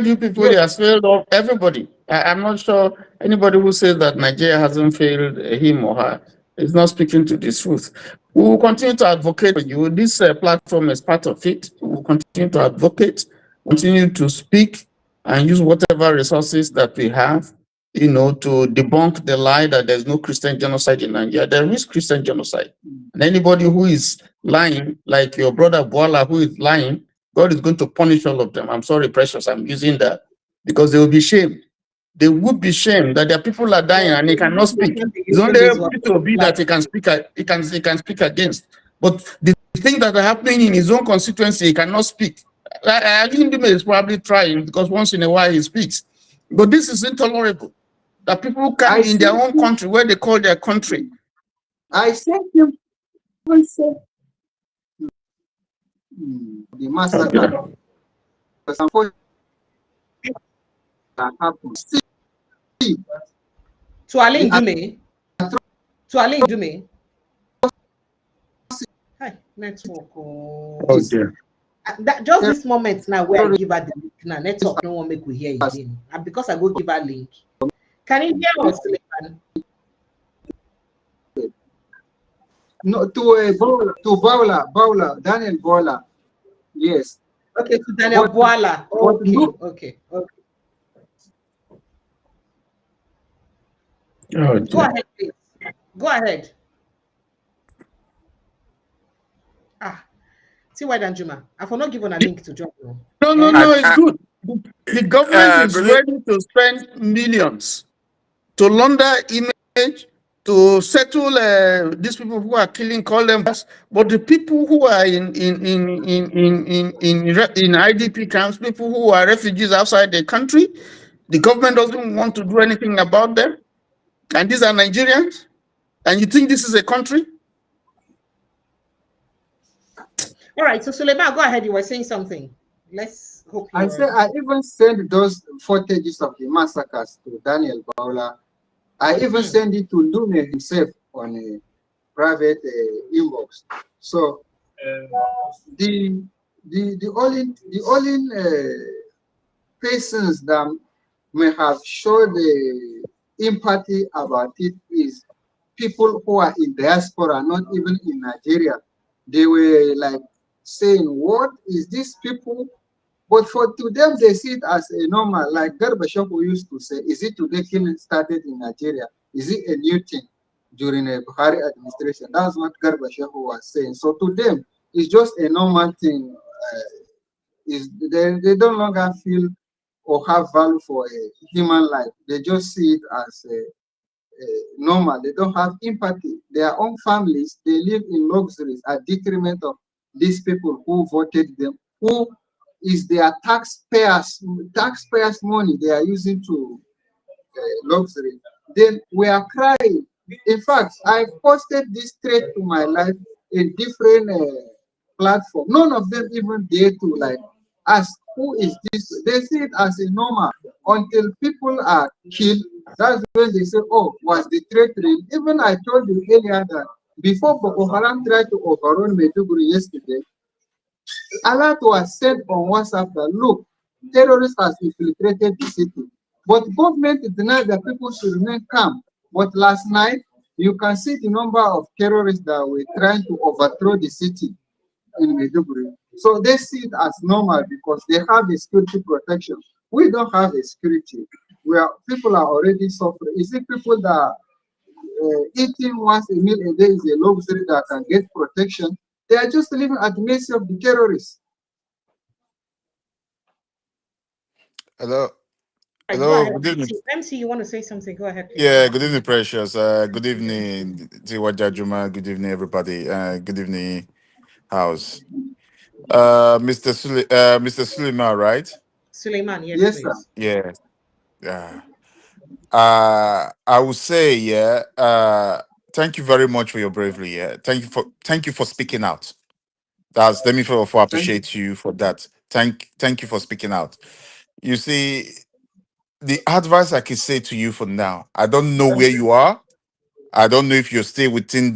you people. Yes. He has failed everybody. I'm not sure anybody who says that Nigeria hasn't failed him or her is not speaking to the truth. We will continue to advocate for you. This platform is part of it. We will continue to advocate, continue to speak, and use whatever resources that we have, to debunk the lie that there's no Christian genocide in Nigeria. There is Christian genocide. And anybody who is lying, like your brother Boala, who is lying, God is going to punish all of them. I'm sorry, precious, I'm using that because they will be shamed. They would be shamed that their people are dying and he cannot speak. It's only to be that he can speak. He can speak against. But the things that are happening in his own constituency, he cannot speak. I think he is probably trying because once in a while he speaks. But this is intolerable. That people can in their own country, where they call their country. I sent him. The massacre. That happened. To Alain Dume. To Alain Dume. Hi, network. Oh dear. That just this moment now where I give her the link now, network no one make we hear again. And because I go give her link. Can you hear us, Suleman? No, to Baula, Daniel Baula. Yes. Okay, to Daniel Boala. Okay. Oh, go ahead, please. Go ahead. See why Danjuma? I will not give on a link to join you. No, it's good. The government is ready to spend millions to launder image, to settle these people who are killing, call them, but the people who are in IDP camps, people who are refugees outside the country, the government doesn't want to do anything about them. And these are Nigerians. And you think this is a country? All right, so Suleiman, go ahead. You were saying something. Let's hope you I even sent those footages of the massacres to Daniel Baula. I even sent it to Lune himself on a private inbox. So the only persons that may have shown the empathy about it is people who are in diaspora, not even in Nigeria. They were like saying, what is these people? But to them, they see it as a normal, like Gorbachev used to say, is it today killing started in Nigeria? Is it a new thing during a Buhari administration? That's what Gorbachev was saying. So to them, it's just a normal thing. They don't longer feel or have value for a human life. They just see it as normal. They don't have empathy. Their own families, they live in luxuries at detriment of these people who voted them, who is their taxpayers money they are using to luxury. Then we are crying. In fact, I posted this thread to my life in different platforms. None of them even dare to like ask who is this. They see it as a normal until people are killed. That's when they say, "Oh, was the threat real?" Even I told you earlier that before Boko Haram tried to overrun Maiduguri yesterday, alert was sent on WhatsApp that look, terrorists has infiltrated the city. But government denied that people should remain calm. But last night, you can see the number of terrorists that were trying to overthrow the city in Maiduguri. So they see it as normal because they have a security protection. We don't have a security. People are already suffering. Is it people that eating once a meal a day is a luxury that can get protection? They are just living at the mercy of the terrorists. Hello. Right, Hello. Good evening. MC, you want to say something? Go ahead, please. Yeah. Good evening, Precious. Good evening, Tiwa Juma. Good evening, everybody. Good evening, House. Mr. Suleiman, right? Suleiman, Yes, please. sir. Yeah. Yeah. I would say, yeah. Thank you very much for your bravery. Yeah. Thank you for speaking out. Let me for appreciate you for that. Thank you for speaking out. You see, the advice I can say to you for now, I don't know where you are. I don't know if you're still within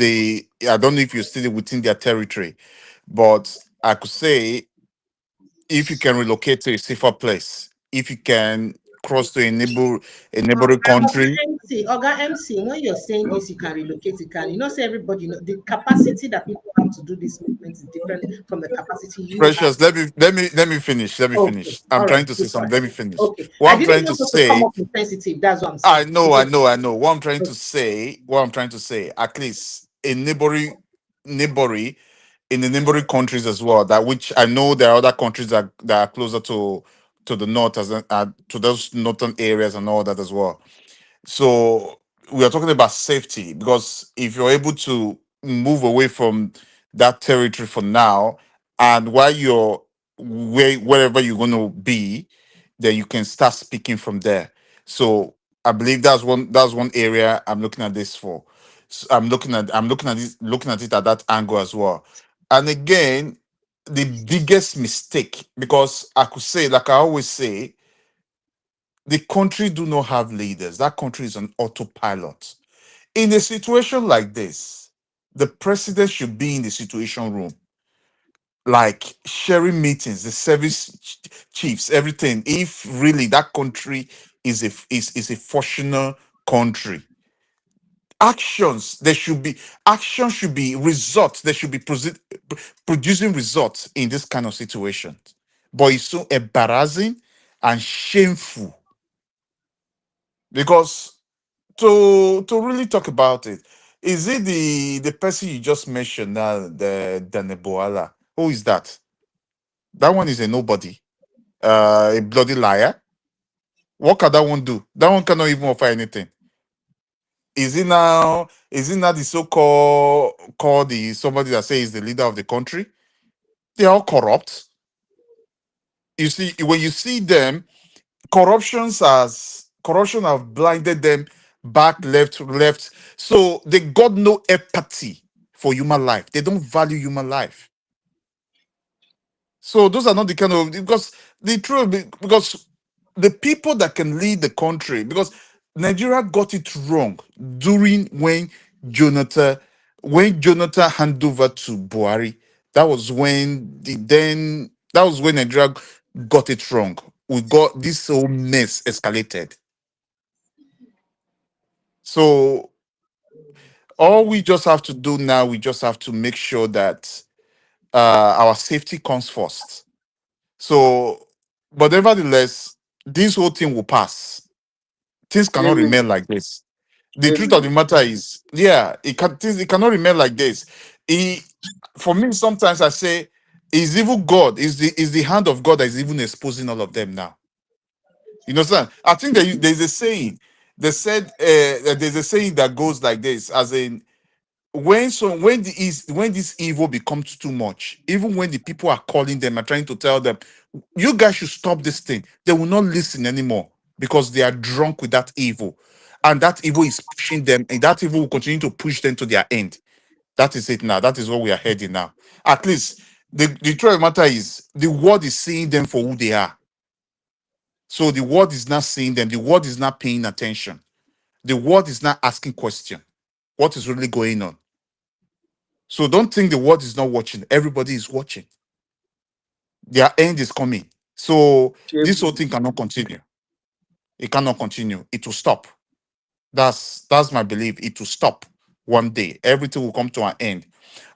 I don't know if you're still within their territory, but I could say if you can relocate to a safer place, if you can cross to a neighboring Oga country. MC, Oga MC, when you're saying this, you can relocate, you can. You know, say everybody, know, the capacity that people have to do this movement is different from the capacity you have. Precious, let me finish. Let me Okay, finish. I'm all right, trying to say please go something. ahead. Let me finish. Okay, What I I'm didn't trying to want us to come say, up with sensitive. That's what I'm I saying. know, I Because know, I know. What I'm trying to okay, say, at least in neighboring in the neighboring countries as well. That which I know there are other countries that are closer to the north to those northern areas and all that as well. So we are talking about safety because if you're able to move away from that territory for now, and while you're wherever you're going to be, then you can start speaking from there. So I believe that's one area I'm looking at this for. I'm looking at it at that angle as well. And again, the biggest mistake, because I could say, like I always say, the country do not have leaders. That country is on autopilot. In a situation like this, the president should be in the situation room, like sharing meetings, the service chiefs, everything. If really that country is a functional country, actions should be results. They should be producing results in this kind of situation. But it's so embarrassing and shameful because to really talk about it, is it the person you just mentioned now, the Daneboala? Who is that? That one is a nobody, a bloody liar. What can that one do? That one cannot even offer anything. Is it now the so called the somebody that says the leader of the country? They are all corrupt. You see, when you see them, corruption have blinded them back, left. So they got no empathy for human life. They don't value human life. So those are not the kind of, because the truth, because the people that can lead the country, because Nigeria got it wrong during Jonathan handed over to Buhari. That was when Nigeria got it wrong. We got this whole mess escalated. So all we just have to do now, we just have to make sure that our safety comes first. So, but nevertheless, this whole thing will pass. Things cannot Amen. remain like this. The truth of Amen. the matter is, yeah, it cannot remain like this. For me, sometimes I say, is even God, is the hand of God that is even exposing all of them now. You understand? I think there's a saying. There's a saying that goes like this, as in when this evil becomes too much, even when the people are calling them and trying to tell them, you guys should stop this thing, they will not listen anymore because they are drunk with that evil, and that evil is pushing them, and that evil will continue to push them to their end. That is it now. That is what we are heading now. At least the truth of the matter is the world is seeing them for who they are. So the world is not seeing them. The world is not paying attention. The world is not asking question. What is really going on? So don't think the world is not watching. Everybody is watching. Their end is coming. So this whole Amen. thing cannot continue. It cannot continue. It will stop. That's my belief. It will stop one day. Everything will come to an end.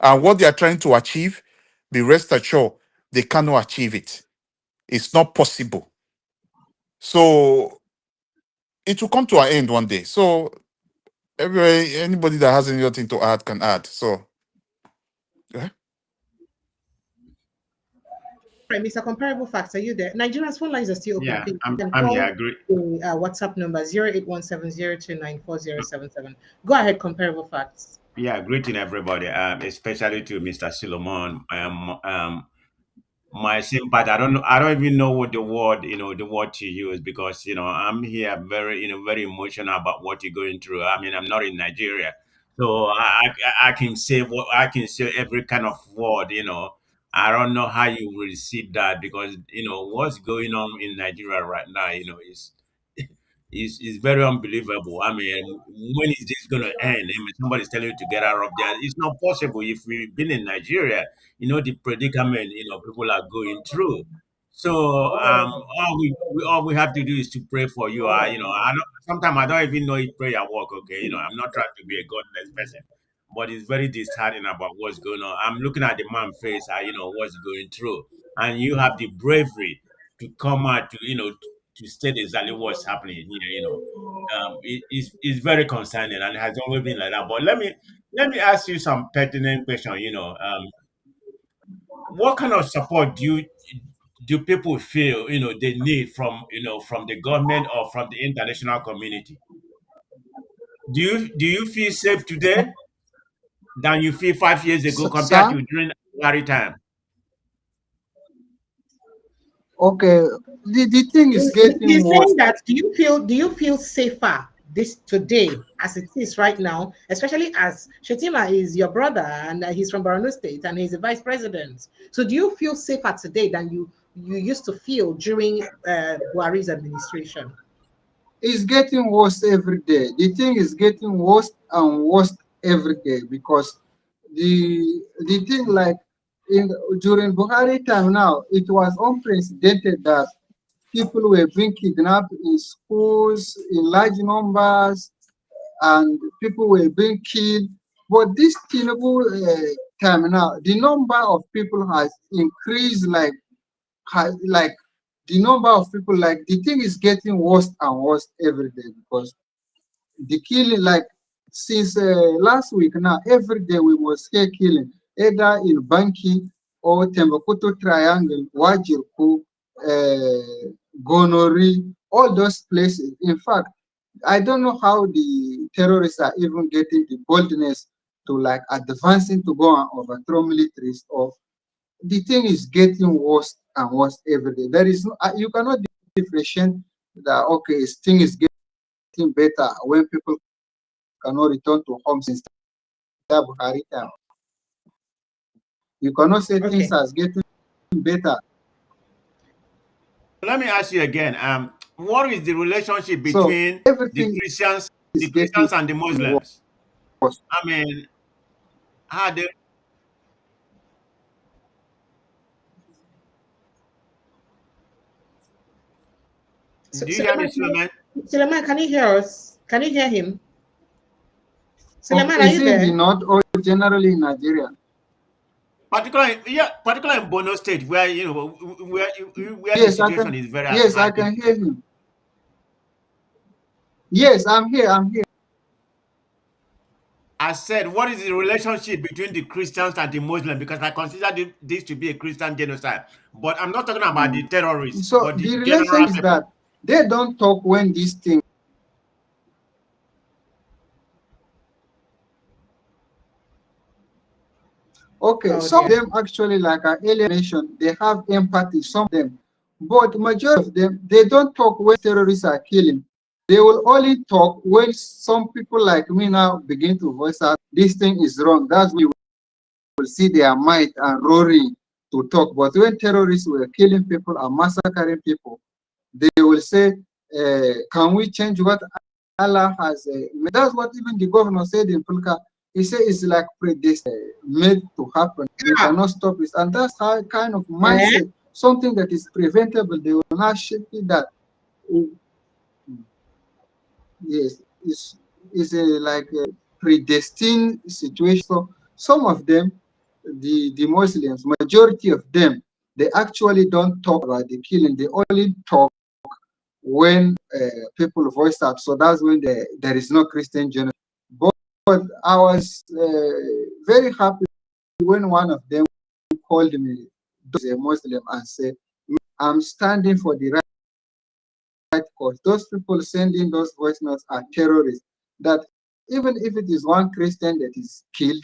And what they are trying to achieve, be rest assured, they cannot achieve it. It's not possible. So it will come to an end one day. So anybody that has anything to add can add. So yeah. right, Mr. Comparable Facts, are you there? Nigeria's phone lines are still open. Yeah, Please, you I'm can I'm here. call Agree. the WhatsApp number 0817029477. Go ahead, Comparable Facts. Yeah, greeting everybody. Especially to Mr. Suleman. My sympathy. I don't know. I don't even know what the word to use, because I'm here very very emotional about what you're going through. I mean, I'm not in Nigeria, so I can say what I can say every kind of word. I don't know how you will receive that, because what's going on in Nigeria right now. Is very unbelievable. I mean, when is this going to end? I mean, somebody's telling you to get out of there. It's not possible if we've been in Nigeria. The predicament people are going through. So all we have to do is to pray for you. Sometimes I don't even know if prayer work. Okay, I'm not trying to be a godless person, but it's very disheartening about what's going on. I'm looking at the man's face, what's going through, and you have the bravery to come out to state exactly what's happening here. It's very concerning, and it has always been like that. But let me ask you some pertinent question. What kind of support do people feel they need from the government or from the international community? Do you feel safe today than you feel 5 years ago compared Sir, to during Buhari time? okay, the thing is getting He's worse. saying that do you feel safer this today as it is right now, especially as Shetima is your brother and he's from Borno State and he's the vice president. So do you feel safer today than you used to feel during Buhari's administration? It's getting worse every day. The thing is getting worse and worse every day because the thing like in during Buhari time now, it was unprecedented that people were being kidnapped in schools in large numbers and people were being killed. But this Tinubu time now, the number of people has increased like the number of people like the thing is getting worse and worse every day because the killing like since last week now every day we must hear killing either in Banki or Tembakutu Triangle, Wajirku, Gonori, all those places. In fact, I don't know how the terrorists are even getting the boldness to like advancing to go and overthrow militaries. Or the thing is getting worse and worse every day. There is no, you cannot differentiate that okay, this thing is getting better when people cannot return to homes in Buhari time. You cannot say things Okay. are getting better. Let me ask you again. What is the relationship So between the everything Christians, is the getting Christians and the Muslims? worse. I mean, how they So, do you hear me, Suleiman, Suleman? Suleiman, can you hear us? Can you hear him? Okay, Suleiman, are is you it in the there? north or generally in Nigeria? Particularly in Borno State, where where the Yes, I situation can. is very Yes, I advantageous. can hear him. Yes, I'm here. I'm here. I said, what is the relationship between the Christians and the Muslims? Because I consider this to be a Christian genocide. But I'm not talking about the terrorists, So but the the relation general is that people. they don't talk when these things. Okay, Oh some of dear. them actually like our alien nation, they have empathy. Some of them, but majority of them, they don't talk when terrorists are killing. They will only talk when some people like me now begin to voice out this thing is wrong. That's when you will see their might and roaring to talk. But when terrorists were killing people and massacring people, they will say, can we change what Allah has made? That's what even the governor said in Pulka. He said it's like predestined, made to happen. We Ah, cannot stop it. And that's how kind of eh? mindset, something that is preventable, they will not shift it that. mm, Yes, it's a like a predestined situation. So some of them, the Muslims, majority of them, they actually don't talk about the killing. They only talk when people voice out. So that's when there is no Christian genocide. But I was very happy when one of them called me, a Muslim, and said, I'm standing for the right cause. Those people sending those voice notes are terrorists. That even if it is one Christian that is killed,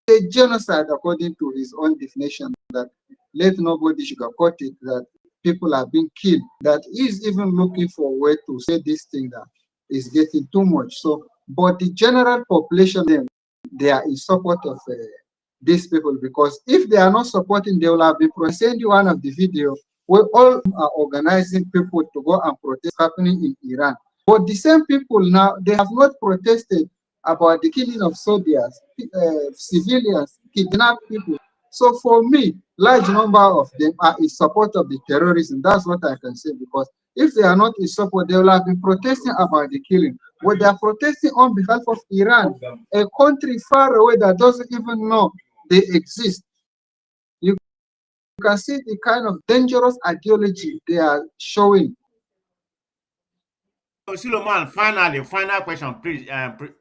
a genocide according to his own definition, that let nobody sugarcoat it, that people are being killed, that is even looking for a way to say this thing that is getting too much. So, but the general population, them, they are in support of these people because if they are not supporting, they will have been send you one of the video where all are organizing people to go and protest happening in Iran. But the same people now, they have not protested about the killing of soldiers, civilians, kidnapped people. So for me, large number of them are in support of the terrorism. That's what I can say, because if they are not in support, they will have been protesting about the killing. But they are protesting on behalf of Iran, a country far away that doesn't even know they exist. You can see the kind of dangerous ideology they are showing. So, Suleiman, finally, final question, please,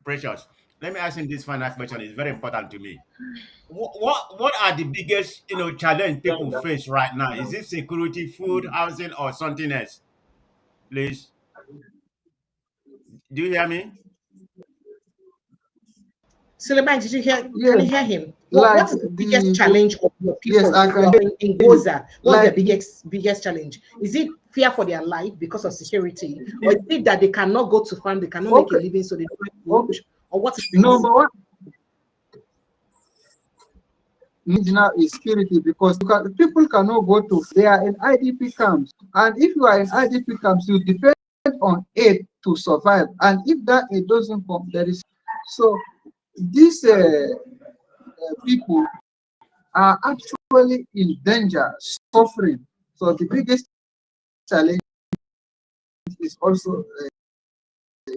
Precious. Let me ask him this final question. It's very important to me. What are the biggest challenge people face right now? Is it security, food, housing, or something else? Please, do you hear me? Suleiman, did you hear? Can Yes, you hear him? like What is the biggest the challenge of your yes, people I can hear in you. Gwoza? What's the Like biggest challenge? Is it fear for their life because of security, or is it that they cannot go to farm, they cannot make a okay, living, so they don't have okay. food, or what is the reason? Number one need now is security, because people cannot go to, they are in IDP camps, and if you are in IDP camps, you depend on aid to survive, and if that aid doesn't come, there is so these people are actually in danger, suffering. So the biggest challenge is also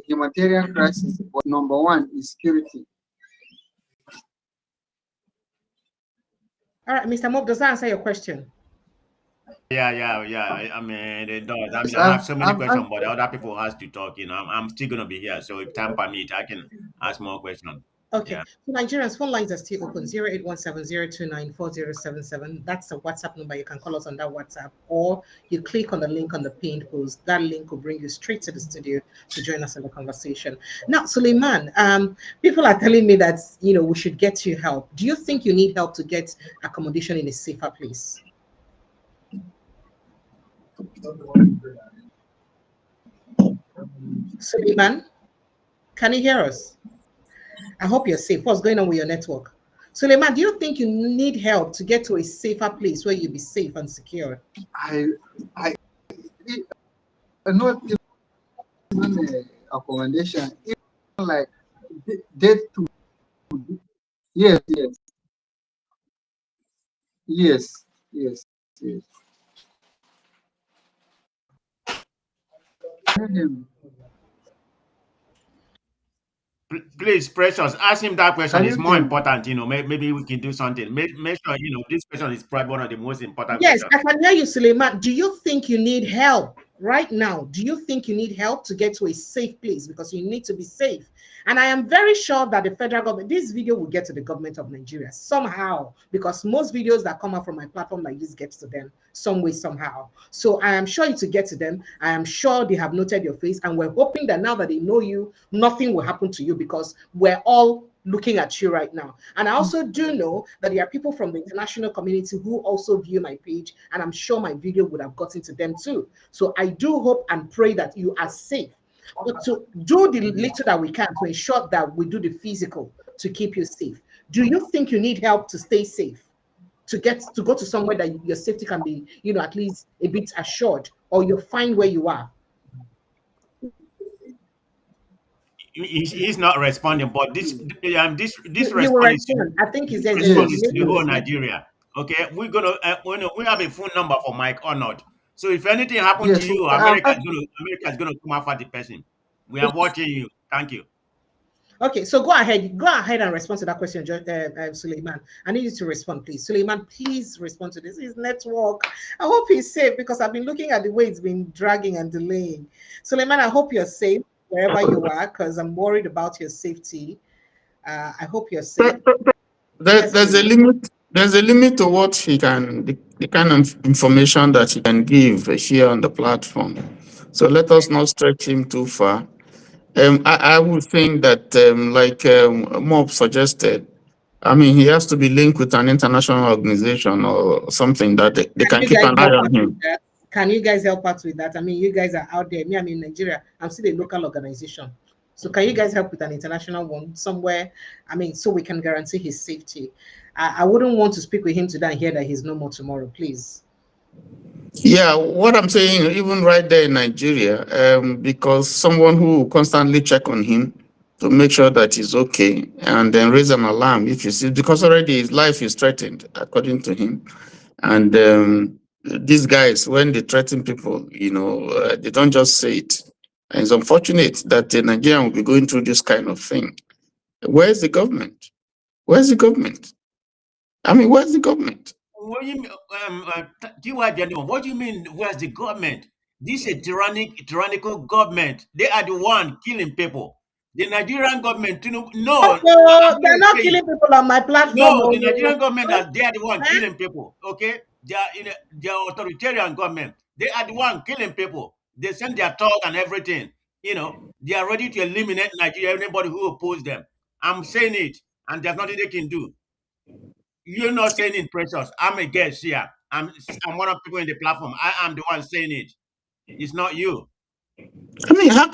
humanitarian crisis, but number one is security. All right, Mr. Mob, does that answer your question? Yeah. I mean, it does. I Yes, mean, I have so many questions, but the other people has to talk. I'm still gonna be here, so if time permit, I can ask more questions. Okay, Yeah. so Nigerians, phone lines are still open 0817-029-4077. That's the WhatsApp number. You can call us on that WhatsApp, or you click on the link on the pinned post. That link will bring you straight to the studio to join us in the conversation. Now, Suleiman, people are telling me that we should get you help. Do you think you need help to get accommodation in a safer place? Suleiman, can you hear us? I hope you're safe. What's going on with your network? Suleiman, do you think you need help to get to a safer place where you'll be safe and secure? I I not even accommodation, even like death to, yes, yes, yes, yes. Can Please, Precious, ask him that question. It's you more hear me? important. Maybe we can do something. Make sure this question is probably one of the most important Yes, questions. I can hear you, Suleiman. Do you think you need help right now? Do you think you need help to get to a safe place? Because you need to be safe. And I am very sure that the federal government, this video will get to the government of Nigeria somehow, because most videos that come out from my platform like this gets to them some way, somehow. So I am sure it will get to them. I am sure they have noted your face, and we're hoping that now that they know you, nothing will happen to you, because we're all looking at you right now. And I also do know that there are people from the international community who also view my page, and I'm sure my video would have gotten to them too. So I do hope and pray that you are safe. But to do the little that we can to ensure that we do the physical to keep you safe. Do you think you need help to stay safe? To get to go to somewhere that your safety can be, at least a bit assured, or you're fine where you are? He's not responding, but this You will response is respond. I think this there's a response Yes, is to delay the on whole his yes. network. Nigeria. Okay, we're gonna we have a phone number for Mike Arnold. So if anything happened to Yes, you, America is gonna come after the person. We are watching you. Thank you. Okay, so go ahead and respond to that question, Suleiman. I need you to respond, please. Suleiman, please respond to this. His network. I hope he's safe, because I've been looking at the way it's been dragging and delaying. Suleiman, I hope you're safe wherever you are, because I'm worried about your safety. I hope you're safe. Yes, There's a Suleiman. limit. There's a limit to what the kind of information that he can give here on the platform. So let us not stretch him too far. I would think that, like Mob suggested, I mean, he has to be linked with an international organization or something that they Can can you keep guys an eye help on us with him. that? Can you guys help us with that? I mean, you guys are out there. Me, I'm in Nigeria. I'm still a local organization. So can you guys help with an international one somewhere? I mean, so we can guarantee his safety. I wouldn't want to speak with him today and hear that he's no more tomorrow, please. Yeah, what I'm saying, even right there in Nigeria, because someone who will constantly check on him to make sure that he's okay, and then raise an alarm if you see, because already his life is threatened, according to him. And these guys, when they threaten people, they don't just say it. And it's unfortunate that the Nigerian will be going through this kind of thing. Where's the government? Where's the government? I mean, where's the government? What do you mean, what do you mean? Where's the government? This is a tyrannical government. They are the one killing people. The Nigerian government, no, So I'm they're going to not say killing it. people on my platform. No, the Oh. Nigerian government they are the one killing people. Okay, they are authoritarian government. They are the one killing people. They send their talk and everything. They are ready to eliminate Nigeria. Anybody who oppose them. I'm saying it, and there's nothing they can do. You're not saying it, Precious. I'm a guest here. I'm one of the people in the platform. I am the one saying it. It's not you. I mean, how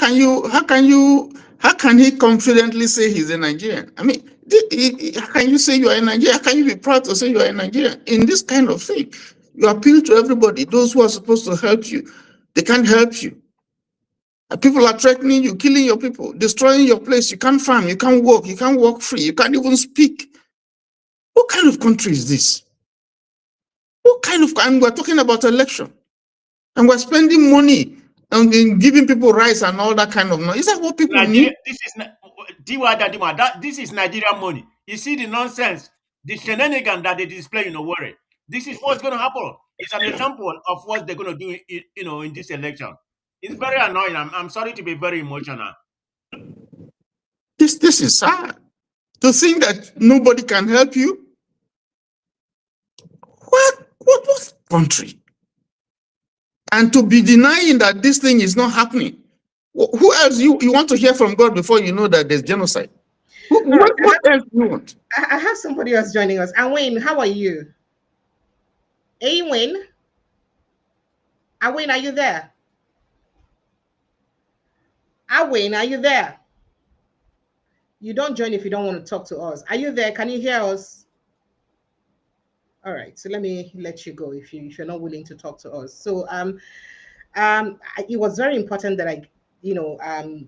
can he confidently say he's a Nigerian? I mean, how can you say you are a Nigerian? How can you be proud to say you are a Nigerian in this kind of thing? You appeal to everybody, those who are supposed to help you, they can't help you. And people are threatening you, killing your people, destroying your place. You can't farm, you can't walk free, you can't even speak. What kind of country is this? And we're talking about election, and we're spending money and giving people rights and all that kind of money. Is that what people Nigeria, need? this is Nigerian money. You see the nonsense, the shenanigans that they display in Owerri. This is what's going to happen. It's an example of what they're going to do, in this election. It's very annoying. I'm sorry to be very emotional. This is sad. To think that nobody can help you? What country? And to be denying that this thing is not happening. Who else you want to hear from God before you know that there's genocide? All right. What else do you want? I have somebody else joining us. Awin, how are you? Awin? Awin, are you there? Awin, are you there? You don't join if you don't want to talk to us. Are you there? Can you hear us? All right. So let me let you go if you're not willing to talk to us. So it was very important that I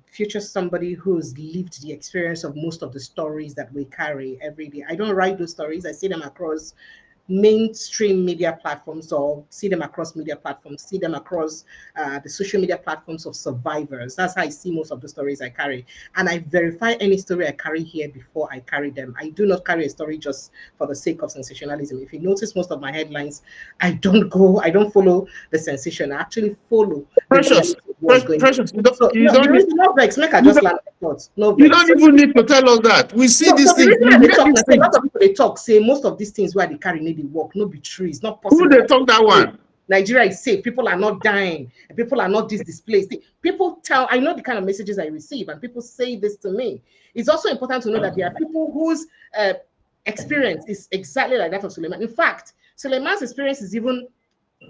feature somebody who's lived the experience of most of the stories that we carry every day. I don't write those stories. I see them across mainstream media platforms, or see them across media platforms, see them across the social media platforms of survivors. That's how I see most of the stories I carry. And I verify any story I carry here before I carry them. I do not carry a story just for the sake of sensationalism. If you notice most of my headlines, I don't follow the sensation. I actually follow the Precious, reality of what's going on. Precious, So no, the reason no vex, make I just land my thoughts. No you vex. don't even need to tell us that. We see No, these so the things, reason we I they hear talk, these now, say a things. lot of people they talk, say most of these things where they carry need the work, no be true, it's not Who possible. they talk that one? Nigeria is safe, people are not dying, people are not displaced. People tell, I know the kind of messages I receive, and people say this to me. It's also important to know that there are people whose experience is exactly like that of Suleiman. In fact, Suleiman's experience is even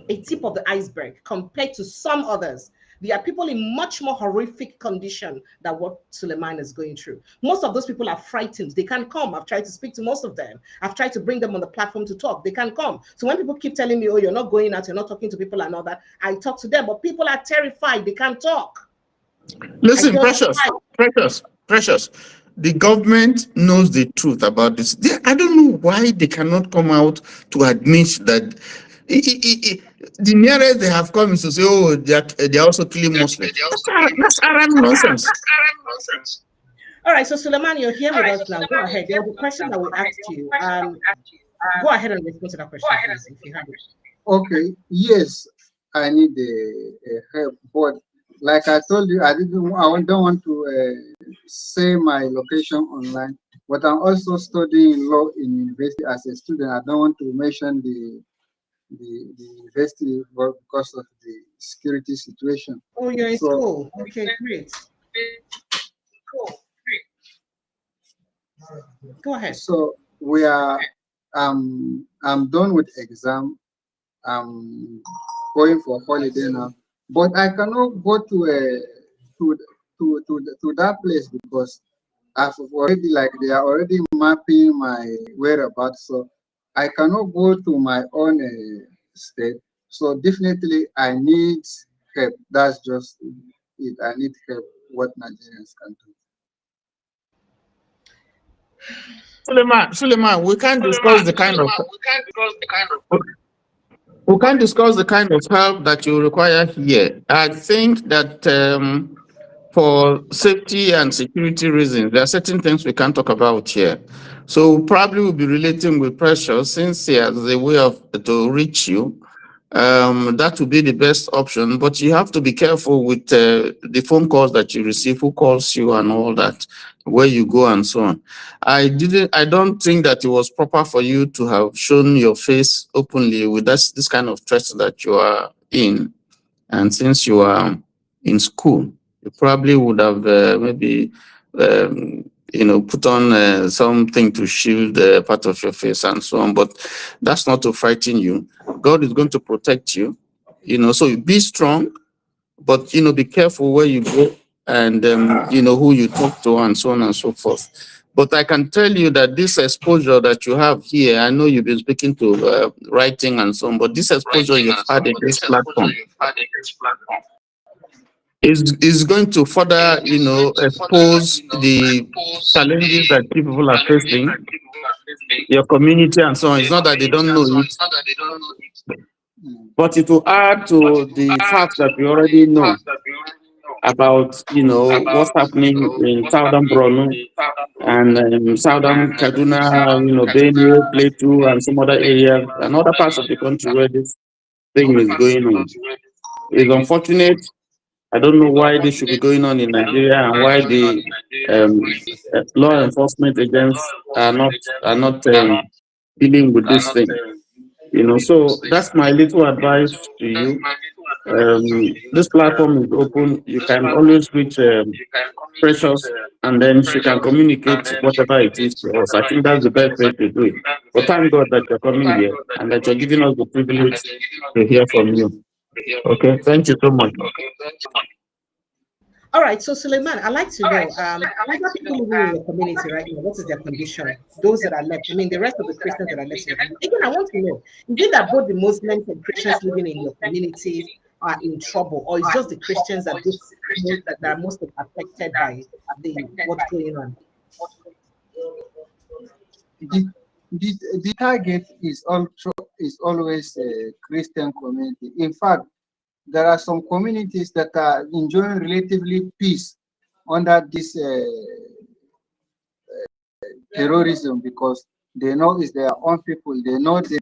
a tip of the iceberg compared to some others. There are people in much more horrific condition than what Suleiman is going through. Most of those people are frightened. They can't come. I've tried to speak to most of them. I've tried to bring them on the platform to talk. They can't come. So when people keep telling me, oh, you're not going out, you're not talking to people and all that, I talk to them. But people are terrified. They can't talk. Listen, Precious. The government knows the truth about this. I don't know why they cannot come out to admit that. The nearest they have come is to say, oh, they're also killing Muslims. That's Arab nonsense. All right, so Suleiman, you're here with us now. Go ahead. There was a question that we asked you. Go ahead and respond to that question, please, if you have it. Okay, yes, I need help, but like I told you, don't want to say my location online, but I'm also studying law in university as a student. I don't want to mention the university because of the security situation. Oh, you're in So, school. Okay, great. Go ahead. so I'm done with exam. I'm going for holiday now, but I cannot go to to that place because I've already, like, they are already mapping my whereabouts, so I cannot go to my own state. So definitely I need help. That's just it. I need help. What Nigerians can do. Suleiman, we can't discuss the kind of we can't discuss the kind of help that you require here. I think that for safety and security reasons, there are certain things we can't talk about here. So probably we'll be relating with Precious since he has a way of to reach you. That would be the best option, but you have to be careful with the phone calls that you receive, who calls you and all that, where you go and so on. I don't think that it was proper for you to have shown your face openly with this kind of threat that you are in. And since you are in school, you probably would have maybe put on something to shield part of your face and so on. But that's not to frighten you. God is going to protect you. So be strong, but be careful where you go and who you talk to and so on and so forth. But I can tell you that this exposure that you have here, I know you've been speaking to writing and so on, but this exposure you've had in this platform is going to further, expose the challenges that people are facing, your community and so on. It's not that they don't know it, but it will add to the fact that we already know about, what's happening in southern Borno and southern Kaduna, Benue, Plateau, and some other areas and other parts of the country where this thing is going on. It's unfortunate. I don't know why this should be going on in Nigeria and why the law enforcement agents are not dealing with this thing. So that's my little advice to you. This platform is open. You can always reach Precious, and then she can communicate whatever it is to us. I think that's the best way to do it. But thank God that you're coming here and that you're giving us the privilege to hear from you. Okay, thank you so much. All right, so Suleiman, I'd like to know, other people living in your community right now, what is their condition? Those that are left, I mean, the rest of the Christians that are left in your community. Again, I want to know, is it that both the Muslims and Christians living in your communities are in trouble, or it's just the Christians that are most affected by what's going on? The target is always a Christian community. In fact, there are some communities that are enjoying relatively peace under this terrorism because they know it's their own people. They know that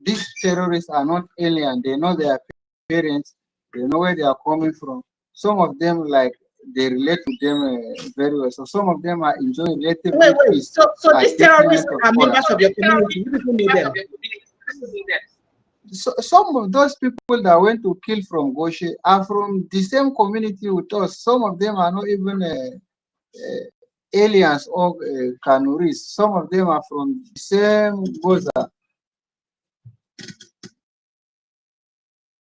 these terrorists are not alien. They know their parents. They know where they are coming from. Some of them, they relate to them very well. So some of them are enjoying relatively peace. So these terrorists are members of your community. You people know them. So some of those people that went to kill from Goshe are from the same community with us. Some of them are not even aliens or Kanuris. Some of them are from the same Gwoza.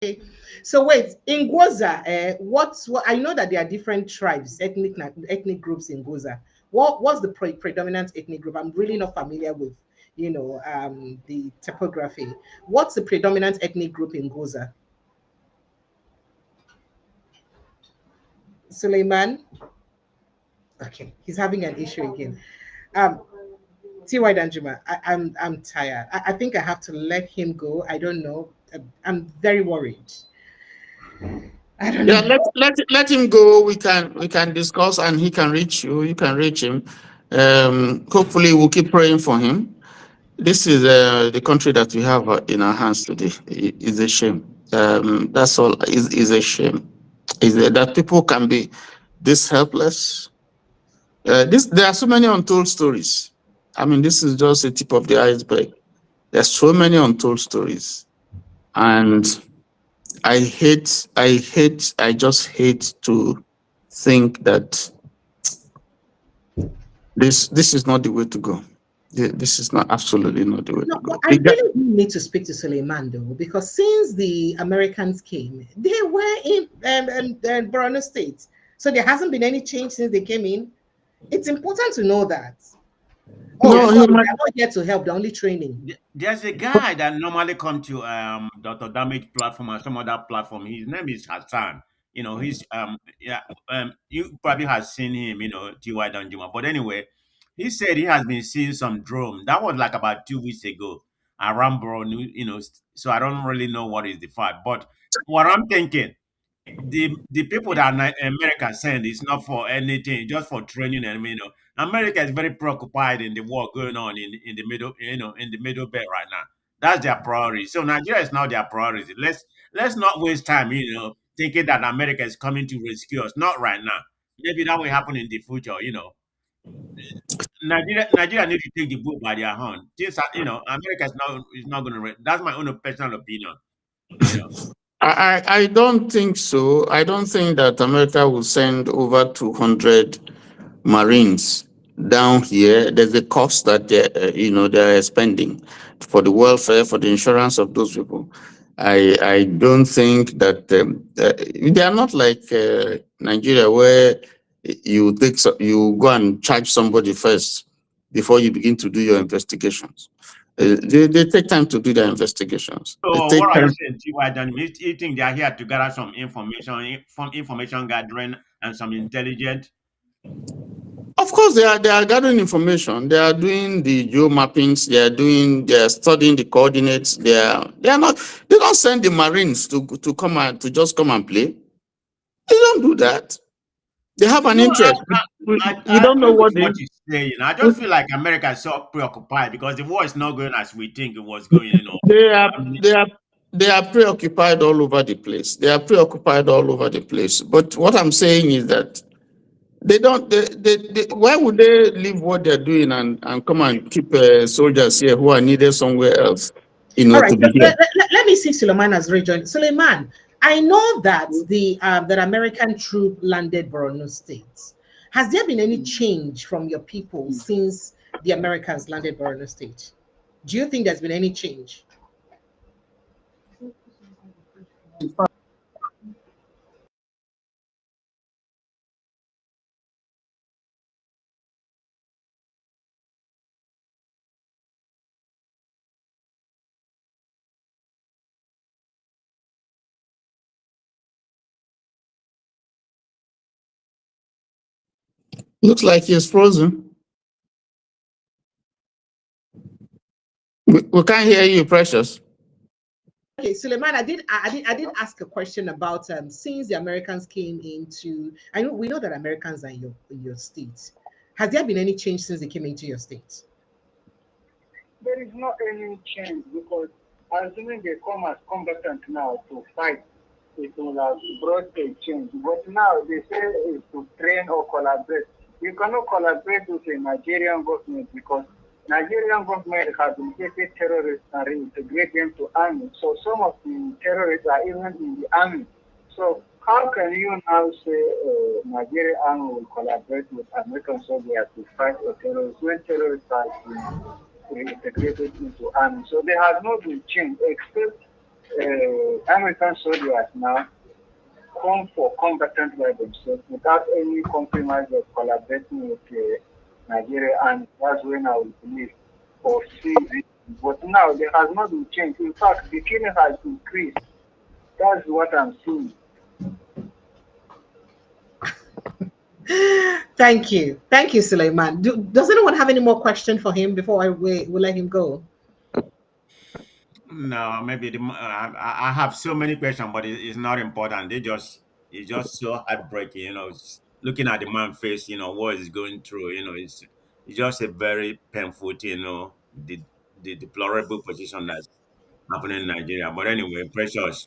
Okay. So wait, in Gwoza, what I know that there are different tribes, ethnic groups in Gwoza. What's the predominant ethnic group? I'm really not familiar with the topography. What's the predominant ethnic group in Gwoza? Suleiman? Okay, he's having an issue again. T.Y. Danjuma, I'm tired. I think I have to let him go. I don't know. I'm very worried. I don't know. Let him go. We can discuss, and he can reach you. You can reach him. Hopefully, we'll keep praying for him. This is the country that we have in our hands today. It's a shame. That's all. Is a shame. Is that people can be this helpless? There are so many untold stories. I mean, this is just a tip of the iceberg. There's so many untold stories, and I just hate to think that this is not the way to go. This is not absolutely not the way to go. I really need to speak to Suleiman though, because since the Americans came, they were in Borno State. So there hasn't been any change since they came in. It's important to know that. Oh, no, they're not here to help, they're only training. There's a guy that normally come to Dr. Damage platform and some other platform. His name is Hassan. He's you probably have seen him, T.Y. Danjuma. But anyway, He said he has been seeing some drone. That was like about 2 weeks ago around Borno, so I don't really know what is the fact. But what I'm thinking, the people that America send is not for anything, just for training. And America is very preoccupied in the war going on in the middle, in the middle belt right now. That's their priority. So Nigeria is now their priority. Let's not waste time, thinking that America is coming to rescue us. Not right now. Maybe that will happen in the future. Nigeria need to take the book by their hand. America is not going to. That's my own personal opinion. You know. I don't think so. I don't think that America will send over 200 Marines down here. There's a cost that they're spending for the welfare, for the insurance of those people. I don't think that they are not like Nigeria, where you go and charge somebody first before you begin to do your investigations. They take time to do their investigations. They So take what are you time. saying, T.Y. Daniel? You think they are here to gather some information from information gathering and some intelligence? Of course, they are gathering information. They are doing the geo mappings. They are studying the coordinates. They are not. They don't send the Marines to come and to just come and play. They don't do that. They have an No, interest. We I don't know agree with what what they. you're saying. I just feel like America is so preoccupied because the war is not going as we think it was going. They are I mean, they are they are preoccupied all over the place. They are preoccupied all over the place. But what I'm saying is that they don't. Why would they leave what they're doing and come and keep soldiers here who are needed somewhere else? All To right, be here. let me see Suleiman has rejoined. Suleiman, I know that the that American troop landed Borno State. Has there been any change from your people since the Americans landed Borno State? Do you think there's been any change? Looks like he's frozen. We can't hear you, Precious. Okay, Suleiman, I did ask a question about since the Americans came into. I know we know that Americans are in your state. Has there been any change since they came into your state? There is not any change because assuming they come as combatant now to fight, it will have brought a change. But now they say it's to train or collaborate. You cannot collaborate with the Nigerian government because Nigerian government has injected terrorists and reintegrate them to army. So some of the terrorists are even in the army. So how can you now say Nigerian army will collaborate with American soldiers to fight a terrorist when terrorists are reintegrated into army? So there has not been change except American soldiers now come for combatant by themselves without any compromise of collaborating with Nigeria, and that's when I will believe or see it. But now there has not been change. In fact, the killing has increased. That's what I'm seeing. Thank you, Suleiman. Does anyone have any more question for him before we let him go? no, maybe I have so many questions, but it's not important. It's just so heartbreaking. Looking at the man's face, what he's going through. It's just a very painful thing. The deplorable position that's happening in Nigeria. But anyway, Precious,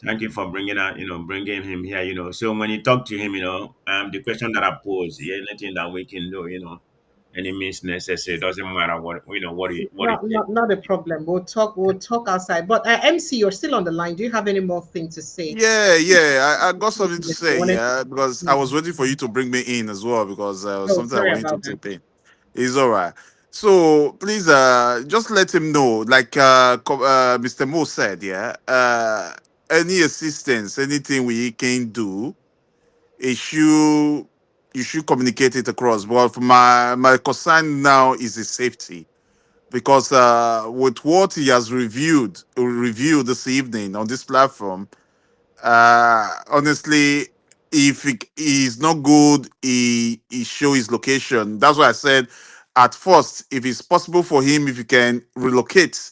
thank you for bringing him here. So when you talk to him, the question that I pose, yeah, anything that we can do, any means necessary. Doesn't matter what it takes. Not a problem. We'll talk outside. But MC, you're still on the line. Do you have any more thing to say? I got something to You say, wanted to- yeah, because I Hmm. was waiting for you to bring me in as well because Oh, something I sorry wanted to about that. tip in. It's all right. So please, just let him know, like Mr. Mo said, yeah, any assistance, anything we can do, it should you should communicate it across. But for my concern now is his safety because with what he has reviewed this evening on this platform, honestly, if he is not good, he show his location. That's why I said at first, if it's possible for him, if he can relocate,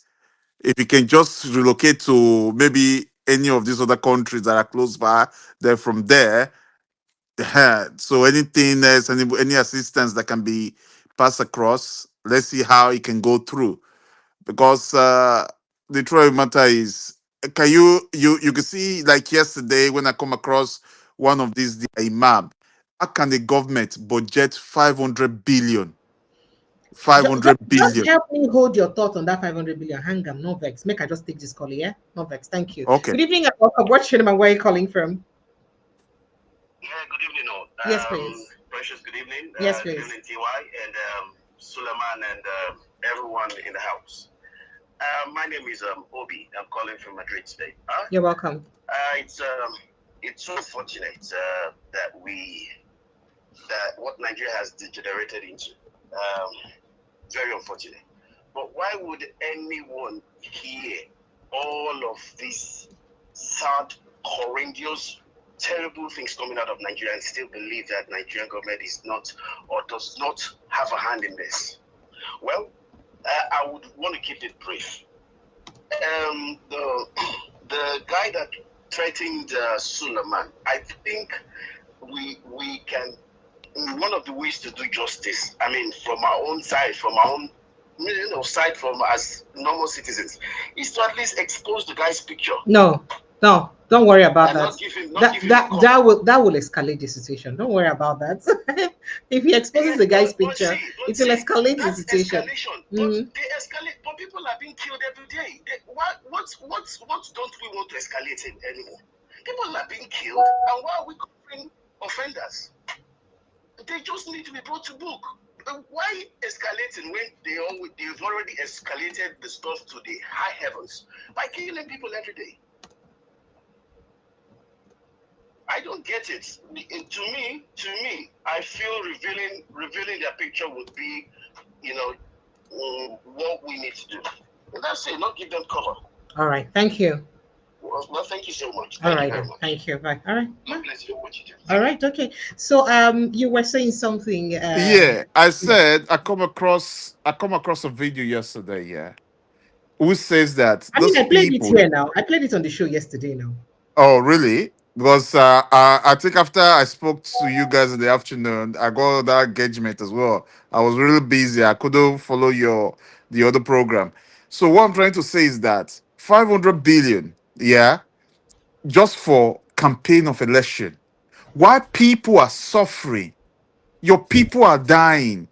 if he can just relocate to maybe any of these other countries that are close by, then from there, so anything else, any assistance that can be passed across, let's see how he can go through. Because the truth of the matter is, can you can see like yesterday when I come across one of these the imam, how can the government budget 500 billion? 500 Just billion. help me hold your thought on that 500 billion. Hang on, no vex. Make I just take this call, yeah? No vex. Thank you. Okay. Good evening and welcome. What's your name and where are you calling from? Yeah, good evening, all. Yes, please. Precious, good evening. Yes, please. Good evening, TY, and Suleman, and everyone in the house. My name is Obi. I'm calling from Madrid State. You're welcome. It's so fortunate that what Nigeria has degenerated into. Very unfortunate. But why would anyone hear all of these sad, horrendous, terrible things coming out of Nigeria and still believe that Nigerian government is not or does not have a hand in this? Well, I would want to keep it brief. The guy that threatened Suleman, I think we can. One of the ways to do justice, I mean, from our own side, from our own side, from as normal citizens, is to at least expose the guy's picture. No, don't worry about And that. not give him That will escalate the situation. Don't worry about that. If he exposes the guy's picture, it will escalate the situation. But they escalate. But people are being killed every day. What don't we want to escalate in anymore? People are being killed, and why are we covering offenders? They just need to be brought to book. Why escalating when they've already escalated the stuff to the high heavens by killing people every day? I don't get it. To me, I feel revealing their picture would be, what we need to do. And that's it. Not give them cover. All right. Thank you. Well, thank you so much. All right. Thank you. Bye. All right. God bless you for what you do. All right. Okay. So, you were saying something. Yeah, I said I come across a video yesterday. Yeah, who says that I mean, those I played it people? here now. I played it on the show yesterday now. Oh, really? Because I think after I spoke to you guys in the afternoon, I got that engagement as well. I was really busy. I couldn't follow the other program. So what I'm trying to say is that 500 billion, yeah, just for campaign of election. Why people are suffering? Your people are dying.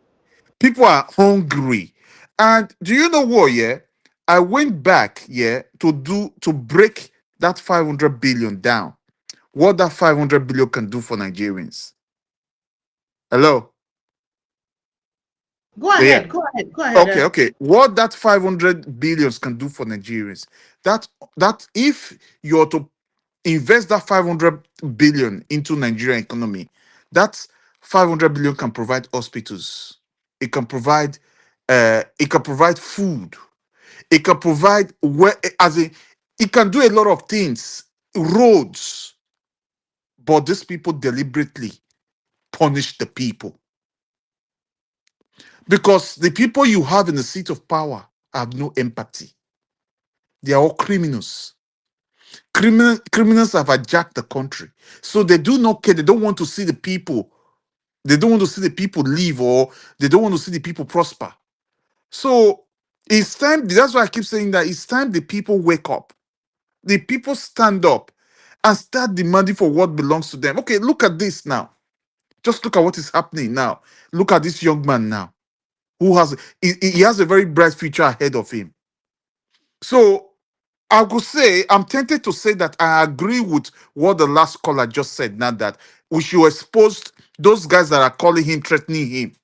People are hungry. And do you know what? Yeah, I went back, yeah, to break that 500 billion down. What that 500 billion can do for Nigerians. Hello? Go Yeah. ahead. Go ahead. Go ahead. Okay. What that 500 billions can do for Nigerians. That if you're to invest that 500 billion into Nigerian economy, that 500 billion can provide hospitals. It can provide food. It can provide it can do a lot of things, roads. But these people deliberately punish the people because the people you have in the seat of power have no empathy. They are all criminals. Criminals have hijacked the country, so they do not care. They don't want to see the people. They don't want to see the people live, or they don't want to see the people prosper. So it's time. That's why I keep saying that it's time the people wake up. The people stand up and start demanding for what belongs to them. Okay, look at this now. Just look at what is happening now. Look at this young man now, who he has a very bright future ahead of him. So I could say I'm tempted to say that I agree with what the last caller just said. Now that we should expose those guys that are calling him, threatening him.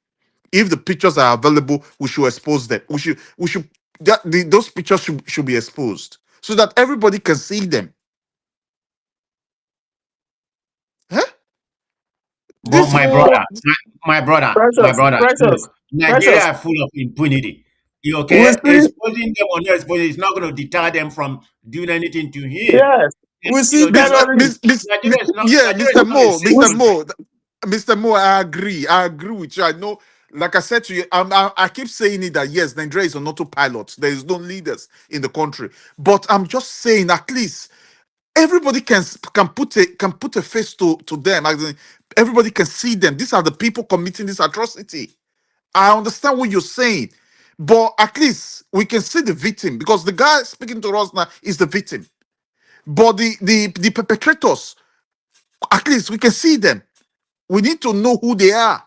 If the pictures are available, we should expose them. Those pictures should be exposed so that everybody can see them. Huh? But my brother, Precious, look, Nigeria precious. are full of impunity. We Okay, see, exposing them or not exposing is not going to deter them from doing anything to him. yes, we You see know, that's what terrorists. Yeah, Nigeria is not a safe Mr. country. Mo, Mr. Mo, I agree. I agree with you. I know, like I said to you, I keep saying it that yes, Nigeria is on autopilot. There is no leaders in the country. But I'm just saying, at least everybody can put a face to them. As in, everybody can see them. These are the people committing this atrocity. I understand what you're saying, but at least we can see the victim because the guy speaking to us now is the victim. But the perpetrators, at least we can see them. We need to know who they are.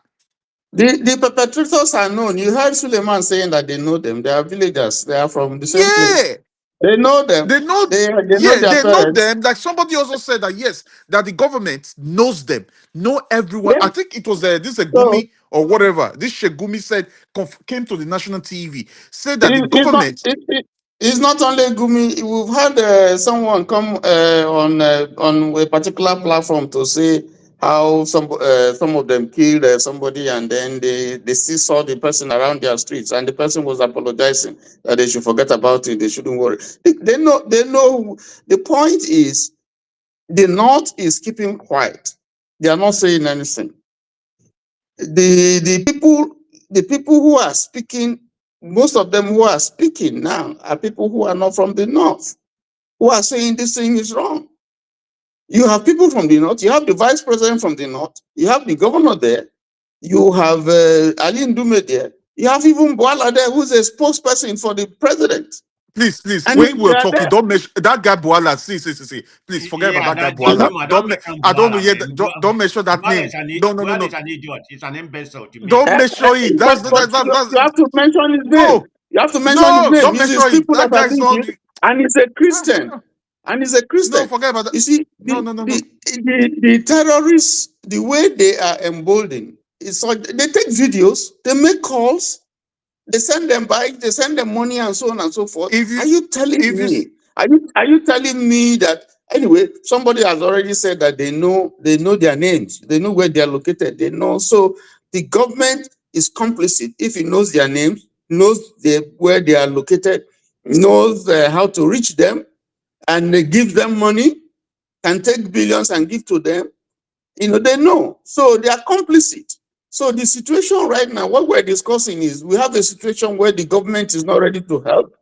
The perpetrators are known. You heard Suleman saying that they know them. They are villagers. They are from the same place. Yeah, They know them. they know. They know Yeah, their they know parents. them. Like somebody also said that yes, that the government knows them, know everyone. They, I think it was this so Gumi or whatever. This Shegumi said came to the national TV, said that the it's not government. it's not only Gumi. We've had someone come on a particular platform to say how some of them killed somebody and then they still saw the person around their streets and the person was apologizing that they should forget about it. They shouldn't worry. They know. The point is the North is keeping quiet. They are not saying anything. The people who are speaking, most of them who are speaking now are people who are not from the North, who are saying this thing is wrong. You have people from the North, you have the vice president from the North, you have the governor there, you have Ali Ndume there, you have even Boala there, who's a spokesperson for the president. Please, And when they we're are talking, there. don't mention that guy Boala. See. Please forget about Yeah, that guy that just Boala. him. Don't Don't, mention I don't Buala, hear, man. don't mention that Buala name. is No. Buala is an idiot. It's an imbecile to me. Don't mention it. But you have to mention his name. No, You have to mention his no, name. don't It's mention his it. people that That are guy is being not. killed, and he's a Christian. And he's a No, Christian. forget about that. You see, No. the terrorists, the way they are emboldened, is so they take videos, they make calls, they send them bikes, they send them money, and so on and so forth. If you, Are you telling if you, me? Are you telling me that anyway? Somebody has already said that they know their names, they know where they are located, they know. So the government is complicit if it knows their names, knows where they are located, knows how to reach them, and they give them money, can take billions and give to them. They know. So they are complicit. So the situation right now, what we're discussing is we have a situation where the government is not ready to help.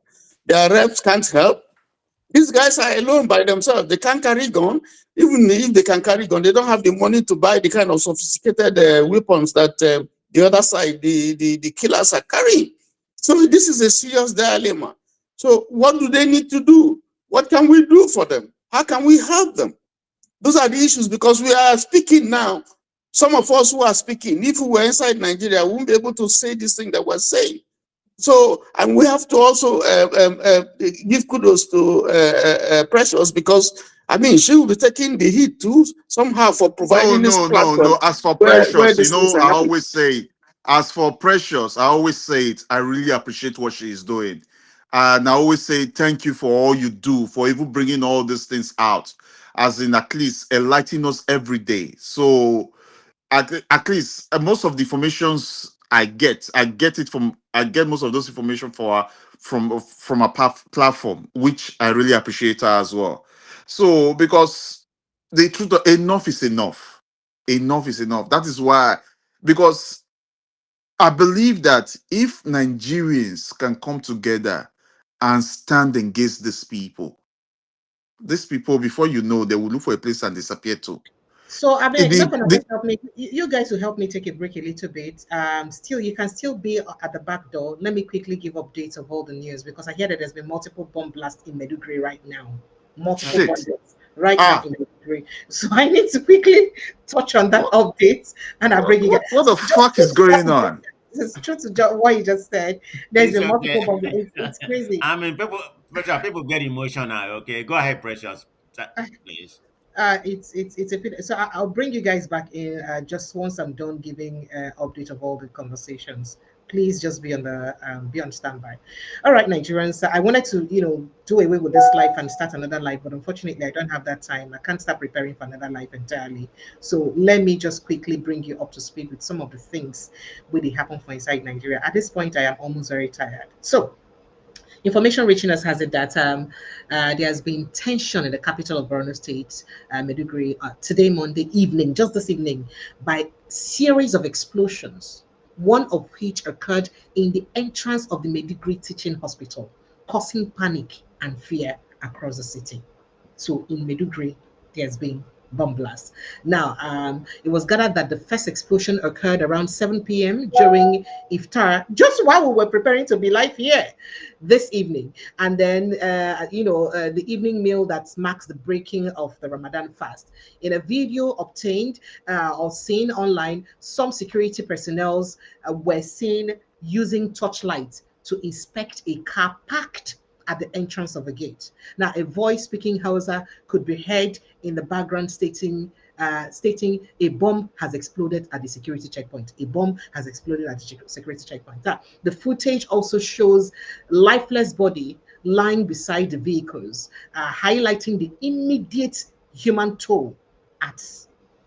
Their reps can't help. These guys are alone by themselves. They can't carry gun. Even if they can carry gun, they don't have the money to buy the kind of sophisticated weapons that the other side, the killers are carrying. So this is a serious dilemma. So what do they need to do? What can we do for them? How can we help them? Those are the issues because we are speaking now. Some of us who are speaking, if we were inside Nigeria, we won't be able to say this thing that we're saying. So, and we have to also give kudos to Precious because, I mean, she will be taking the heat too somehow for no, providing this no, no, platform no. As for where Precious, these things I are happening. always say, as for Precious, I always say it. I really appreciate what she is doing, and I always say thank you for all you do for even bringing all these things out, as in at least enlightening us every day. So at least most of the informations I get most of those information from a platform, which I really appreciate her as well. So because the truth enough is enough. Enough is enough. That is why, because I believe that if Nigerians can come together and stand against these people, before you know, they will look for a place and disappear too. So I mean, The, look, gonna the, just help me. You guys will help me take a break a little bit. Still, you can still be at the back door. Let me quickly give updates of all the news because I hear that there's been multiple bomb blasts in Meduguri right now. Multiple bomb shit. blasts right now Ah, in Meduguri. So I need to quickly touch on that what, update, and I'll bring you guys. what So the just fuck is going on? it's true to what you just said. There's It's been okay. multiple bomb blasts. It's crazy. I mean, people get emotional. Okay, go ahead, Precious. Please. It's a bit, so I'll bring you guys back in just once I'm done giving update of all the conversations. Please just be on standby. All right, Nigerians. I wanted to do away with this life and start another life, but unfortunately I don't have that time. I can't start preparing for another life entirely. So let me just quickly bring you up to speed with some of the things really happen for inside Nigeria. At this point, I am almost very tired. So Information reaching us has it that there has been tension in the capital of Borno State, Maiduguri, today, Monday evening, just this evening, by series of explosions, one of which occurred in the entrance of the Maiduguri Teaching Hospital, causing panic and fear across the city. So in Maiduguri, there's been bomb blast. Now, it was gathered that the first explosion occurred around 7 p.m. during iftar, just while we were preparing to be live here this evening. And then, the evening meal that marks the breaking of the Ramadan fast. In a video obtained or seen online, some security personnel were seen using torchlights to inspect a car parked at the entrance of the gate. Now, a voice speaking Hausa could be heard in the background stating a bomb has exploded at the security checkpoint. A bomb has exploded at the security checkpoint. Now, the footage also shows lifeless body lying beside the vehicles, highlighting the immediate human toll at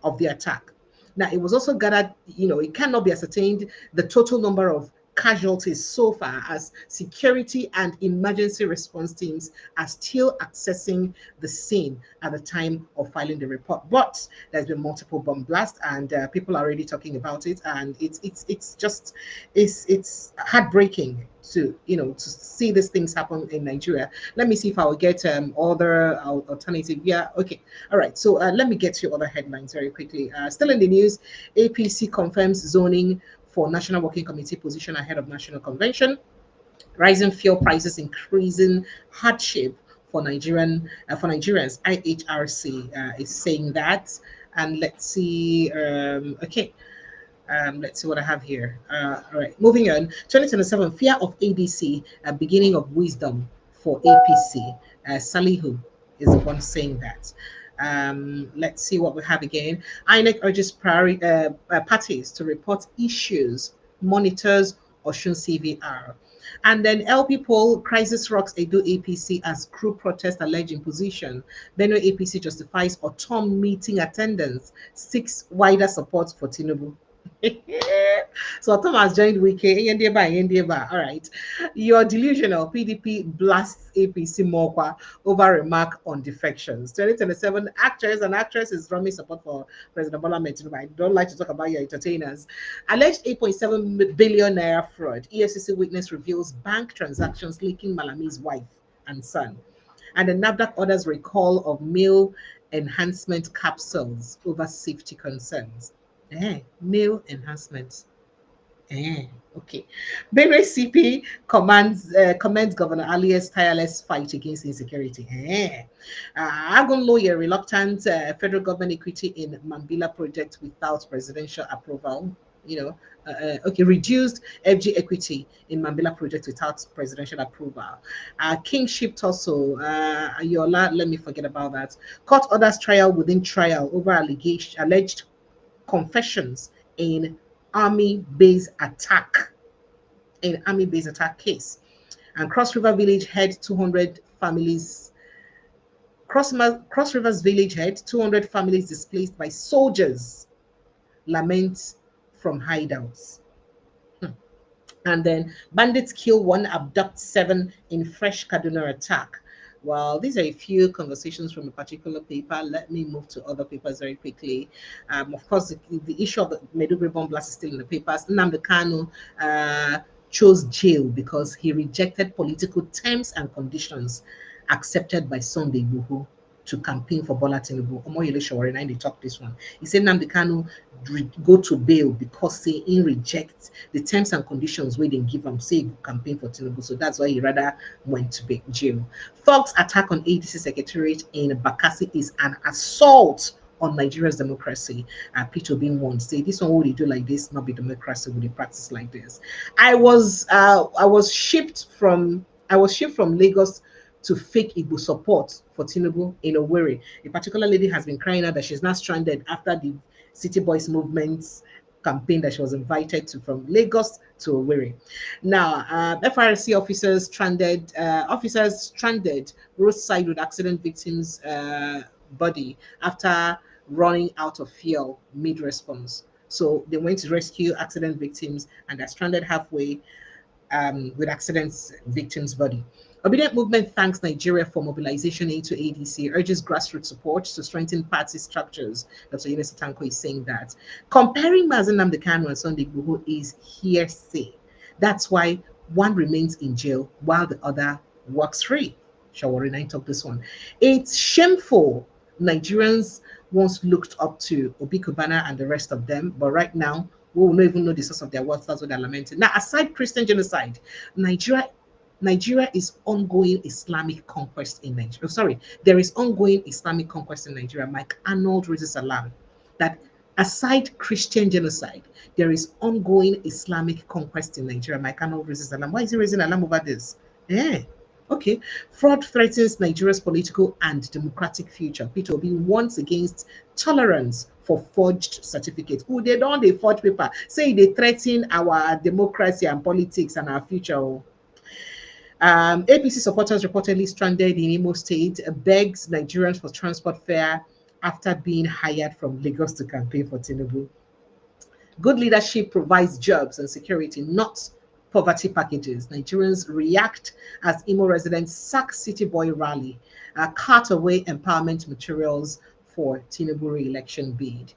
of the attack. Now, it was also gathered, it cannot be ascertained the total number of casualties so far, as security and emergency response teams are still accessing the scene at the time of filing the report. But there's been multiple bomb blasts, and people are already talking about it, and it's heartbreaking to see these things happen in Nigeria. Let me see if I will get other alternative. Yeah, okay, all right. So let me get you other headlines very quickly. Still in the news, APC confirms zoning for National Working Committee position ahead of National Convention. Rising fuel prices increasing hardship for Nigerians. IHRC is saying that. And let's see. Okay. Let's see what I have here. All right, moving on. 2027, fear of ADC, a beginning of wisdom for APC. Salihu is the one saying that. Let's see what we have again. INEC urges parties to report issues, monitors Oshun CVR. And then LP poll, crisis rocks Edo APC as crew protest alleged imposition. Benue APC justifies autumn meeting attendance, seeks wider support for Tinubu. So Thomas joined Wiki. All right. You're delusional. PDP blasts APC Mokwa over remark on defections. 2027 actors and actresses drumming support for President Bola Tinubu. I don't like to talk about your entertainers. Alleged 8.7 billion naira fraud. EFCC witness reveals bank transactions linking Malami's wife and son. And the NAFDAC orders recall of meal enhancement capsules over safety concerns. Meal enhancement. Okay. Benue CP commends Governor Ali's tireless fight against insecurity. Agon lawyer reluctant federal government equity in Mambila project without presidential approval. Okay, reduced FG equity in Mambila project without presidential approval. Kingship tussle, Yola, let me forget about that. Court orders trial within trial over alleged confessions in army base attack case. And Cross River Village head 200 families. Cross Rivers Village head 200 families displaced by soldiers lament from hideouts. And then bandits kill one, abduct 7 in fresh Kaduna attack. Well, these are a few conversations from a particular paper. Let me move to other papers very quickly. Of course, the issue of the Maiduguri bomb blast is still in the papers. Nnamdi Kanu chose jail because he rejected political terms and conditions accepted by Sunday Igboho to campaign for Bola Tinubu. Omoyele Sowore, now they talk this one. He said Nnamdi Kanu go to bail because he rejects the terms and conditions where they give him, say campaign for Tinubu. So that's why he rather went to jail. Thugs attack on ADC Secretariat in Bakassi is an assault on Nigeria's democracy. Peter being one say this one, what they do like this, not be democracy, would they practice like this? I was shipped from Lagos to fake Igbo support for Tinubu in Owerri. A particular lady has been crying out that she's not stranded after the City Boys movement campaign that she was invited to from Lagos to Owerri. Now, FRC officers stranded roadside with accident victims' body after running out of fuel mid-response. So they went to rescue accident victims and they're stranded halfway with accidents victims' body. Obedient Movement thanks Nigeria for mobilization into ADC, urges grassroots support to strengthen party structures. Dr. Yunus Tanko is saying that. Comparing Mazen Namdekanu and Sunday Igboho is hearsay. That's why one remains in jail while the other walks free. Shawari Nine talk this one. It's shameful. Nigerians once looked up to Obi Kubana and the rest of them, but right now we will not even know the source of their wealth. That's what they're lamenting. Now, aside Christian genocide, Nigeria is ongoing Islamic conquest in Nigeria. Oh, sorry, there is ongoing Islamic conquest in Nigeria. Mike Arnold raises alarm that aside Christian genocide, there is ongoing Islamic conquest in Nigeria. Mike Arnold raises alarm. Why is he raising alarm over this? Yeah. Okay. Fraud threatens Nigeria's political and democratic future. Peter Obi warns against tolerance for forged certificates. Oh, they don't they forge paper. Say they threaten our democracy and politics and our future. Oh. APC supporters reportedly stranded in Imo State begs Nigerians for transport fare after being hired from Lagos to campaign for Tinubu. Good leadership provides jobs and security, not poverty packages. Nigerians react as Imo residents sack City Boy rally, cart away empowerment materials for Tinubu re-election bid.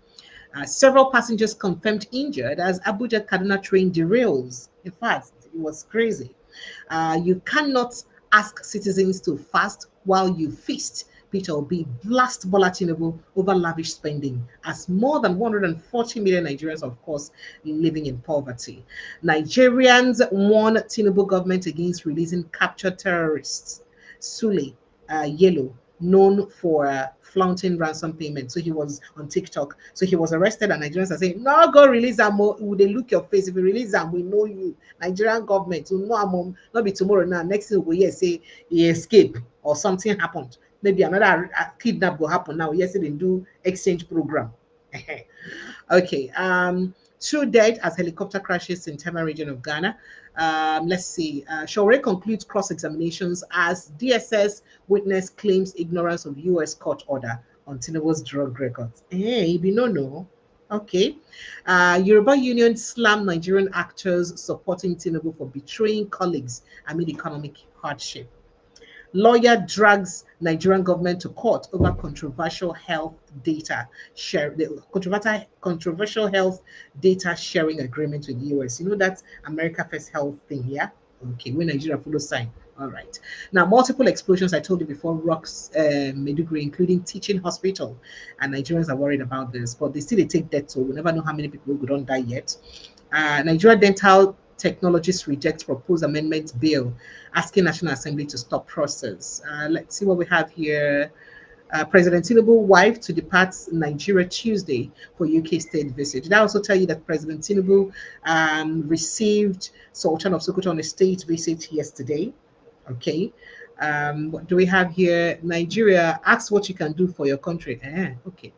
Several passengers confirmed injured as Abuja Kaduna train derails. In fact, it was crazy. You cannot ask citizens to fast while you feast. Peter Obi blast Bola Tinubu over lavish spending as more than 140 million Nigerians, of course, living in poverty. Nigerians warn Tinubu government against releasing captured terrorists. Sule, Yellow, known for flaunting ransom payment. So he was on TikTok. So he was arrested, and Nigerians are saying, "No, go release him. Would they look your face? If you release him, we know you. Nigerian government will know him. Not be tomorrow now. Next thing we hear say he escaped or something happened. Maybe another kidnap will happen now. Yes, they do exchange program." Okay. Two dead as helicopter crashes in Tema region of Ghana. Let's see. Shore concludes cross-examinations as DSS witness claims ignorance of U.S. court order on Tinubu's drug records. Hey, be no. Okay. Yoruba Union slam Nigerian actors supporting Tinubu for betraying colleagues amid economic hardship. Lawyer drags Nigerian government to court over controversial health data share the controversial health data sharing agreement with the US. You know that America First Health thing here? Okay, when Nigeria follow sign. All right. Now, multiple explosions, I told you before, rocks Maiduguri, including teaching hospital. And Nigerians are worried about this, but they still they take death, so we never know how many people who don't die yet. Nigeria Dental Technologists reject proposed amendment bill asking National Assembly to stop process. Let's see what we have here. President Tinubu wife to depart Nigeria Tuesday for UK state visit. Did I also tell you that President Tinubu received Sultan of Sokoto on a state visit yesterday? Okay. What do we have here? Nigeria, ask what you can do for your country. Okay.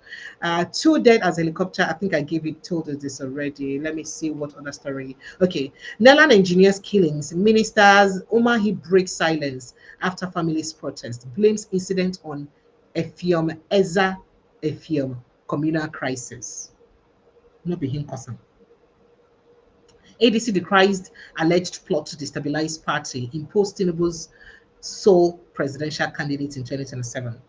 Two dead as helicopter. I think I told us this already. Let me see what other story. Okay. Nelan engineers killings. Ministers, Umahi breaks silence after families protest. Blames incident on Efiom Eza Efiom communal crisis. No be him cousin. ADC decries alleged plot to destabilize party, impose Tinubu's sole presidential candidate in 2027.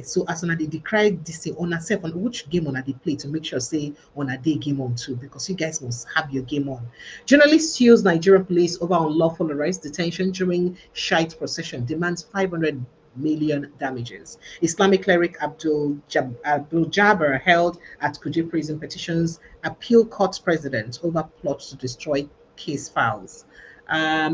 So as on they decry this on herself, on which game on they play to make sure say on a day game on too, because you guys must have your game on. Journalist sues Nigerian police over unlawful arrest detention during Shite procession, demands 500 million damages. Islamic cleric Abdul Jabbar held at Kuje prison petitions appeal court president over plot to destroy case files.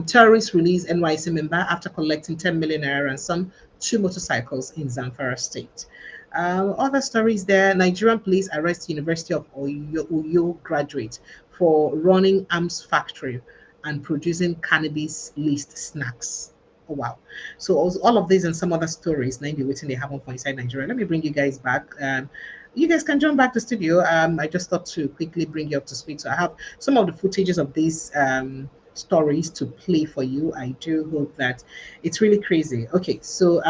Terrorists release NYC member after collecting 10 million naira ransom, 2 motorcycles in Zamfara state. Other stories there. Nigerian police arrest University of Uyo graduate for running arms factory and producing cannabis laced snacks. Oh wow. So all of these and some other stories, now be waiting they have on for inside Nigeria. Let me bring you guys back. You guys can join back the studio. I just thought to quickly bring you up to speed. So I have some of the footages of these stories to play for you. I do hope that it's really crazy. Okay, so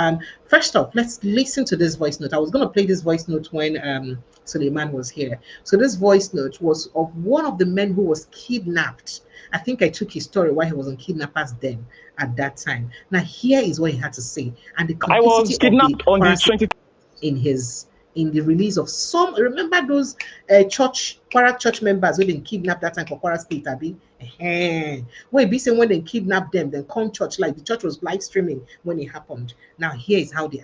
first off, let's listen to this voice note. I was gonna play this voice note when Suleiman was here. So this voice note was of one of the men who was kidnapped. I think I took his story while he was on kidnappers den at that time. Now here is what he had to say, and the I was complicity of the kidnapped on the 20th. in the release of some. Remember those Kwara church members when they kidnapped that time for Kwara State, Abi? When be saying when they kidnapped them, then come church, like the church was live streaming when it happened. Now here is how they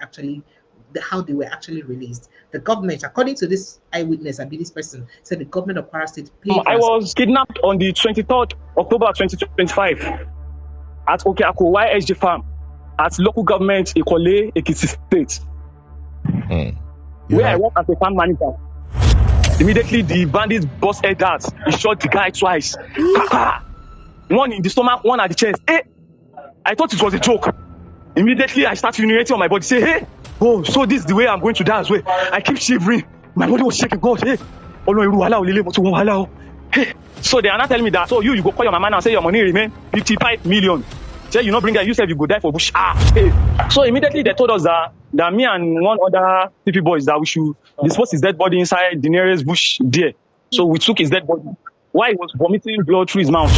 were actually released. The government, according to this eyewitness, Abi, this person said the government of Kwara State paid. I was kidnapped on the 23rd October 2025 at Okeako YSG farm at local government Ikole, Ekiti State. Where I work as a farm manager. Immediately, the bandits busted that. He shot the guy twice. One in the stomach, one at the chest. Hey, I thought it was a joke. Immediately, I started urinating on my body. Say, hey, oh, so this is the way I'm going to die as well. I keep shivering. My body was shaking. God, hey. Hey. So they are not telling me that. So you go call your mama and say your money remain 55 million. Say you not bring that, you said you go die for bush. Hey. So immediately they told us that me and one other PP boys that we should dispose his dead body inside the nearest bush there. So we took his dead body. Why he was vomiting blood through his mouth.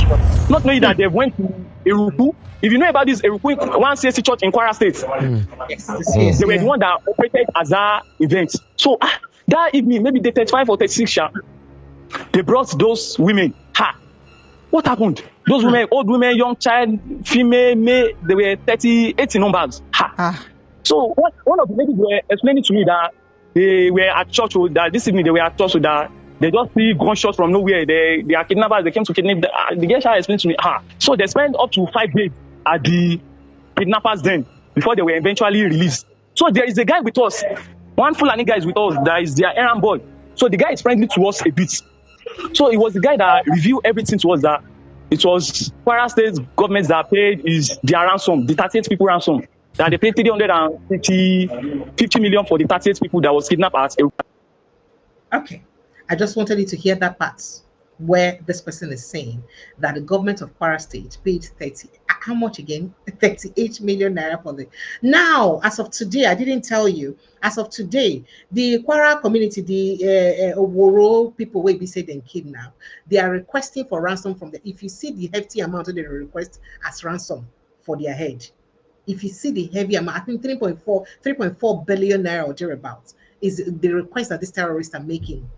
Not knowing that they went to Eruku. If you know about this Eruku, one CSC church in Kwara State, they were the one that operated as that event. So that evening, maybe the 35 or 36, they brought those women. What happened? Those women, old women, young child, female, male, they were 38 in numbers. So one of the ladies were explaining to me that they were at church, that this evening they were at church, that they just see gunshots from nowhere. They are kidnappers, they came to kidnap. The girl explained to me, so they spent up to 5 days at the kidnappers den before they were eventually released. So there is a guy with us, one Fulani guy is with us, that is their errand boy. So the guy is friendly to us a bit. So it was the guy that revealed everything to us, that it was Kwara State government that paid is their ransom, the 38 people ransom. That they paid 350 million for the 38 people that was kidnapped at. Okay, I just wanted you to hear that part where this person is saying that the government of Kwara State paid 30, how much again? 38 million naira for the. Now, as of today, I didn't tell you, as of today, the Kwara community, the Oworo people will be said and kidnapped, they are requesting for ransom from the, if you see the hefty amount that they request as ransom for their head, if you see the heavy amount, I think 3.4 billion naira or thereabouts is the request that these terrorists are making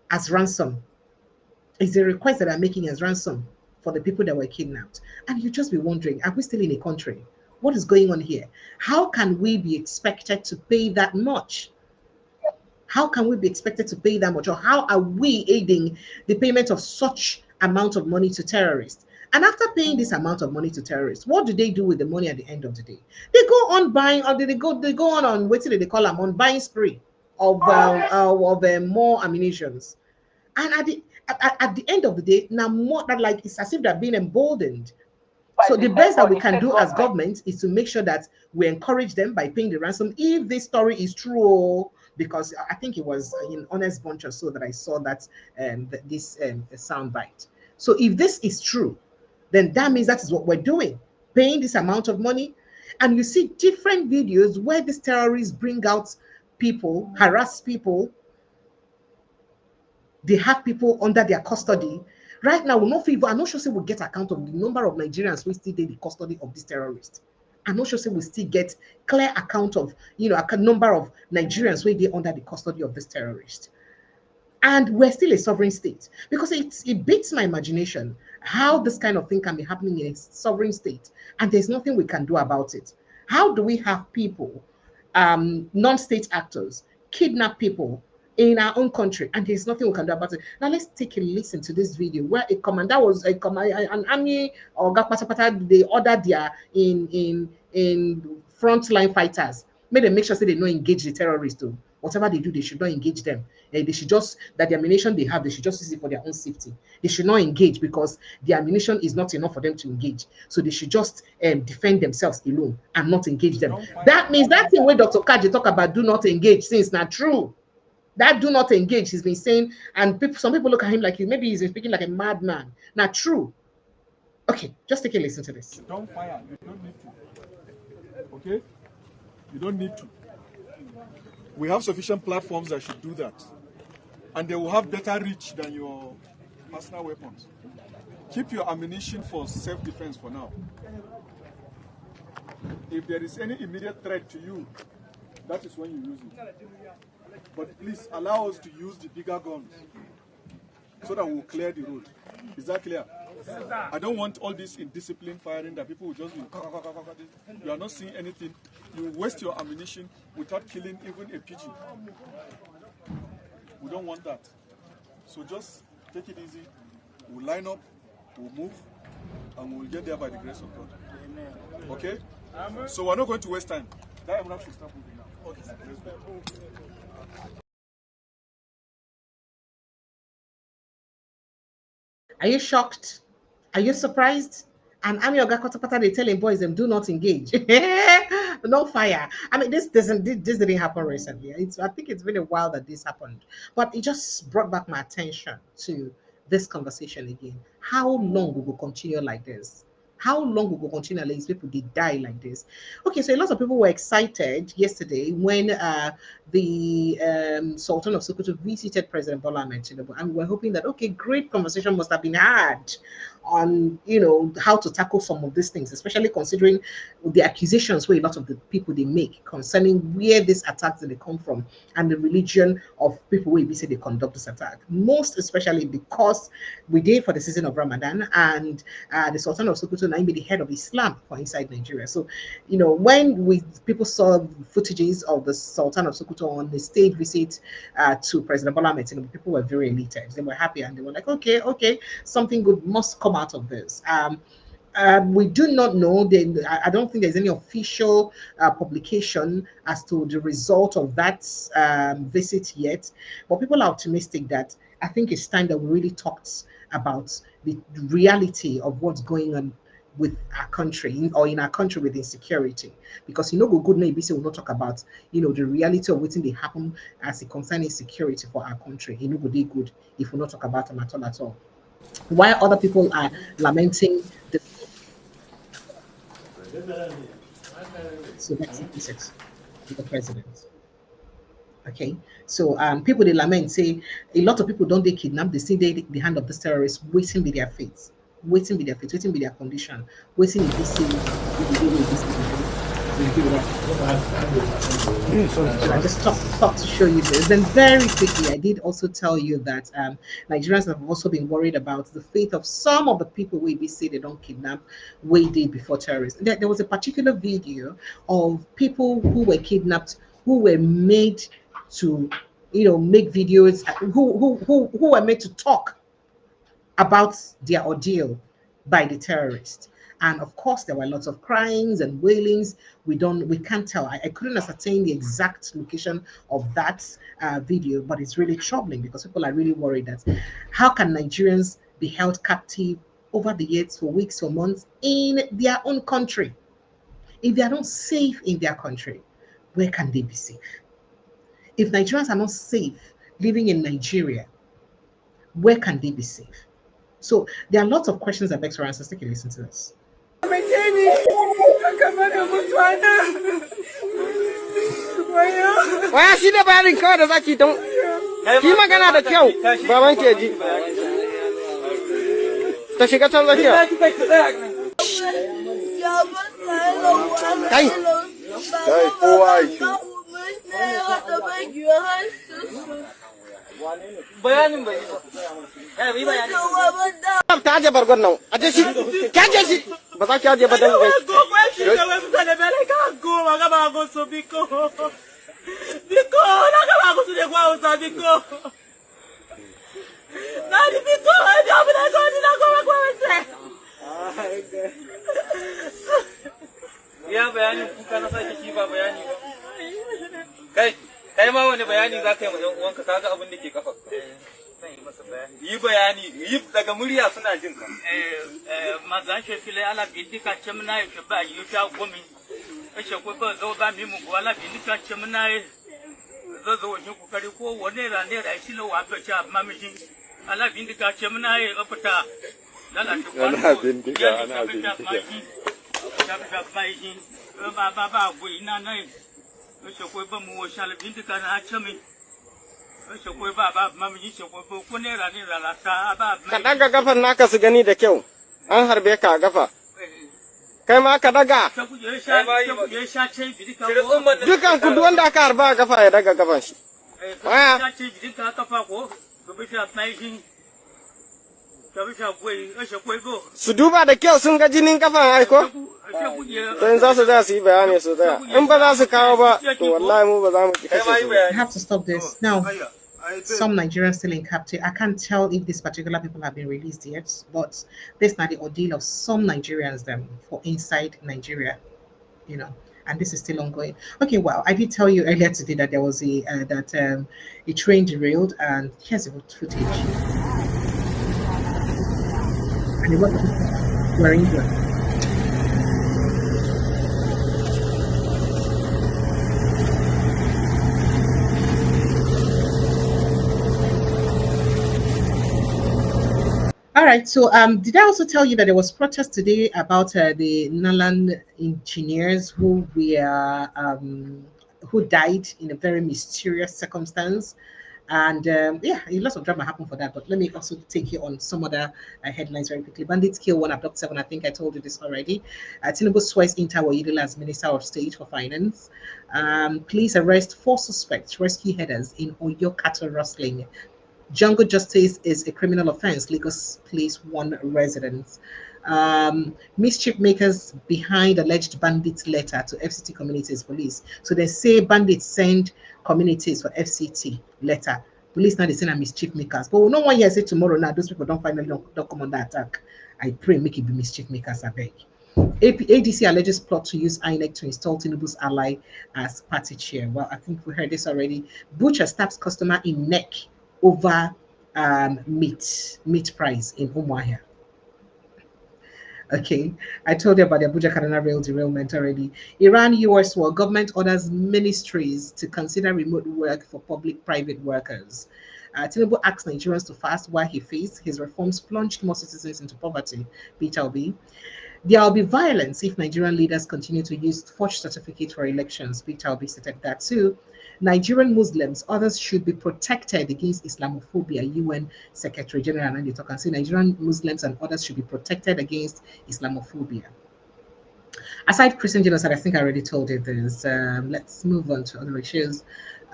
as ransom. Is the request that they're making as ransom for the people that were kidnapped. And you just be wondering, are we still in a country? What is going on here? How can we be expected to pay that much? How can we be expected to pay that much? Or how are we aiding the payment of such amount of money to terrorists? And after paying this amount of money to terrorists, what do they do with the money at the end of the day? They go on buying, or they go on what do they call them, on buying spree of more ammunitions. And at the end of the day, now more that, like, it's as if they're being emboldened. So the best that we can do as government is to make sure that we encourage them by paying the ransom. If this story is true, because I think it was in Honest Bunch or so that I saw that this sound bite. So if this is true, then that means that is what we're doing, paying this amount of money. And you see different videos where these terrorists bring out people, harass people. They have people under their custody. Right now, I'm not sure say we'll get account of the number of Nigerians who still in the custody of these terrorists. I'm not sure say we'll still get clear account of, a number of Nigerians who are under the custody of this terrorist. And we're still a sovereign state, because it beats my imagination how this kind of thing can be happening in a sovereign state, and there's nothing we can do about it. How do we have people, non-state actors, kidnap people in our own country, and there's nothing we can do about it? Now let's take a listen to this video where an army or they ordered their in frontline fighters, made them make sure they don't engage the terrorists too. Whatever they do, they should not engage them. They should just, that the ammunition they have, they should just use it for their own safety. They should not engage because the ammunition is not enough for them to engage. So they should just defend themselves alone and not engage them. That means that thing where Dr. Kaji talk about do not engage, since not true. That do not engage, he's been saying, and some people look at him like maybe he's been speaking like a madman. Not true. Okay, just take a listen to this. Don't fire. You don't need to. Okay? You don't need to. We have sufficient platforms that should do that. And they will have better reach than your personal weapons. Keep your ammunition for self-defense for now. If there is any immediate threat to you, that is when you use it. But please allow us to use the bigger guns so that we'll clear the road. Is that clear? I don't want all this indisciplined firing that people will just be. You are not seeing anything. You waste your ammunition without killing even a pigeon. We don't want that. So just take it easy. We'll line up, we'll move, and we'll get there by the grace of God. Okay? So we're not going to waste time. That Emrah should start moving now. Okay. Are you shocked? Are you surprised? And I'm your Gakotapata, they telling boys them do not engage. No fire. I mean, this didn't happen recently. I think it's been a while that this happened. But it just brought back my attention to this conversation again. How long we will continue like this? How long we will continue like these people they die like this? Okay, so a lot of people were excited yesterday when the Sultan of Sokoto visited President Bola Ahmed Tinubu, and we're hoping that okay, great conversation must have been had on how to tackle some of these things, especially considering the accusations where a lot of the people they make concerning where these attacks they come from and the religion of people where we say they conduct this attack. Most especially because we did for the season of Ramadan, and the Sultan of Sokoto now be the head of Islam for inside Nigeria. So, when people saw footages of the Sultan of Sokoto on the state visit to President Bola Ahmed Tinubu, people were very elated. They were happy and they were like, okay, something good must come out of this. We do not know. I don't think there's any official publication as to the result of that visit yet. But people are optimistic that I think it's time that we really talked about the reality of what's going on with our country or in our country with insecurity, because go good maybe say we'll not talk about the reality of what they happen as it concerns insecurity for our country. Go be good if we not talk about them at all. While other people are lamenting the so that's the president. Okay, so people they lament say a lot of people don't they kidnap, they see the hand of the terrorists waiting with their fates. Waiting with their condition, waiting if they see so I just thought to show you this. Then very quickly, I did also tell you that Nigerians have also been worried about the fate of some of the people we say they don't kidnap way day before terrorists. There was a particular video of people who were kidnapped, who were made to make videos, who were made to talk about their ordeal by the terrorists. And of course, there were lots of cryings and wailings. We can't tell. I couldn't ascertain the exact location of that video, but it's really troubling because people are really worried that how can Nigerians be held captive over the years for weeks or months in their own country? If they are not safe in their country, where can they be safe? If Nigerians are not safe living in Nigeria, where can they be safe? So there are lots of questions that beg for answers. Take a listen to this. Waya shi da bayanin kawai da zaki don ki magana da kyau baban ke ji ta shiga can lafiya kai kowa yi bayanin bai yi bayanin ta aje bargon nan aje shi ki aje shi ba za ki aje ba dan bai ya bayanin kuka na sake shi ba bayani ba kai ma wani bayani za ka yi ma ɗan uwanka kaga abin da ke kafa yi bayani yi daga murya suna jin ka mazan shi fili ala bindika ce muna yi shi ba yi sha gumi kashe ko ba zo ba mi mu ala bindika ce muna yi zo zo wani kokari ko wani ra ne ra shi lawa ba cha mamishi ala bindika ce muna yi afata Ka daga gafan naka su gani da kyau. An harbe ka gafa. Kai ma ka daga. Dukan ku wanda aka harba gafa ya daga gafan shi. Su duba da kyau sun ga jinin kafan aiko? Don za su yi bayani su tsaya. In ba za su kawo ba, to wallahi mu ba za mu kashe su. I have to stop this now. Some Nigerians still in captivity. I can't tell if these particular people have been released yet, but this is not the ordeal of some Nigerians for inside Nigeria, you know, and this is still ongoing. Okay, well, I did tell you earlier today that there was a train derailed, and here's the footage. And it was were injured. All right. So, did I also tell you that there was protest today about the Nalan engineers who died in a very mysterious circumstance? And yeah, a lot of drama happened for that. But let me also take you on some other headlines very quickly. Bandits kill one, abduct seven. I think I told you this already. Tinubu swears Inter Wayidula as Minister of State for Finance. Police arrest 4 suspects, rescue headers in Oyo cattle rustling. Jungle justice is a criminal offense. Lagos police 1 residents. Mischief makers behind alleged bandits letter to FCT communities police. So they say bandits send communities for FCT letter. Police now they send a mischief makers. But no one here say tomorrow now those people don't finally don't come on that attack. I pray make it be mischief makers, I beg. ADC alleges plot to use INEC to install Tinubu's ally as party chair. Well, I think we heard this already. Butcher stabs customer in neck over meat price in Umuahia. Okay, I told you about the Abuja Kaduna rail derailment already. Iran, US war, government orders ministries to consider remote work for public-private workers. Tinubu asked Nigerians to fast while he faced his reforms plunged more citizens into poverty. Peter Obi. There will be violence if Nigerian leaders continue to use forged certificates for elections. Peter Obi stated that too. Nigerian Muslims, others should be protected against Islamophobia. UN Secretary General Andy Talk and say Nigerian Muslims and others should be protected against Islamophobia. Aside Christian genocide, I think I already told you this. Let's move on to other issues.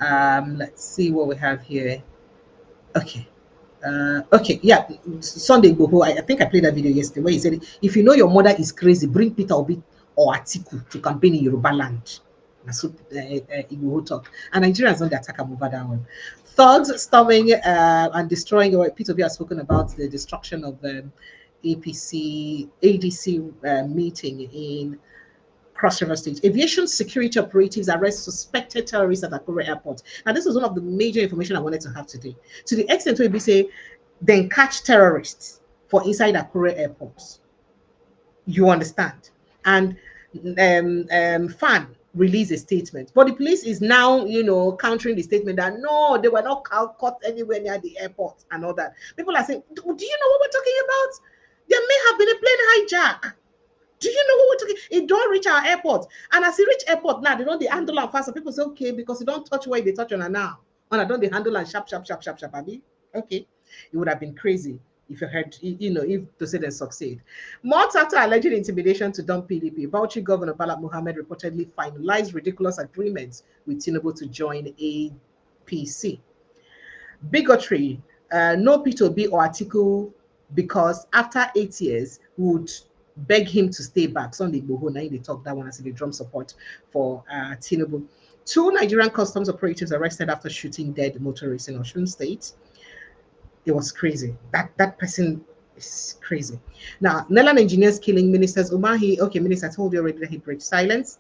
Let's see what we have here. Okay. Okay, yeah, Sunday Igboho. I think I played that video yesterday where he said, if you know your mother is crazy, bring Peter Obi or Atiku to campaign in Yoruba land. That's what Igboho talk. And Nigerians on the attack over that one. Thugs storming and destroying. Peter Obi has spoken about the destruction of ADC meeting in Cross River State. Aviation security operatives arrest suspected terrorists at Akure Airport. Now, this is one of the major information I wanted to have today. To the extent where we say, then catch terrorists for inside Akure Airport. You understand? And FAN released a statement. But the police is now, countering the statement that no, they were not caught anywhere near the airport and all that. People are saying, do you know what we're talking about? There may have been a plane hijack. Do you know what we're talking? It don't reach our airport. And as it reach airport now, they don't they handle and fast. So people say, okay, because you don't touch where they touch on now. And I don't they handle and sharp, Abi. Okay. It would have been crazy if you heard, if to say they succeed. Months after alleged intimidation to dump PDP, Bauchi Governor Bala Mohammed reportedly finalized ridiculous agreements with Tinubu to join APC. Bigotry, no P2B or article because after 8 years would beg him to stay back. Sunday Igboho, now they talk that one as the drum support for Tinubu. 2 Nigerian customs operatives arrested after shooting dead motorists in Osun State. It was crazy. That person is crazy. Now, Nelan engineers killing ministers. Umahi, okay, minister, I told you already that he breaks silence.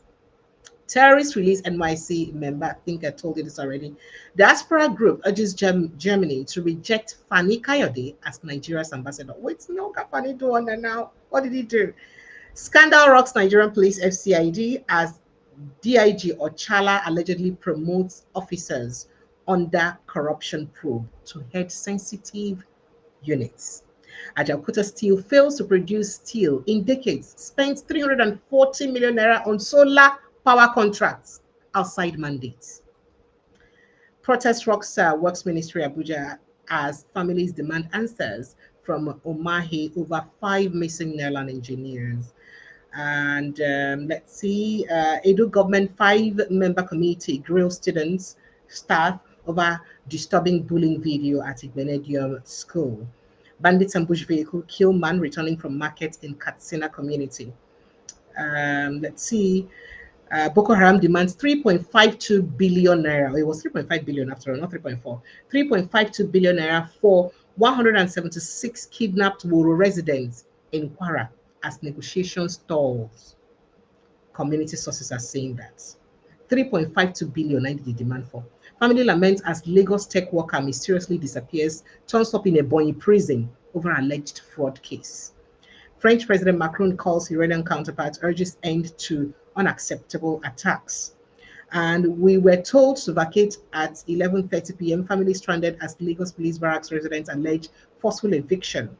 Terrorists release NYC member. I think I told you this already. Diaspora group urges Germany to reject Fani Kayode as Nigeria's ambassador. Wait, no, Fani do on now. What did he do? Scandal rocks Nigerian police FCID as DIG Ochala allegedly promotes officers under corruption probe to head sensitive units. Ajaokuta Steel fails to produce steel in decades, spent 340 million naira on solar power contracts outside mandates. Protest rocks Works Ministry Abuja as families demand answers from Omahe over 5 missing Nailand engineers. And let's see, Edo government 5-member committee grills students, staff over disturbing bullying video at Igbenedium school. Bandits ambush vehicle kill man returning from market in Katsina community. Let's see, Boko Haram demands 3.52 billion naira. It was 3.5 billion after all, not 3.4. 3.52 billion naira for 176 kidnapped Woro residents in Kwara as negotiation stalls. Community sources are saying that. 3.52 billion I the demand for. Family laments as Lagos tech worker mysteriously disappears, turns up in a Bonny prison over alleged fraud case. French President Macron calls Iranian counterparts, urges end to unacceptable attacks. And we were told to vacate at 11:30 p.m. Family stranded as Lagos police barracks residents allege forceful eviction.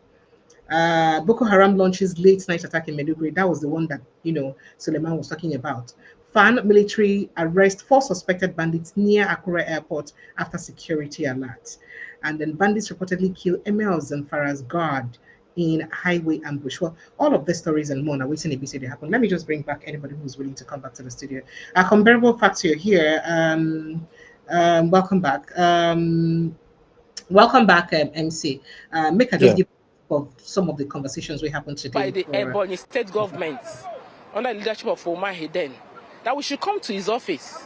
Boko Haram launches late night attack in Maiduguri. That was the one that Suleman was talking about. FAN military arrest 4 suspected bandits near Akure Airport after security alert. And then bandits reportedly kill Emir of Zamfara's guard in highway ambush. Well, all of the stories and more are waiting ABC to happen. Let me just bring back anybody who's willing to come back to the studio. Comparable facts, you're here. Welcome back. Welcome back, MC. Make I just Yeah. give of some of the conversations we happened By today. the Ebonyi state government under the leadership of Omahe then that we should come to his office,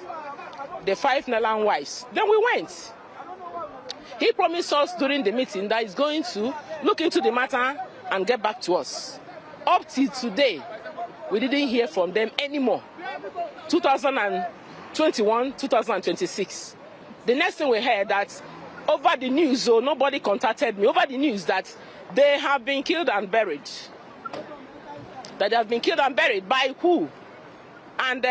the 5 Nalan wives. Then we went. He promised us during the meeting that he's going to look into the matter and get back to us. Up till today, we didn't hear from them anymore. 2021, 2026. The next thing we heard that over the news, so nobody contacted me, over the news that they have been killed and buried. That they have been killed and buried by who? And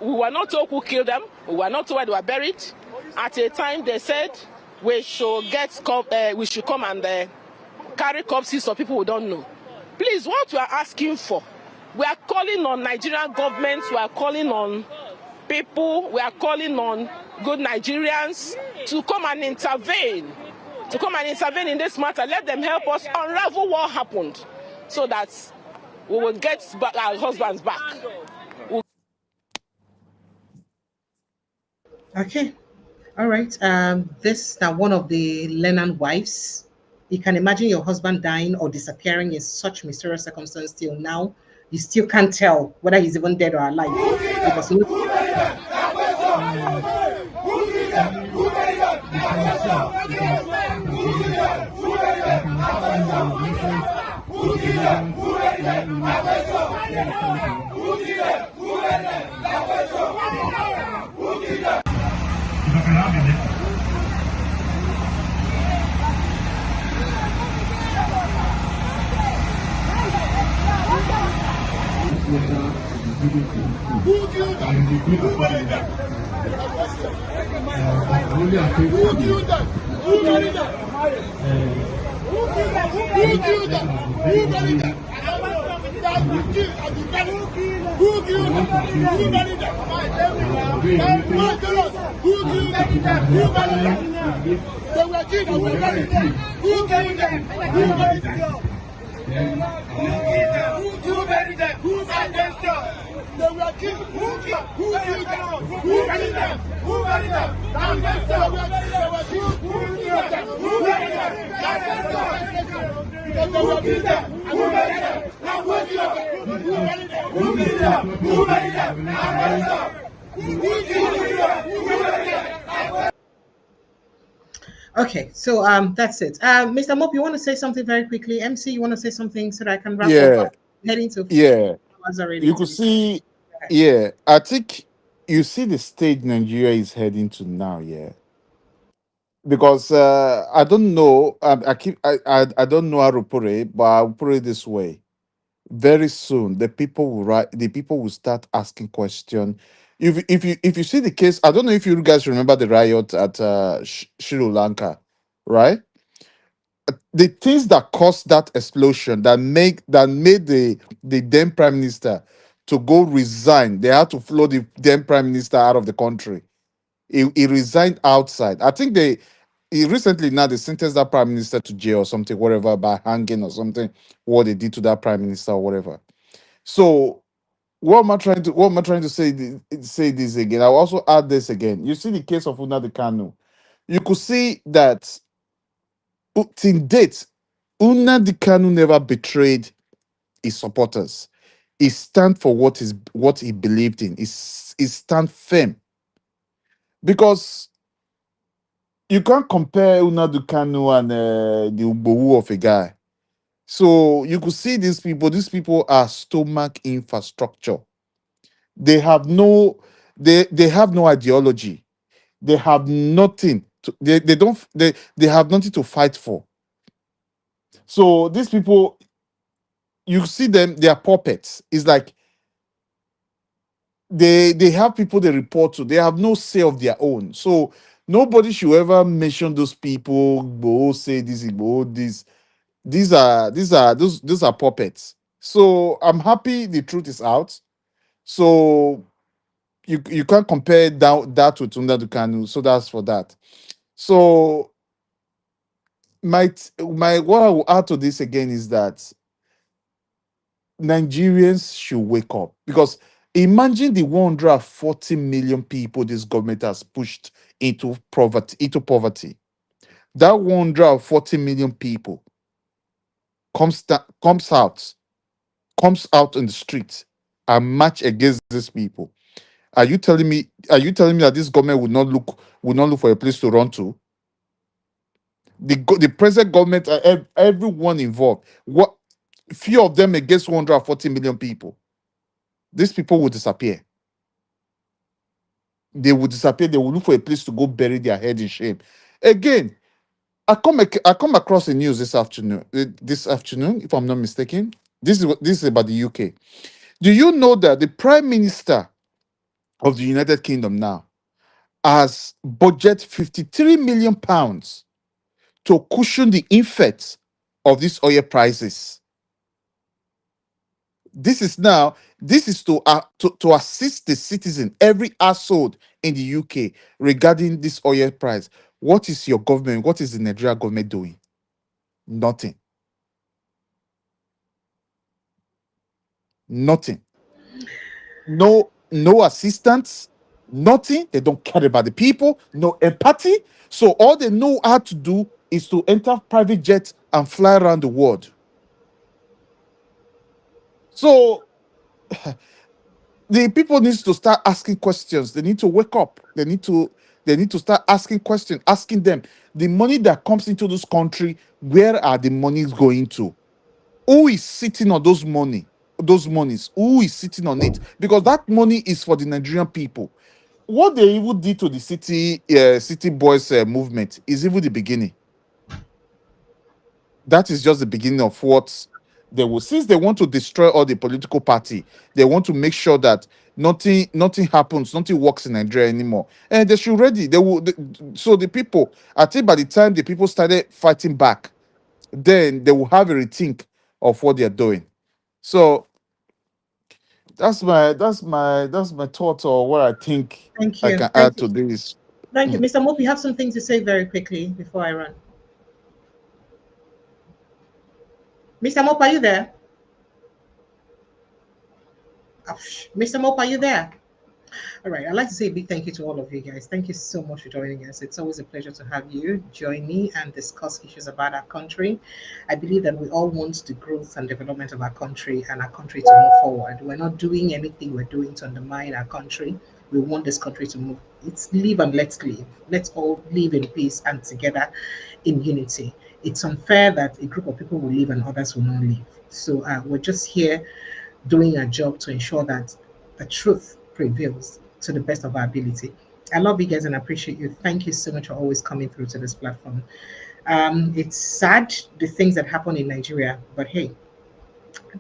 we were not told who killed them. We were not told where they were buried. At a time they said we should come and carry corpses of people we don't know. Please, what we are asking for, we are calling on Nigerian government, we are calling on people, we are calling on good Nigerians to come and intervene. To come and intervene in this matter. Let them help us unravel what happened so that we will get our husbands back. Okay. All right. This now one of the Lennon wives. You can imagine your husband dying or disappearing in such mysterious circumstances till now. You still can't tell whether he's even dead or alive. Because Who killed them? Who buried them? Who killed them? Who buried them? Who killed them? Who buried them? That we killed and the buried. Who killed them? Who buried them? Who killed them? Who buried them? They were killed and we buried them. Who killed them? Who buried them? Who buried them? Who buried them? They were killed. Who killed them? Who buried them? Who buried them? They were killed. Who killed them? Who buried them? Because they were killed them. Who buried them? Now who killed them? Who buried them? Who killed them? Who buried them? Who killed them? Who buried them? Okay, so that's it. Mr. Mop, you want to say something very quickly? MC, you want to say something so that I can wrap Yeah. up? Heading to You could see, yeah. I think you see the stage Nigeria is heading to now, yeah. Because I don't know, I don't know how to put it, but I'll put it this way. Very soon, the people will start asking questions. If you see the case, I don't know if you guys remember the riot at Sri Lanka, right? the things that caused that explosion, that made the then prime minister to go resign. They had to flow the then prime minister out of the country. He resigned outside. I think he recently now they sentenced that prime minister to jail or something, whatever, by hanging or something, what they did to that prime minister or whatever. So what am I trying to say this again? I'll also add this again. You see the case of Nnamdi Kanu. You could see that till date, Nnamdi Kanu never betrayed his supporters. He stand for what he believed in. He stand firm. Because you can't compare Nnamdi Kanu and the Ugbowu of a guy. So you could see these people are stomach infrastructure. They have no they have no ideology. They have nothing to, they don't they have nothing to fight for. So these people, you see them, they are puppets. It's like they have people they report to. They have no say of their own. So nobody should ever mention those people. Go say this, go this. These are puppets. So I'm happy the truth is out. So you can't compare that with Nnamdi Kanu. So that's for that. So my what I will add to this again is that Nigerians should wake up, because imagine the 140 million people this government has pushed into poverty. That 140 million people comes out in the streets and march against these people. Are you telling me that this government would not look for a place to run to? The present government, everyone involved, what few of them against 140 million people, these people will disappear. They will disappear. They will look for a place to go bury their head in shame. Again, I come across the news this afternoon. If I'm not mistaken, this is about the UK. Do you know that the Prime Minister of the United Kingdom now has budget 53 million pounds to cushion the effects of these oil prices? This is to assist the citizen, every household in the UK, regarding this oil price. What is your government, what is the Nigeria government doing? Nothing. Nothing. No assistance, nothing. They don't care about the people, no empathy. So all they know how to do is to enter private jets and fly around the world. So the people need to start asking questions. They need to wake up. They need to start asking questions, asking them the money that comes into this country, where are the monies going to? Who is sitting on those monies? Who is sitting on it? Because that money is for the Nigerian people. What they even did to the city boys movement is even the beginning. That is just the beginning of what they will. Since they want to destroy all the political party, they want to make sure that nothing happens, nothing works in Nigeria anymore. And they should ready. So the people, I think by the time the people started fighting back, then they will have a rethink of what they are doing. So that's my thought, or what I think Thank I you. can Thank add you. to this. Thank you. Mr. Mope, you have something to say very quickly before I run. Mr. Mope, are you there? Oh, Mr. Mope, are you there? All right, I'd like to say a big thank you to all of you guys. Thank you so much for joining us. It's always a pleasure to have you join me and discuss issues about our country. I believe that we all want the growth and development of our country and our country to move forward. We're not doing anything we're doing to undermine our country. We want this country to move. It's live and let's live. Let's all live in peace and together in unity. It's unfair that a group of people will live and others will not live. So we're just here doing our job to ensure that the truth prevails to the best of our ability. I love you guys and appreciate you. Thank you so much for always coming through to this platform. It's sad the things that happen in Nigeria, but hey,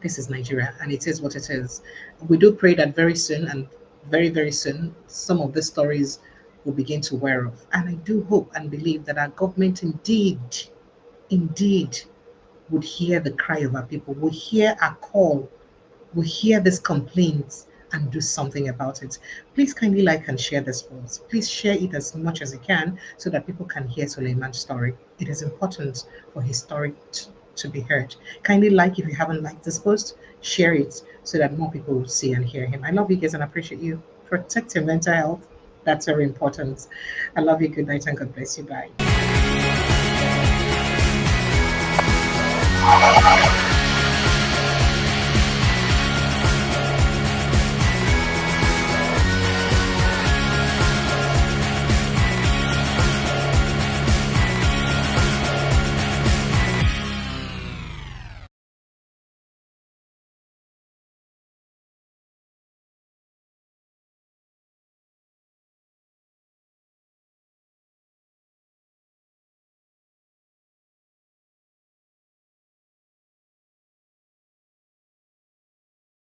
this is Nigeria and it is what it is. We do pray that very soon and very, very soon, some of the stories will begin to wear off. And I do hope and believe that our government indeed indeed would hear the cry of our people, would hear our call, would hear these complaints and do something about it. Please kindly like and share this post. Please share it as much as you can so that people can hear Suleiman's story. It is important for his story to be heard. Kindly like if you haven't liked this post, share it so that more people will see and hear him. I love you guys and appreciate you. Protect your mental health. That's very important. I love you. Good night and God bless you. Bye.